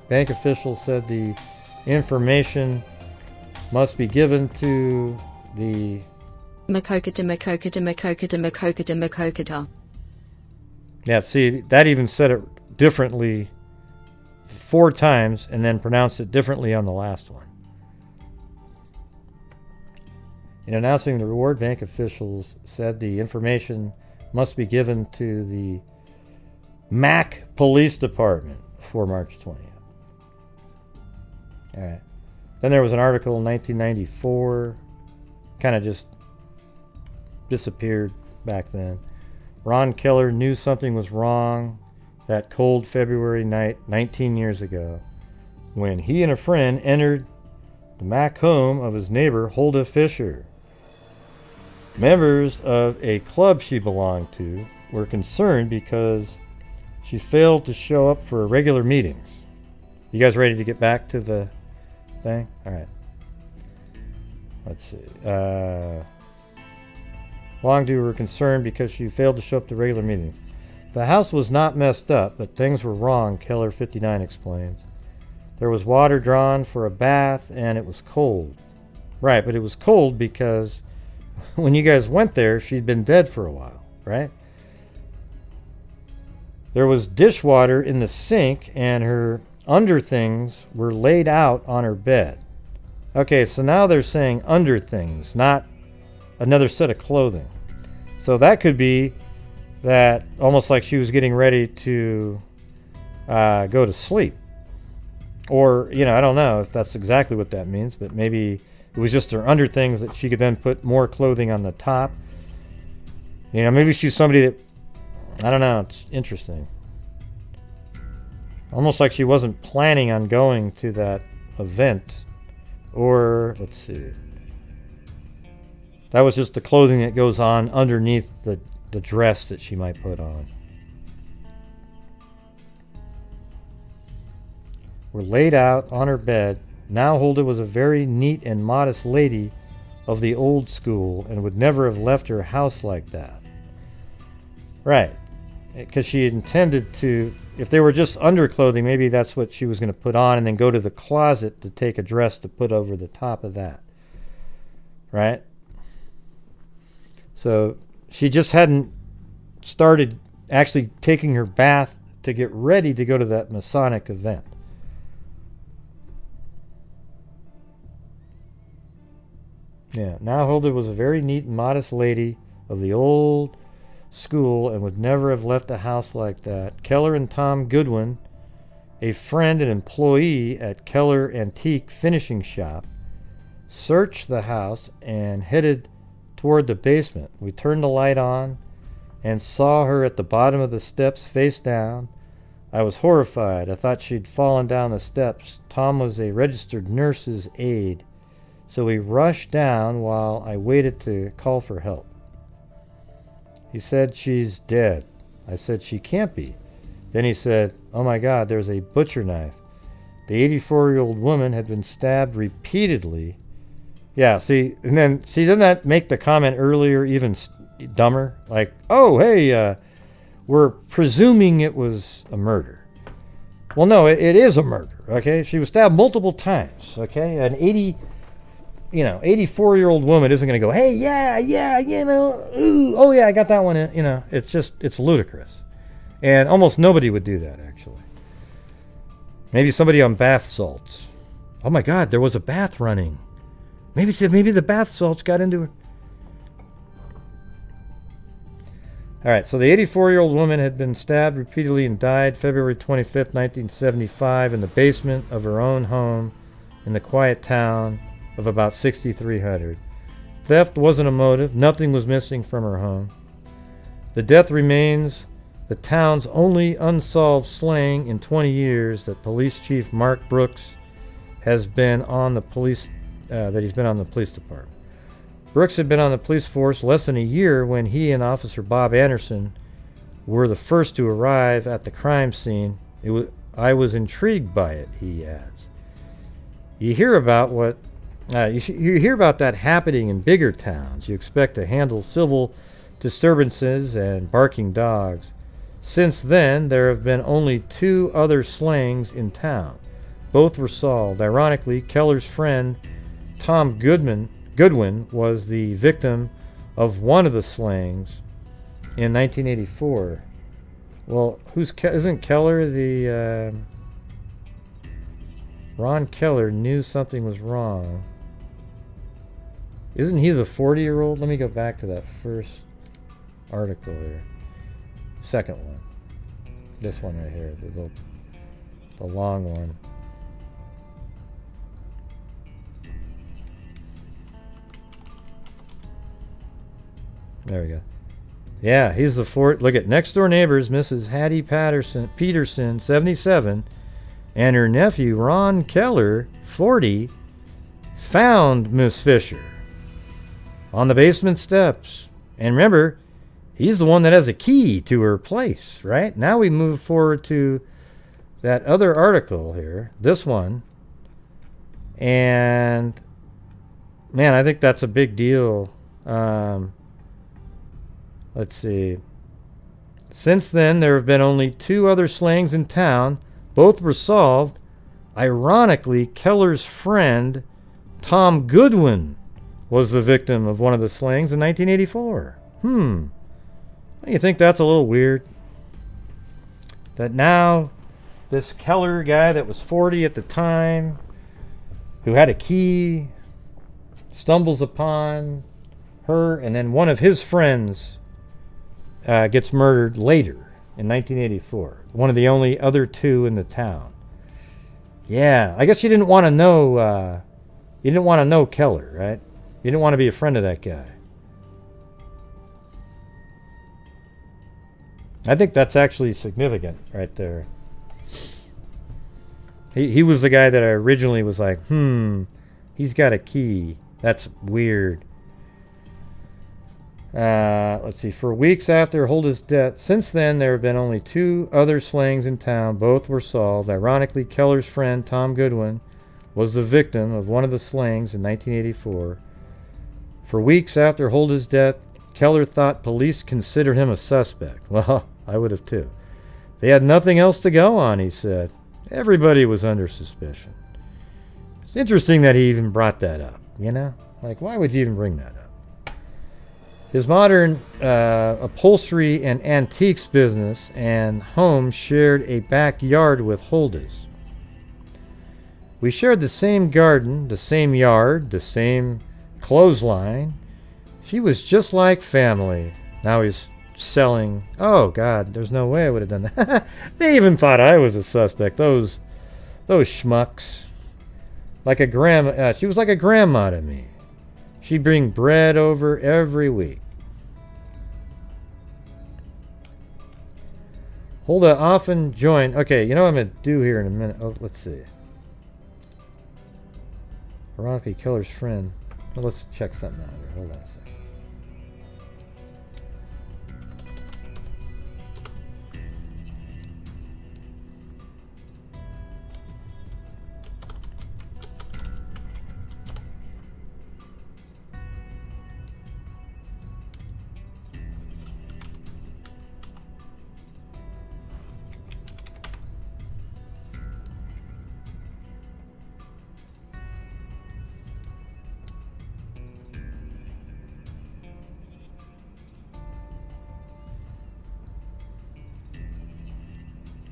bank officials said the information must be given to the Makokata. Yeah, see, that even said it differently 4 times and then pronounced it differently on the last one. In announcing the reward, bank officials said the information must be given to the Mac Police Department before March 20th. All right. Then there was an article in 1994, kind of just disappeared back then. Ron Keller knew something was wrong that cold February night 19 years ago when he and a friend entered the Mac home of his neighbor Hulda Fischer. Members of a club she belonged to were concerned because she failed to show up for regular meetings. You guys ready to get back to the thing? All right. Let's see. Longdew were concerned because she failed to show up to regular meetings. The house was not messed up, but things were wrong, Keller 59 explains. There was water drawn for a bath, and it was cold. Right, but it was cold because when you guys went there, she'd been dead for a while, right? There was dishwater in the sink, and her underthings were laid out on her bed. Okay, so now they're saying under things, not another set of clothing. So that could be that almost like she was getting ready to go to sleep. Or, you know, I don't know if that's exactly what that means, but maybe it was just her under things that she could then put more clothing on the top. You know, maybe she's somebody that, I don't know, it's interesting. Almost like she wasn't planning on going to that event. Or, let's see. That was just the clothing that goes on underneath the dress that she might put on. Were laid out on her bed. Now Hulda was a very neat and modest lady of the old school and would never have left her house like that. Right. Because she intended to, if they were just underclothing, maybe that's what she was going to put on and then go to the closet to take a dress to put over the top of that. Right? So she just hadn't started actually taking her bath to get ready to go to that Masonic event. Yeah, now Hulda was a very neat and modest lady of the old school and would never have left a house like that. Keller and Tom Goodwin, a friend and employee at Keller Antique Finishing Shop, searched the house and headed toward the basement. We turned the light on and saw her at the bottom of the steps face down. I was horrified. I thought she'd fallen down the steps. Tom was a registered nurse's aide, so we rushed down while I waited to call for help. He said, "She's dead." I said, "She can't be." Then he said, "Oh my God, there's a butcher knife." The 84-year-old woman had been stabbed repeatedly. Yeah, see, and then she didn't make the comment earlier even dumber? Like, oh, hey, we're presuming it was a murder. Well, no, it is a murder, okay? She was stabbed multiple times, okay? An 84-year-old woman isn't going to go, hey, yeah, you know, ooh, oh yeah, I got that one, you know. It's ludicrous. And almost nobody would do that, actually. Maybe somebody on bath salts. Oh my God, there was a bath running. Maybe the bath salts got into her. All right, so the 84-year-old woman had been stabbed repeatedly and died February 25th, 1975 in the basement of her own home in the quiet town of about 6,300. Theft wasn't a motive. Nothing was missing from her home. The death remains the town's only unsolved slaying in 20 years that Police Chief Mark Brooks has been on the police department. Brooks had been on the police force less than a year when he and Officer Bob Anderson were the first to arrive at the crime scene. I was intrigued by it, he adds. You hear about you hear about that happening in bigger towns. You expect to handle civil disturbances and barking dogs. Since then, there have been only 2 other slayings in town. Both were solved. Ironically, Keller's friend Tom Goodwin was the victim of one of the slayings in 1984. Well, isn't Keller the... Ron Keller knew something was wrong. Isn't he the 40-year-old? Let me go back to that first article here. Second one. This one right here. The long one. There we go. Yeah, he's the look at next door neighbors, Mrs. Hattie Peterson, 77, and her nephew, Ron Keller, 40, found Miss Fisher on the basement steps. And remember, he's the one that has a key to her place, right? Now we move forward to that other article here, this one. And, man, I think that's a big deal. Let's see. Since then, there have been only 2 other slayings in town. Both were solved. Ironically, Keller's friend, Tom Goodwin, was the victim of one of the slayings in 1984. Don't you think that's a little weird? That now, this Keller guy that was 40 at the time who had a key, stumbles upon her, and then one of his friends gets murdered later in 1984. One of the only other two in the town. Yeah, I guess you didn't want to know. You didn't want to know Keller, right? You didn't want to be a friend of that guy. I think that's actually significant right there. He was the guy that I originally was like, he's got a key. That's weird. Let's see. For weeks after Hulda's death, since then there have been only 2 other slayings in town. Both were solved. Ironically, Keller's friend, Tom Goodwin, was the victim of one of the slayings in 1984. For weeks after Hulda's death, Keller thought police considered him a suspect. Well, I would have too. They had nothing else to go on, he said. Everybody was under suspicion. It's interesting that he even brought that up, you know? Like, why would you even bring that up? His modern upholstery and antiques business and home shared a backyard with Hulda's. We shared the same garden, the same yard, the same clothesline. She was just like family. Now he's selling. Oh, God, there's no way I would have done that. They even thought I was a suspect. Those schmucks. Like a grandma. She was like a grandma to me. She'd bring bread over every week. Hulda often joined. Okay, you know what I'm going to do here in a minute. Oh, let's see. Ironically, Keller's friend. Well, let's check something out here. Hold on a second.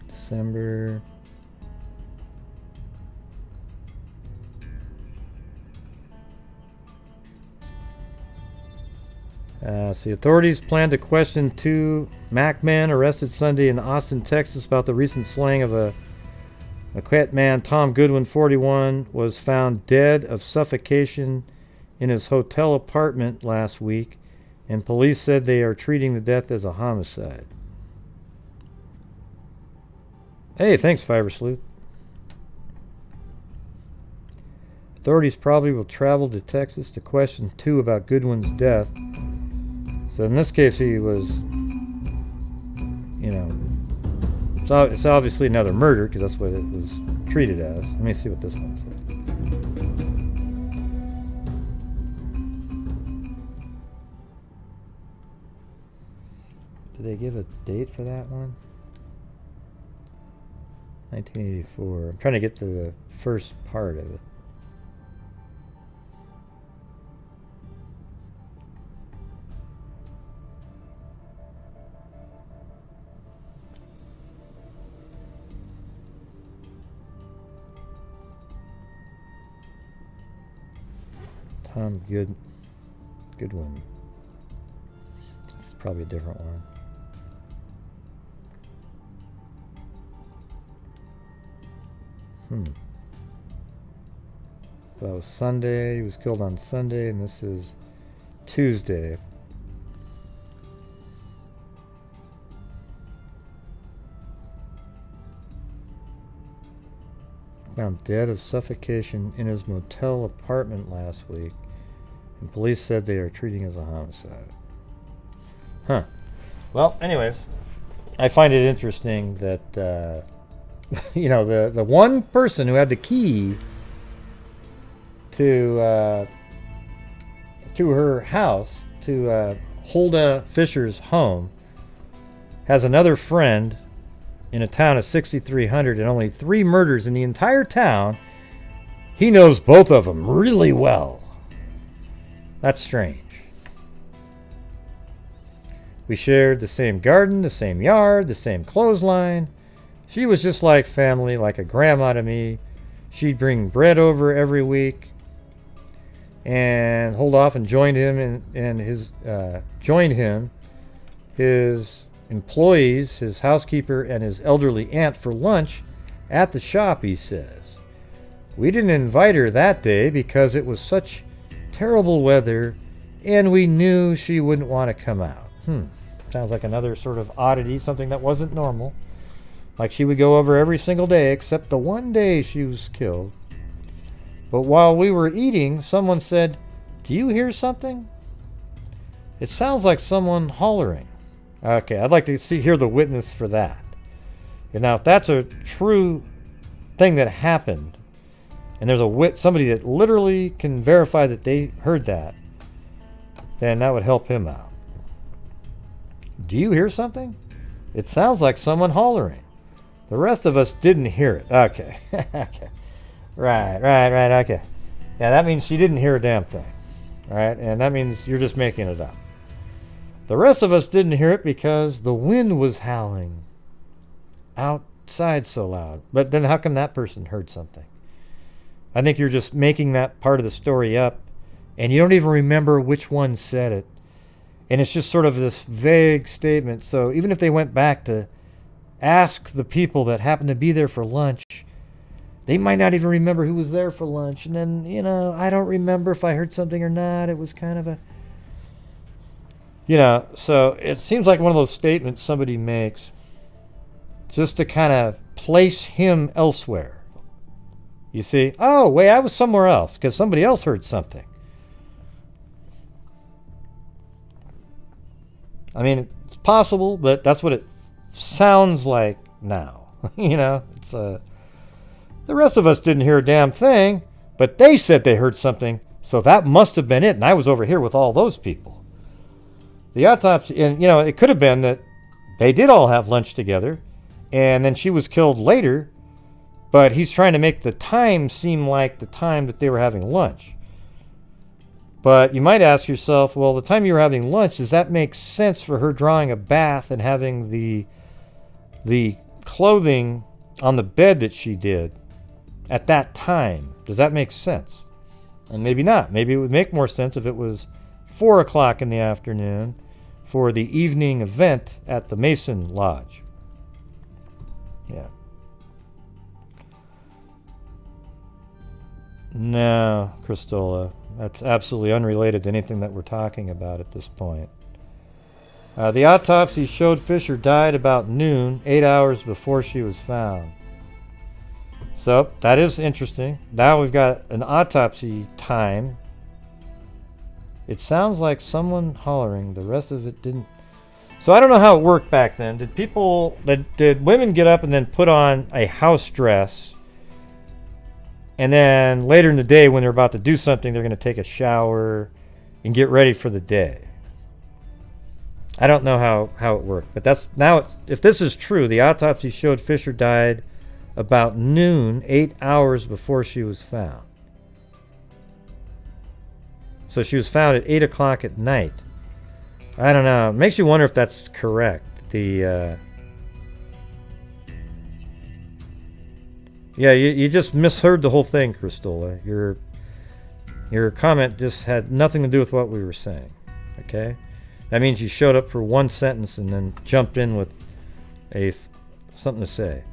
December. The authorities plan to question 2 Mac men arrested Sunday in Austin, Texas about the recent slaying of a Marquette man. Tom Goodwin, 41, was found dead of suffocation in his hotel apartment last week, and police said they are treating the death as a homicide. Hey, thanks, Fiber Sleuth. Authorities probably will travel to Texas to question 2 about Goodwin's death. So in this case, he was, you know, it's obviously another murder because that's what it was treated as. Let me see what this one says. Did they give a date for that one? 1984. I'm trying to get to the first part of it. Tom Goodwin. This is probably a different one. That was Sunday. He was killed on Sunday, and this is Tuesday. Found dead of suffocation in his motel apartment last week, and police said they are treating it as a homicide. Huh. Well, anyways, I find it interesting that you know, the one person who had the key to her house, to Hulda Fischer's home, has another friend in a town of 6,300 and only 3 murders in the entire town. He knows both of them really well. That's strange. We shared the same garden, the same yard, the same clothesline. She was just like family, like a grandma to me. she'd bring bread over every week and hold off and joined him his employees, his housekeeper, and his elderly aunt for lunch at the shop, he says. We didn't invite her that day because it was such terrible weather and we knew she wouldn't want to come out. Sounds like another sort of oddity, something that wasn't normal. Like she would go over every single day except the one day she was killed. But while we were eating, someone said, "Do you hear something? It sounds like someone hollering." Okay, I'd like to hear the witness for that. And now, if that's a true thing that happened, and there's somebody that literally can verify that they heard that, then that would help him out. Do you hear something? It sounds like someone hollering. The rest of us didn't hear it. Okay. Okay. Right, okay. Yeah, that means she didn't hear a damn thing. All right, and that means you're just making it up. The rest of us didn't hear it because the wind was howling outside so loud. But then how come that person heard something? I think you're just making that part of the story up, and you don't even remember which one said it. And it's just sort of this vague statement. So even if they went back to ask the people that happened to be there for lunch, they might not even remember who was there for lunch. And then, I don't remember if I heard something or not. It was kind of a... so it seems like one of those statements somebody makes just to kind of place him elsewhere. You see? Oh, wait, I was somewhere else because somebody else heard something. I mean, it's possible, but that's what it sounds like now. It's the rest of us didn't hear a damn thing, but they said they heard something, so that must have been it, and I was over here with all those people. The autopsy, and it could have been that they did all have lunch together, and then she was killed later, but he's trying to make the time seem like the time that they were having lunch. But you might ask yourself, well, the time you were having lunch, does that make sense for her drawing a bath and having the clothing on the bed that she did at that time? Does that make sense? And maybe not. Maybe it would make more sense if it was 4 o'clock in the afternoon for the evening event at the Mason Lodge. Yeah. No, Christola. That's absolutely unrelated to anything that we're talking about at this point. The autopsy showed Fisher died about noon, 8 hours before she was found. So, that is interesting. Now we've got an autopsy time. It sounds like someone hollering. The rest of it didn't. So I don't know how it worked back then. Did women get up and then put on a house dress, and then later in the day when they're about to do something, they're going to take a shower and get ready for the day? I don't know how it worked. But if this is true, the autopsy showed Fisher died about noon, 8 hours before she was found. So she was found at 8 o'clock at night. I don't know. It makes you wonder if that's correct. Yeah, you just misheard the whole thing, Christola. Your comment just had nothing to do with what we were saying. Okay? That means you showed up for one sentence and then jumped in with something to say.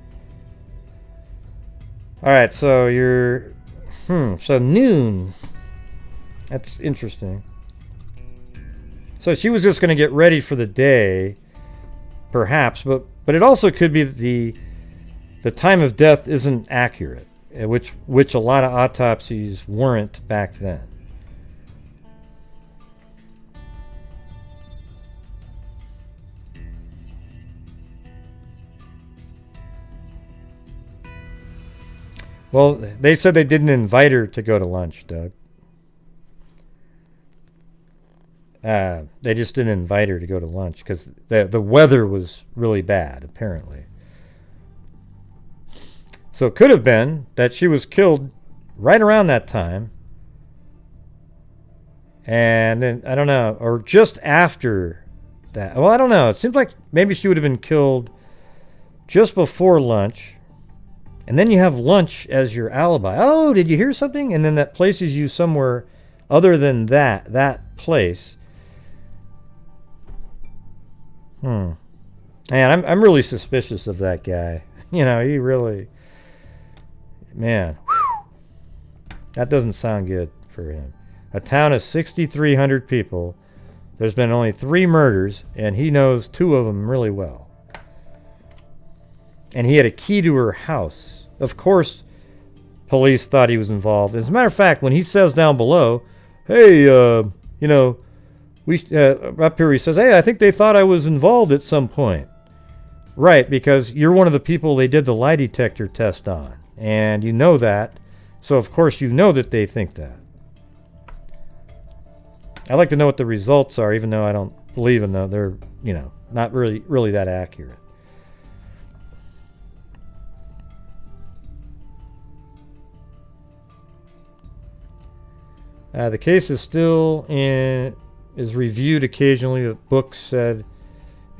Alright, so so noon. That's interesting. So she was just going to get ready for the day, perhaps, but it also could be that the time of death isn't accurate, which a lot of autopsies weren't back then. Well, they said they didn't invite her to go to lunch, Doug. They just didn't invite her to go to lunch because the weather was really bad, apparently. So it could have been that she was killed right around that time. And then, I don't know, or just after that. Well, I don't know. It seems like maybe she would have been killed just before lunch And then you have lunch as your alibi. Oh, did you hear something? And then that places you somewhere other than that place. Man, I'm really suspicious of that guy. You know, he really, man, that doesn't sound good for him. A town of 6,300 people. There's been only 3 murders, and he knows 2 of them really well. And he had a key to her house. Of course, police thought he was involved. As a matter of fact, when he says down below, hey, you know, we up here he says, hey, I think they thought I was involved at some point. Right, because you're one of the people they did the lie detector test on. And you know that. So, of course, you know that they think that. I'd like to know what the results are, even though I don't believe in them. They're, you know, not really that accurate. The case is still is reviewed occasionally. The book said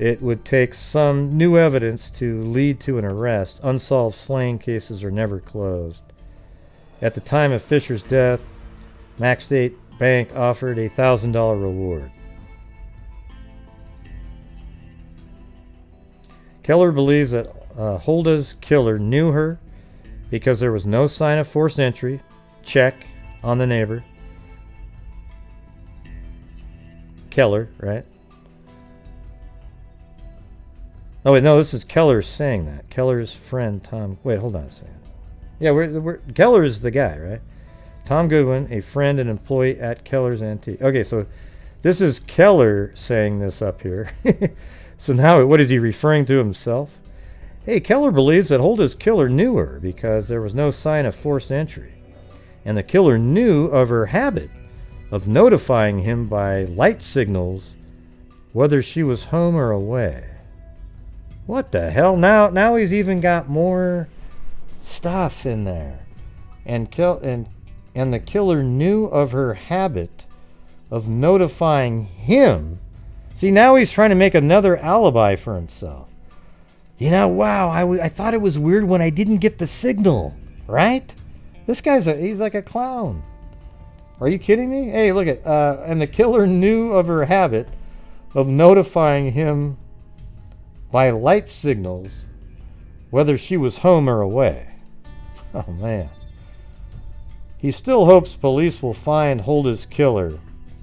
it would take some new evidence to lead to an arrest. Unsolved slaying cases are never closed. At the time of Fisher's death, Max State Bank offered a $1,000 reward. Keller believes that Hulda's killer knew her because there was no sign of forced entry. Check on the neighbor. Keller, right? Oh, wait, no, this is Keller saying that. Keller's friend, Tom. Wait, hold on a second. Yeah, Keller is the guy, right? Tom Goodwin, a friend and employee at Keller's Antique. Okay, so this is Keller saying this up here. So now, what is he referring to himself? Hey, Keller believes that Hulda's killer knew her because there was no sign of forced entry. And the killer knew of her habit of notifying him by light signals whether she was home or away. What the hell? Now he's even got more stuff in there. And the killer knew of her habit of notifying him. See, now he's trying to make another alibi for himself. You know, wow, I thought it was weird when I didn't get the signal, right? This guy's he's like a clown. Are you kidding me? Hey, look at, and the killer knew of her habit of notifying him by light signals whether she was home or away. Oh, man. He still hopes police will find Hulda's killer.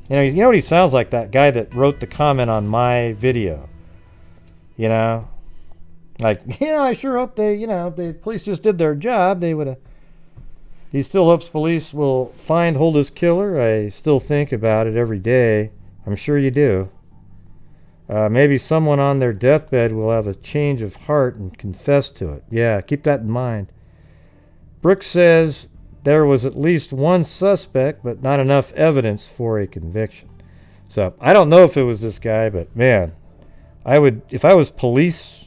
You know what he sounds like? That guy that wrote the comment on my video. You know? Like, I sure hope if the police just did their job, they would have. He still hopes police will find Hulda's killer. I still think about it every day. I'm sure you do. Maybe someone on their deathbed will have a change of heart and confess to it. Yeah, keep that in mind. Brooks says there was at least one suspect, but not enough evidence for a conviction. So, I don't know if it was this guy, but man, if I was police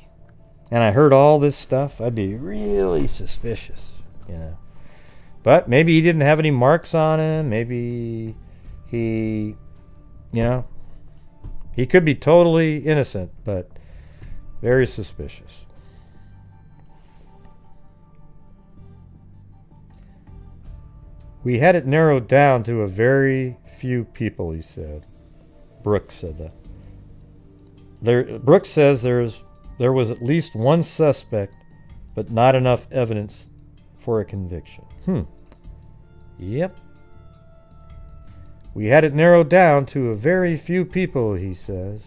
and I heard all this stuff, I'd be really suspicious, But maybe he didn't have any marks on him. Maybe he could be totally innocent, but very suspicious. We had it narrowed down to a very few people, he said. Brooks said that. Brooks says there was at least one suspect, but not enough evidence for a conviction. Yep. We had it narrowed down to a very few people, he says.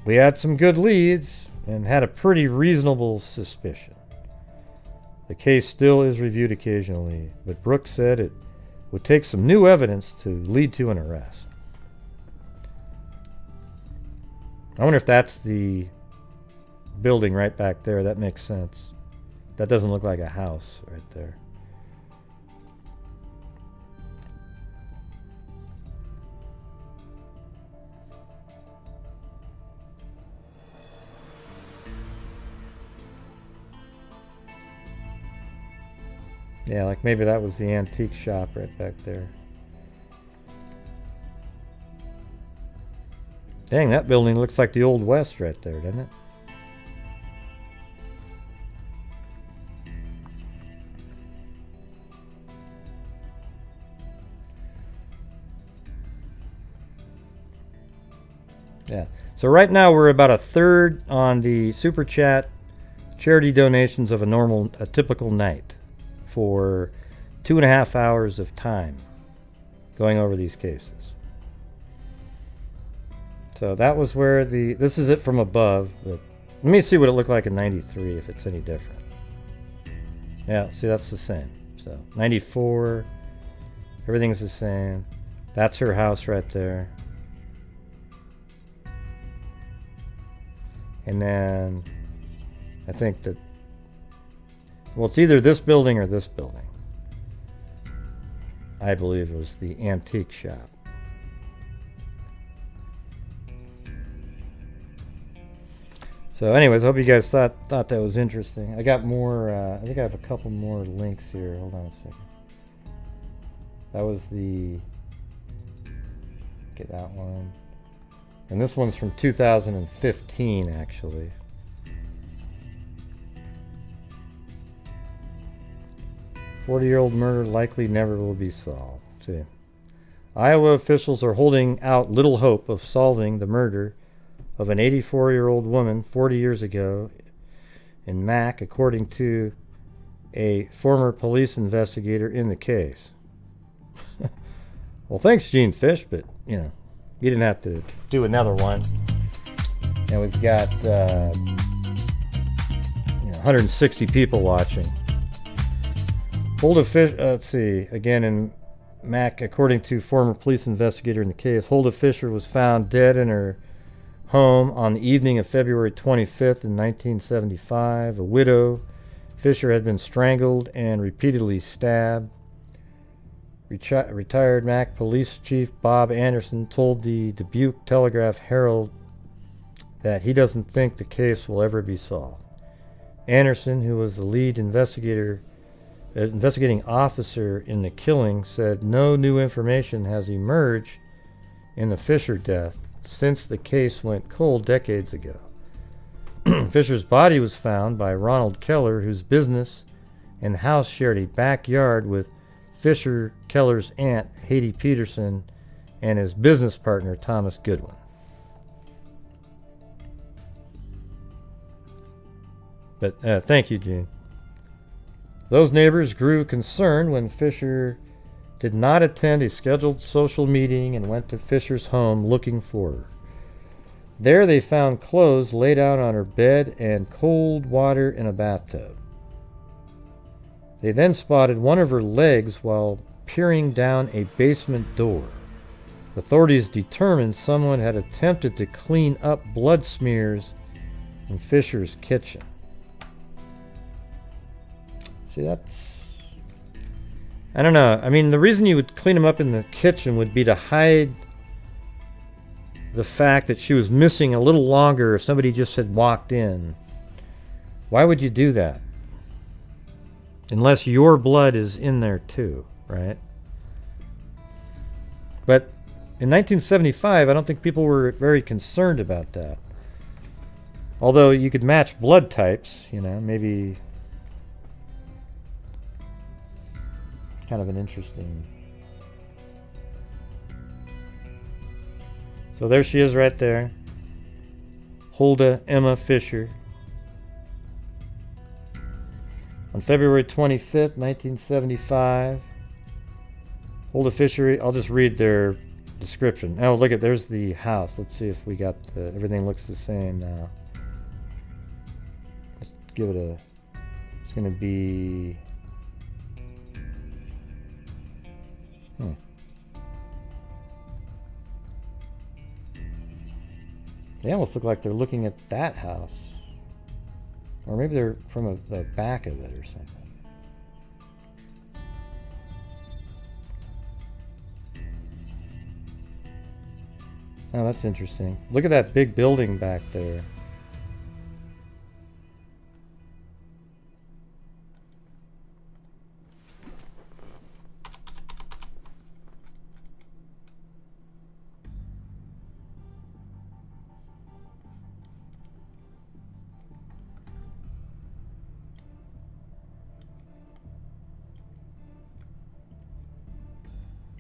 We had some good leads and had a pretty reasonable suspicion. The case still is reviewed occasionally, but Brooks said it would take some new evidence to lead to an arrest. I wonder if that's the building right back there. That makes sense. That doesn't look like a house right there. Yeah, like maybe that was the antique shop right back there. Dang, that building looks like the Old West right there, doesn't it? Yeah. So right now we're about a third on the super chat charity donations of a typical night for 2.5 hours of time going over these cases. So that was where this is it from above, but let me see what it looked like in 93 if it's any different. Yeah, see, that's the same. So 94, everything's the same. That's her house right there. And then I think that, well, it's either this building or this building. I believe it was the antique shop. So anyways, I hope you guys thought that was interesting. I got more, I think I have a couple more links here. Hold on a second. That was get that one. And this one's from 2015, actually. "40-year-old murder likely never will be solved." See, Iowa officials are holding out little hope of solving the murder of an 84-year-old woman 40 years ago in Mac, according to a former police investigator in the case. Well, thanks, Gene Fish, but, you know, you didn't have to do another one. And we've got 160 people watching. Hulda Fischer, let's see, again in Mac, according to former police investigator in the case, Hulda Fischer was found dead in her home on the evening of February 25th in 1975. A widow, Fischer had been strangled and repeatedly stabbed. Retired Mac Police Chief Bob Anderson told the Dubuque Telegraph-Herald that he doesn't think the case will ever be solved. Anderson, who was the lead investigating officer in the killing, said no new information has emerged in the Fischer death since the case went cold decades ago. Fischer's body was found by Ronald Keller, whose business and house shared a backyard with Fischer Keller's aunt, Haiti Peterson, and his business partner, Thomas Goodwin. But thank you, Gene. Those neighbors grew concerned when Fischer did not attend a scheduled social meeting and went to Fischer's home looking for her. There they found clothes laid out on her bed and cold water in a bathtub. They then spotted one of her legs while peering down a basement door. Authorities determined someone had attempted to clean up blood smears in Fischer's kitchen. See, I don't know. I mean, the reason you would clean them up in the kitchen would be to hide the fact that she was missing a little longer if somebody just had walked in. Why would you do that? Unless your blood is in there too, right? But in 1975, I don't think people were very concerned about that. Although you could match blood types, you know, maybe kind of an interesting. So there she is right there. Hulda Emma Fischer. On February 25th, 1975, Hulda Fischer, I'll just read their description. Oh, look at, there's the house. Let's see if we got everything looks the same now. Let's give it it's going to be, They almost look like they're looking at that house. Or maybe they're from the back of it or something. Oh, that's interesting. Look at that big building back there.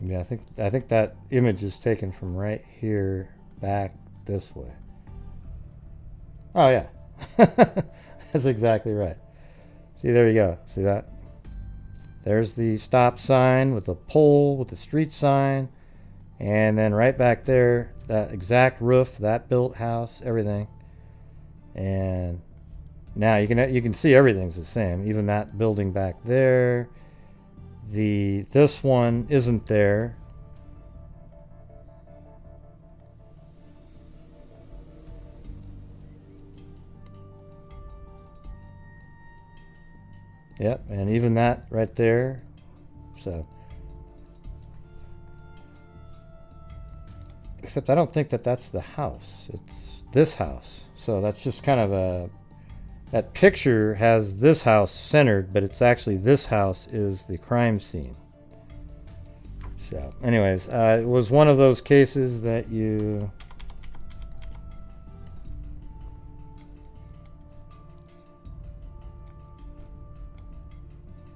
Yeah, I think that image is taken from right here back this way. Oh, yeah. That's exactly right. See, there you go. See that? There's the stop sign with the pole with the street sign. And then right back there, that exact roof, that built house, everything. And now you can see everything's the same. Even that building back there. This one isn't there. Yep, and even that right there. So, except I don't think that's the house. It's this house. So that's just kind of that picture has this house centered, but it's actually this house is the crime scene. So, anyways, it was one of those cases that you...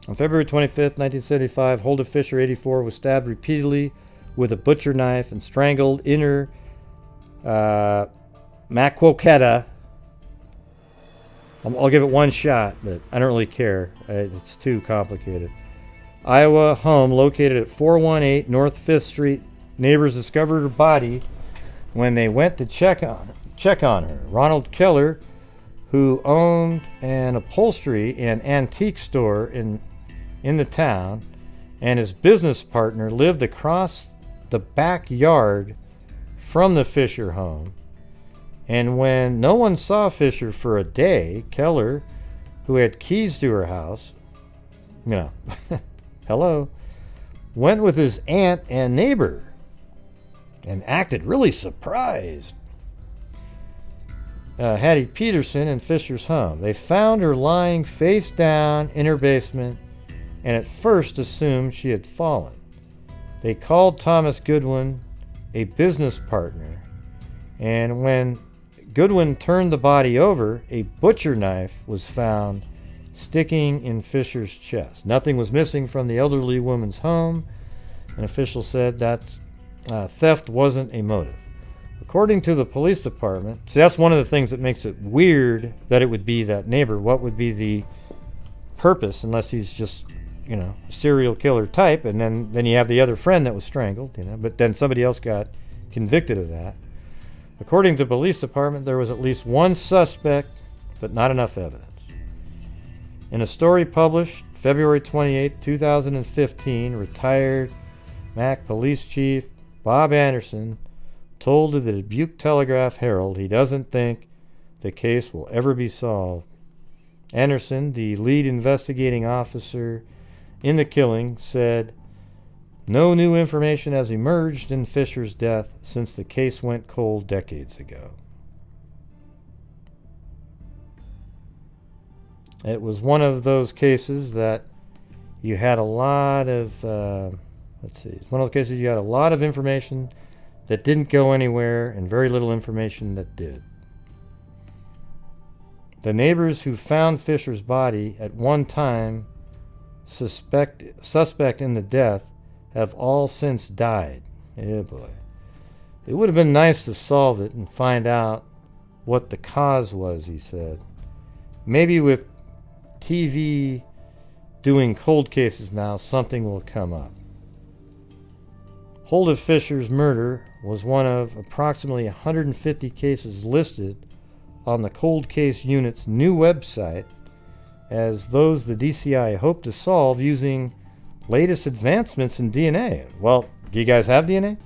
On February 25th, 1975, Hulda Fischer, 84, was stabbed repeatedly with a butcher knife and strangled in her macquoketa. I'll give it one shot, but I don't really care. It's too complicated. Iowa home located at 418 North 5th Street. Neighbors discovered her body when they went to check on her. Ronald Keller, who owned an upholstery and antique store in the town, and his business partner lived across the backyard from the Fischer home. And when no one saw Fischer for a day, Keller, who had keys to her house, hello, went with his aunt and neighbor and acted really surprised. Hattie Peterson in Fischer's home. They found her lying face down in her basement and at first assumed she had fallen. They called Thomas Goodwin, a business partner, and when Goodwin turned the body over, a butcher knife was found sticking in Fischer's chest. Nothing was missing from the elderly woman's home. An official said that theft wasn't a motive. According to the police department, see, that's one of the things that makes it weird that it would be that neighbor. What would be the purpose, unless he's just, a serial killer type, and then you have the other friend that was strangled, but then somebody else got convicted of that. According to the police department, there was at least one suspect, but not enough evidence. In a story published February 28, 2015, retired Mac Police Chief Bob Anderson told the Dubuque Telegraph-Herald he doesn't think the case will ever be solved. Anderson, the lead investigating officer in the killing, said, "No new information has emerged in Fischer's death since the case went cold decades ago." It was one of those cases that you had a lot of, it's one of those cases you had a lot of information that didn't go anywhere and very little information that did. The neighbors who found Fischer's body at one time suspect in the death have all since died. Oh boy. It would have been nice to solve it and find out what the cause was, he said. Maybe with TV doing cold cases now, something will come up. Hulda Fischer's murder was one of approximately 150 cases listed on the Cold Case Unit's new website as those the DCI hope to solve using latest advancements in DNA. Well, do you guys have DNA?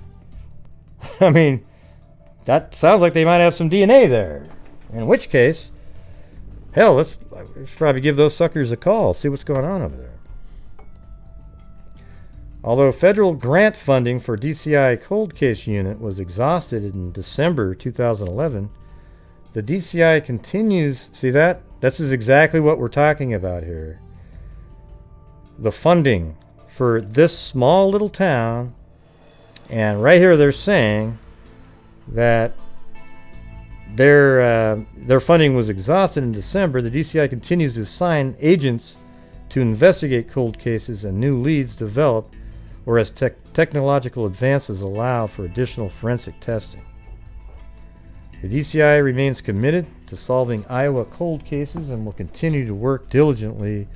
I mean, that sounds like they might have some DNA there. In which case, hell, let's probably give those suckers a call, see what's going on over there. Although federal grant funding for DCI Cold Case Unit was exhausted in December 2011, the DCI continues, see that? This is exactly what we're talking about here. The funding for this small little town, and right here they're saying that their funding was exhausted in December. The DCI continues to assign agents to investigate cold cases and new leads developed or as technological advances allow for additional forensic testing. The DCI remains committed to solving Iowa cold cases and will continue to work diligently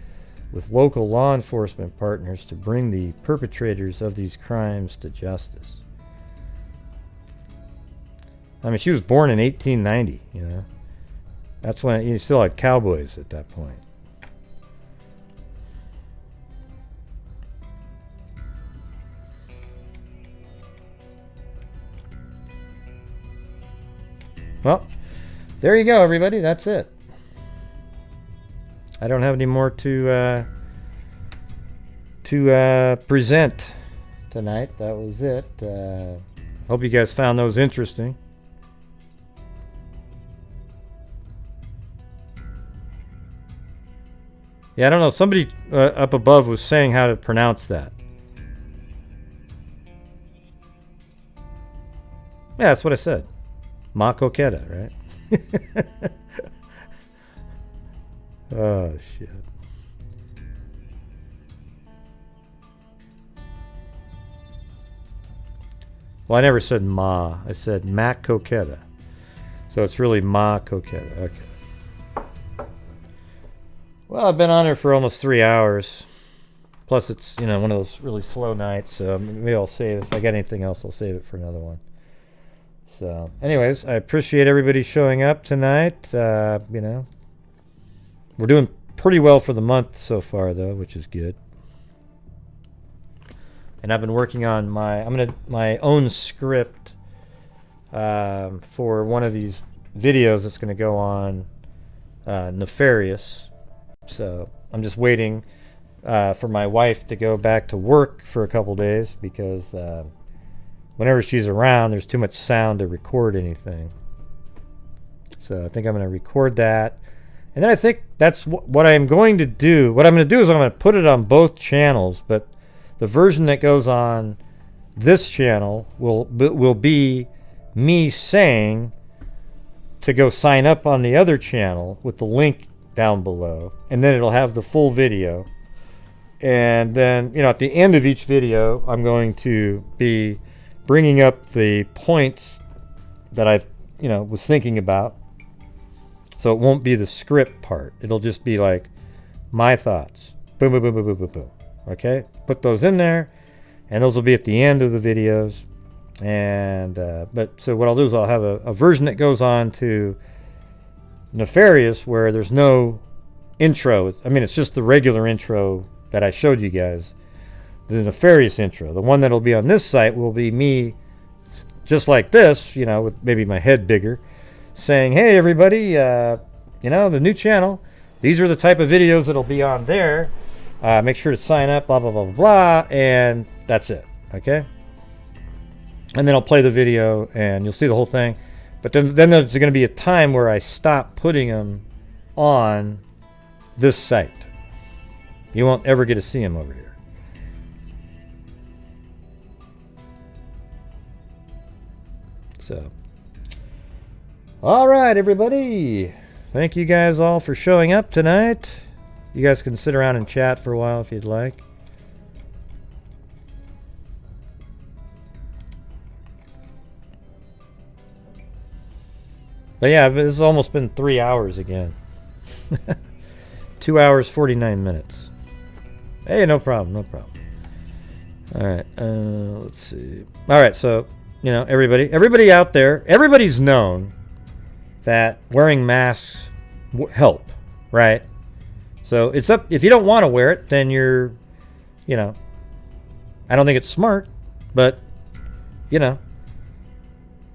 with local law enforcement partners to bring the perpetrators of these crimes to justice. I mean, she was born in 1890, you know. That's when you still had cowboys at that point. Well, there you go, everybody. That's it. I don't have any more to present tonight. That was it. Hope you guys found those interesting. Yeah, I don't know. Somebody up above was saying how to pronounce that. Yeah, that's what I said. Ma coqueta, right? Oh, shit. Well, I never said ma. I said Mac coqueta. So it's really Ma coqueta. Okay. Well, I've been on here for almost 3 hours. Plus, it's, you know, one of those really slow nights. So maybe I'll save, if I get anything else, I'll save it for another one. So, anyways, I appreciate everybody showing up tonight. You know, we're doing pretty well for the month so far, though, which is good. And I've been working on my own script for one of these videos that's going to go on Nefarious. So I'm just waiting for my wife to go back to work for a couple days because whenever she's around, there's too much sound to record anything. So I think I'm going to record that. And then I think that's what I'm going to do. What I'm going to do is I'm going to put it on both channels, but the version that goes on this channel will be me saying to go sign up on the other channel with the link down below, and then it'll have the full video. And then, you know, at the end of each video, I'm going to be bringing up the points that I, you know, was thinking about. So it won't be the script part. It'll just be like my thoughts. Boom, boom, boom, boom, boom, boom, boom. Okay? Put those in there, and those will be at the end of the videos. And but so what I'll do is I'll have a version that goes on to Nefarious where there's no intro. I mean, it's just the regular intro that I showed you guys. The Nefarious intro. The one that'll be on this site will be me just like this, you know, with maybe my head bigger, saying, hey, everybody, you know, the new channel. These are the type of videos that'll be on there. Make sure to sign up, blah, blah, blah, blah, blah. And that's it. Okay? And then I'll play the video and you'll see the whole thing. But then there's going to be a time where I stop putting them on this site. You won't ever get to see them over here. So, all right, everybody. Thank you guys all for showing up tonight. You guys can sit around and chat for a while if you'd like. But yeah, it's almost been 3 hours again. 2 hours, 49 minutes. Hey, no problem, no problem. All right, let's see. All right, so, you know, everybody out there, everybody's known that wearing masks help, right? So it's up, if you don't want to wear it, then you're, you know, I don't think it's smart, but, you know,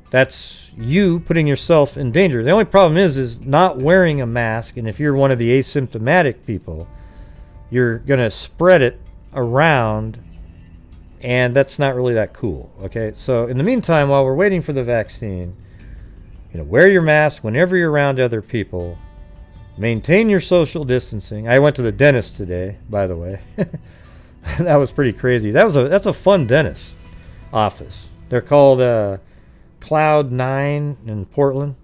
that's you putting yourself in danger. The only problem is not wearing a mask, and if you're one of the asymptomatic people, you're going to spread it around, and that's not really that cool, okay? So in the meantime, while we're waiting for the vaccine, you know, wear your mask whenever you're around other people. Maintain your social distancing. I went to the dentist today, by the way. That was pretty crazy. That's a fun dentist office. They're called Cloud 9 in Portland,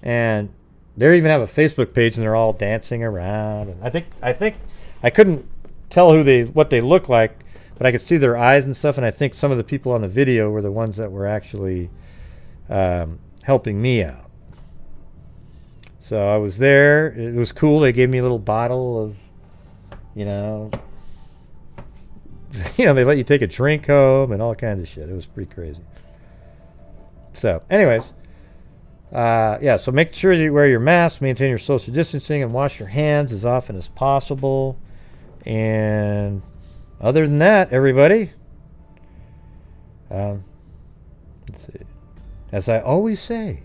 and they even have a Facebook page, and they're all dancing around. And I think I couldn't tell what they look like, but I could see their eyes and stuff. And I think some of the people on the video were the ones that were actually helping me out. So I was there. It was cool. They gave me a little bottle of, you know, they let you take a drink home and all kinds of shit. It was pretty crazy. So, anyways, yeah, so make sure you wear your mask, maintain your social distancing, and wash your hands as often as possible. And other than that, everybody, let's see. As I always say,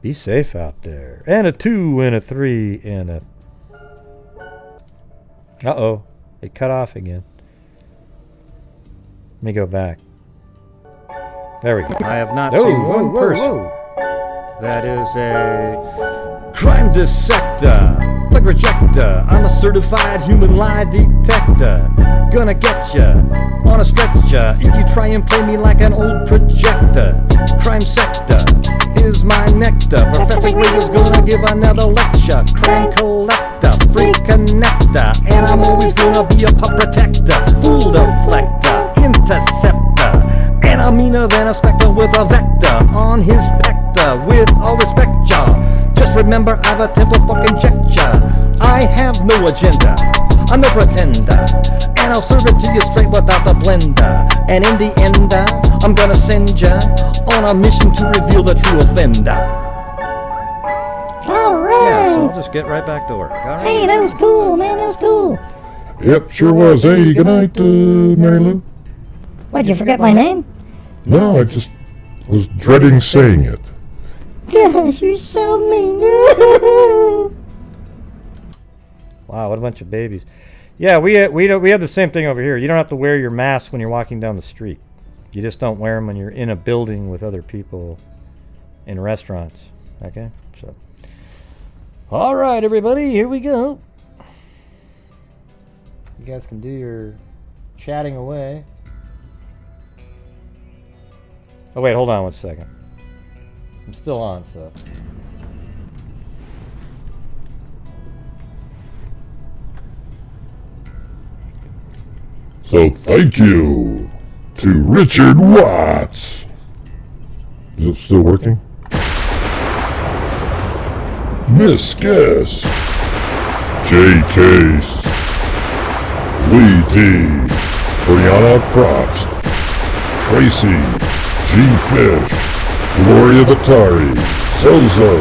be safe out there. And a 2 and a 3 and a... Uh-oh. It cut off again. Let me go back. There we go. I have not seen one person that is a crime dissector, flag rejector. I'm a certified human lie detector. Gonna get ya on a stretcher if you try and play me like an old projector. Crime sector is my nectar. Professor Greg is gonna give another lecture. Crime collector, free connector, and I'm always gonna be a pup protector. Fool deflector, interceptor, and I'm meaner than a spectre with a vector on his pector. With all respect, y'all, just remember I've a temple fucking check ya. I have no agenda, I'm no pretender, and I'll serve it to you straight without the blender. And in the end, I'm gonna send ya on a mission to reveal the true offender. Alright! Yeah, so I'll just get right back to work. All right? Hey, that was cool, man, that was cool. Yep, sure was. Hey, good night, Mary Lou. What, you forget my name? No, I just was dreading saying it. Gosh, you're so mean. Wow, what a bunch of babies. Yeah, we have the same thing over here. You don't have to wear your mask when you're walking down the street. You just don't wear them when you're in a building with other people in restaurants. Okay? So, all right, everybody, here we go. You guys can do your chatting away. Oh, wait, hold on 1 second. I'm still on, so. So thank you to Richard Watts. Is it still working? Miss Guess, J. Case, Lee T, Brianna Props, Tracy, G. Fish, Gloria Batari, Zozo,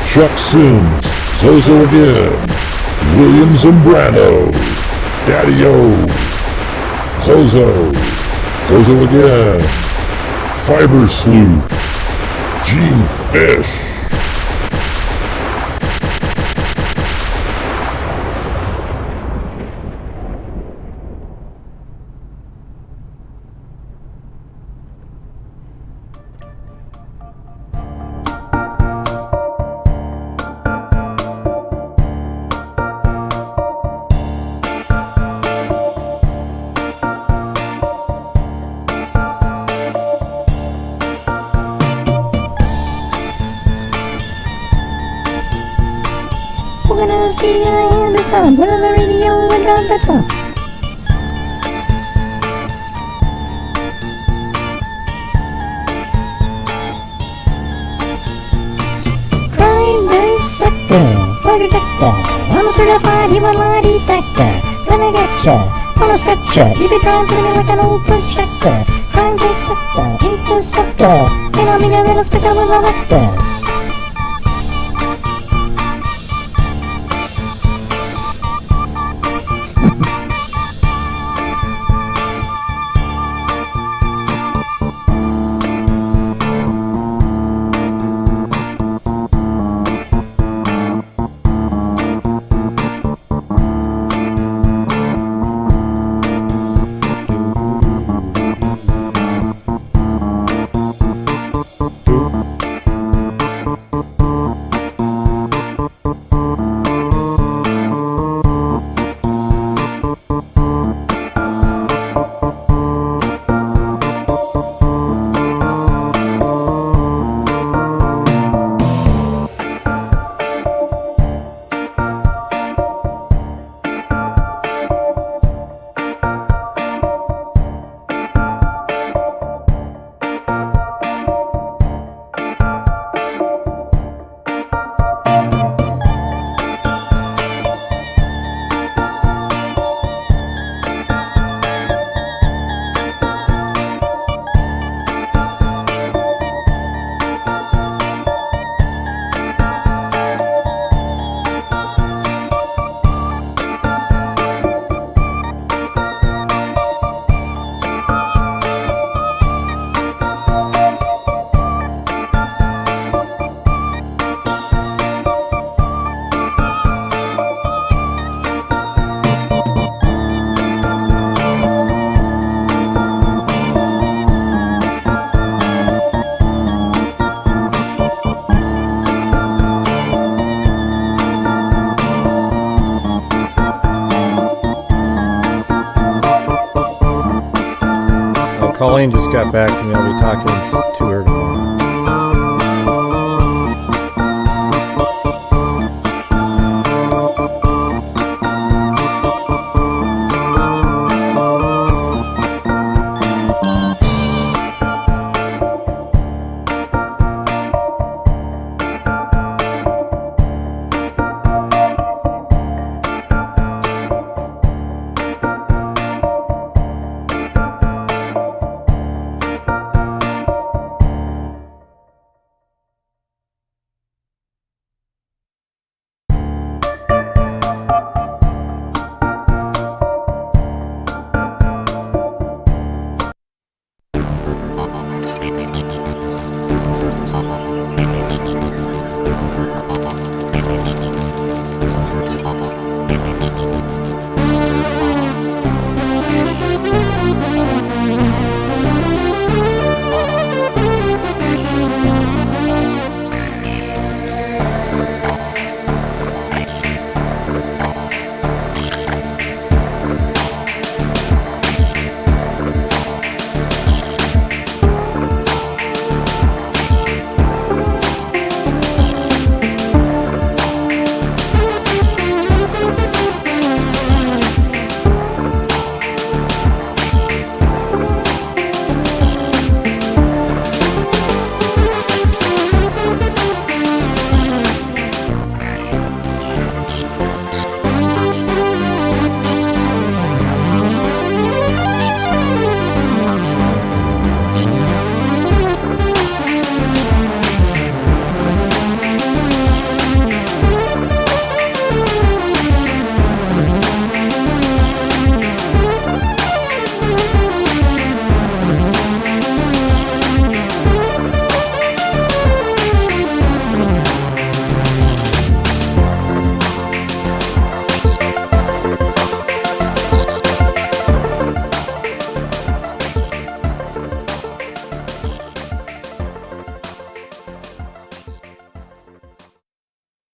Chuck Sims, Zozo again, William Zambrano, Daddy-O, Zozo, Zozo again, Fiber Sleuth, Gene Fish. Put on the radio and on the top. Crime dissector, flag detector. I'm a certified human lie detector. Gonna getcha on a stretcher if you try and play me like an old projector. Crime dissector, interceptor, and I'm in a little spectre with a vector. Colleen just got back to me. I'll be talking